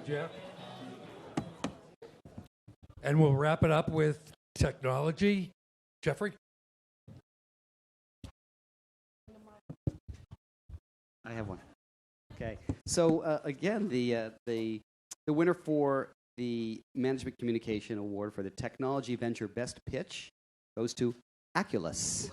Jeff. And we'll wrap it up with technology. Jeffrey? I have one. Okay. So again, the winner for the Management Communication Award for the Technology Venture Best Pitch goes to Aculus.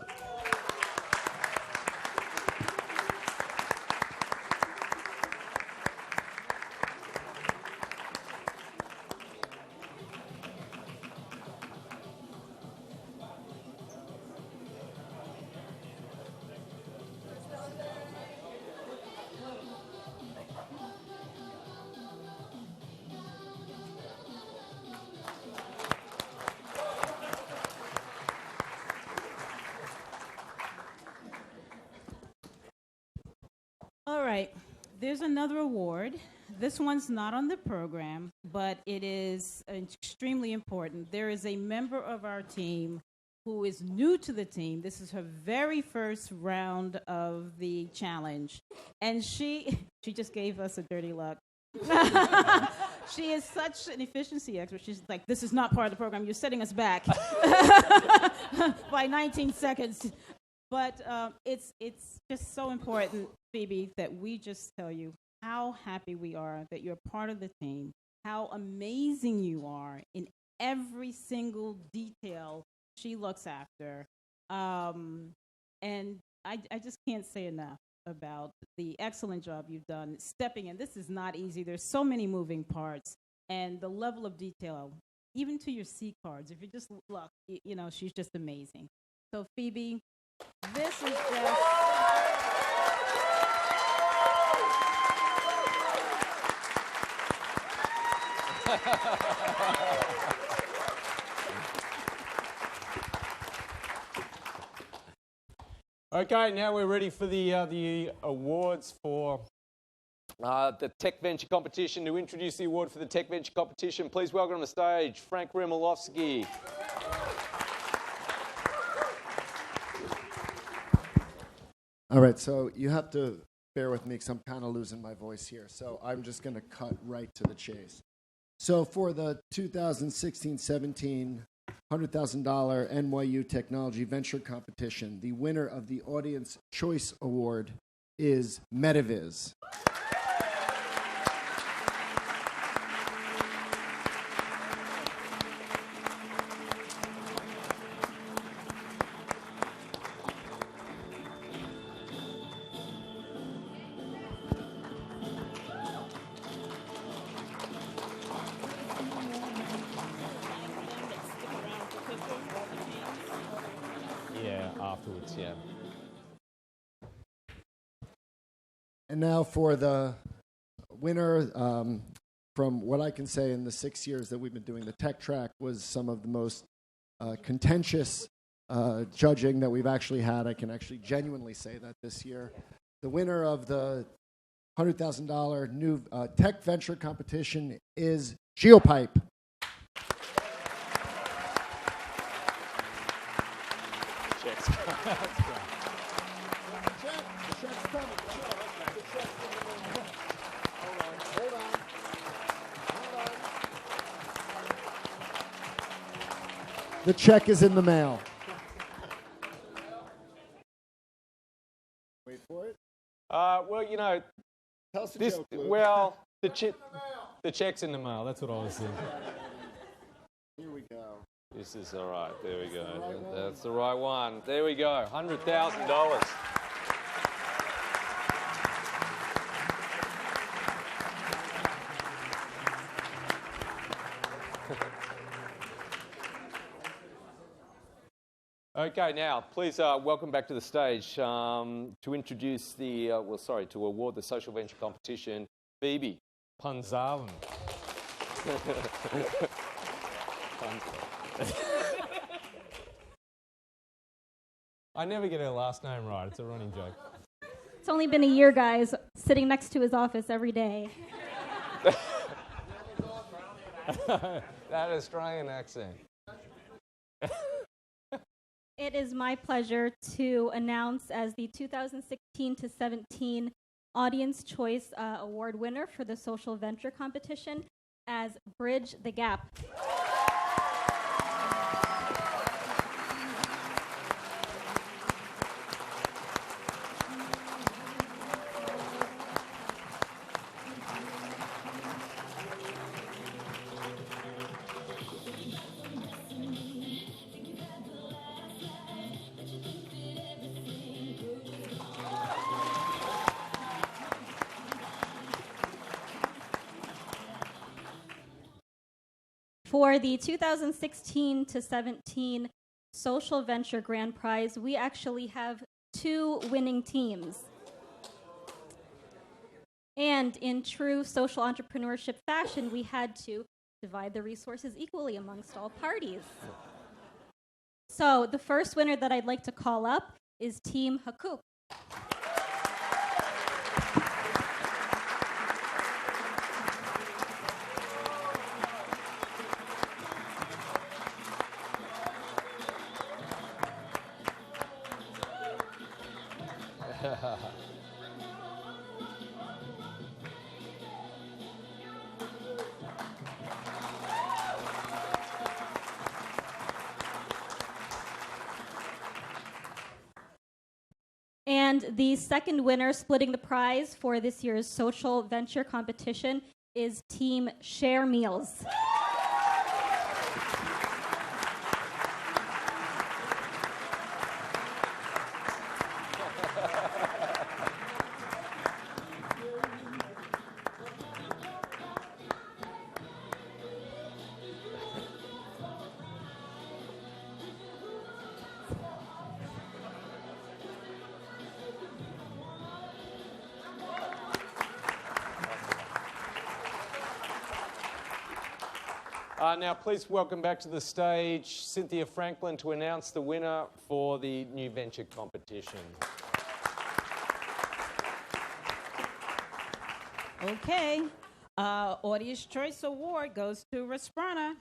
All right, there's another award. This one's not on the program, but it is extremely important. There is a member of our team who is new to the team. This is her very first round of the challenge, and she just gave us a dirty look. She is such an efficiency expert. She's like, this is not part of the program. You're setting us back by 19 seconds. But it's just so important, Phoebe, that we just tell you how happy we are that you're part of the team, how amazing you are in every single detail she looks after. And I just can't say enough about the excellent job you've done stepping in. This is not easy. There's so many moving parts, and the level of detail, even to your C cards, if you just look, you know, she's just amazing. So Phoebe, this is just... Okay, now we're ready for the awards for the Tech Venture Competition. To introduce the award for the Tech Venture Competition, please welcome on the stage Frank Rimolowski. All right, so you have to bear with me because I'm kind of losing my voice here. So I'm just going to cut right to the chase. So for the 2016-17 $100,000 NYU Technology Venture Competition, the winner of the Audience Choice Award is MetaViz. Afterwards, yeah. And now for the winner, from what I can say in the 6 years that we've been doing the tech track, was some of the most contentious judging that we've actually had. I can actually genuinely say that this year. The winner of the $100,000 new tech venture competition is Geopipe. The check is in the mail. Wait for it. Well, you know, tell us this. Joke, Luke. Well, the check's in the mail. That's what I was saying. Here we go. This is all right. There we go. That's the right one. There we go. $100,000. Okay, now please welcome back to the stage to introduce the to award the social venture competition, Phoebe Punzalan. I never get her last name right. It's a running joke. It's only been a year, guys, sitting next to his office every day. That Australian accent. It is my pleasure to announce as the 2016-17 Audience Choice Award winner for the Social Venture Competition as Bridge the Gap. For the 2016 to 17 Social Venture Grand Prize, we actually have 2 winning teams. And in true social entrepreneurship fashion, we had to divide the resources equally amongst all parties. So the first winner that I'd like to call up is Team Hakuk. And the second winner splitting the prize for this year's social venture competition is Team Share Meals. Now, please welcome back to the stage Cynthia Franklin to announce the winner for the new venture competition. Okay. Audience Choice Award goes to Rasprana.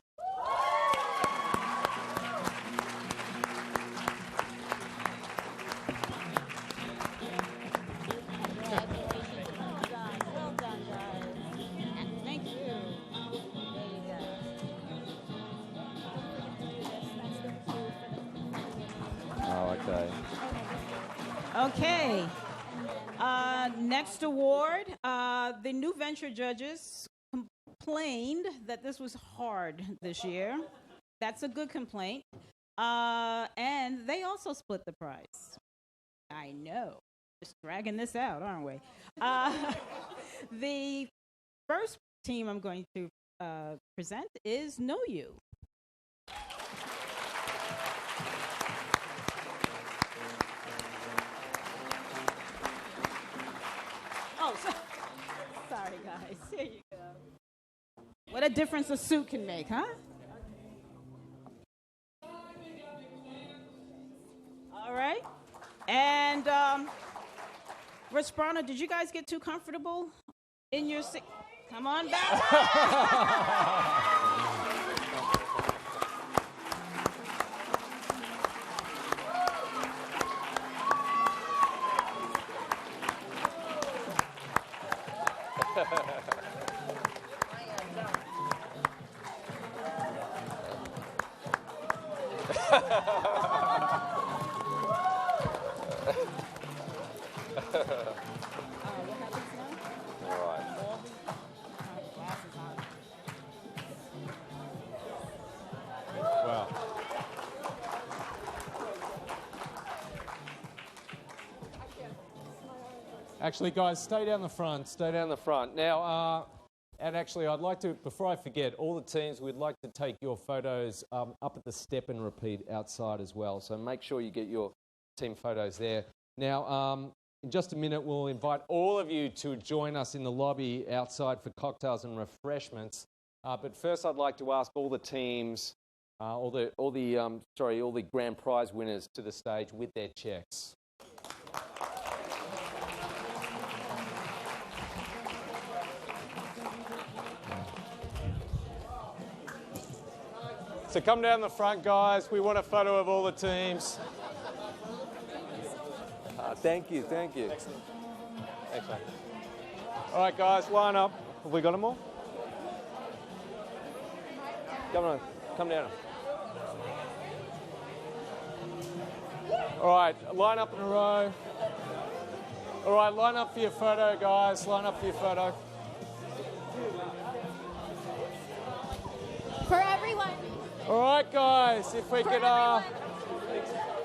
Okay. Next award, the new venture judges complained that this was hard this year. That's a good complaint. And they also split the prize. I know. Just dragging this out, aren't we? The first team I'm going to present is Know You. Oh, sorry, guys. Here you go. What a difference a suit can make, huh? All right. And Rasprana, did you guys get too comfortable in your seat? Come on back. Actually, guys, stay down the front. Stay down the front. Now, and actually, I'd like to, before I forget, all the teams, we'd like to take your photos up at the step and repeat outside as well. So make sure you get your team photos there. Now, in just a minute, we'll invite all of you to join us in the lobby outside for cocktails and refreshments. But first, I'd like to ask all the teams, all the grand prize winners to the stage with their checks. So come down the front, guys. We want a photo of all the teams. Thank you, thank you. Excellent. Excellent. All right, guys, line up. Have we got them all? Come on, come down. All right, line up in a row. All right, line up for your photo, guys. Line up for your photo. For everyone. All right, guys, if we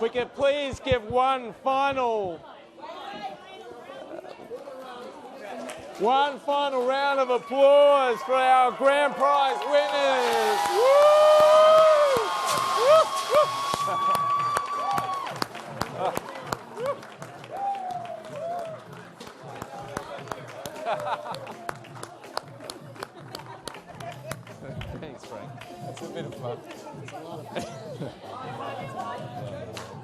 could please give one final One final round of applause for our grand prize winners. Woo! Woo! Thanks, Frank. That's a bit of fun. It's a lot of fun.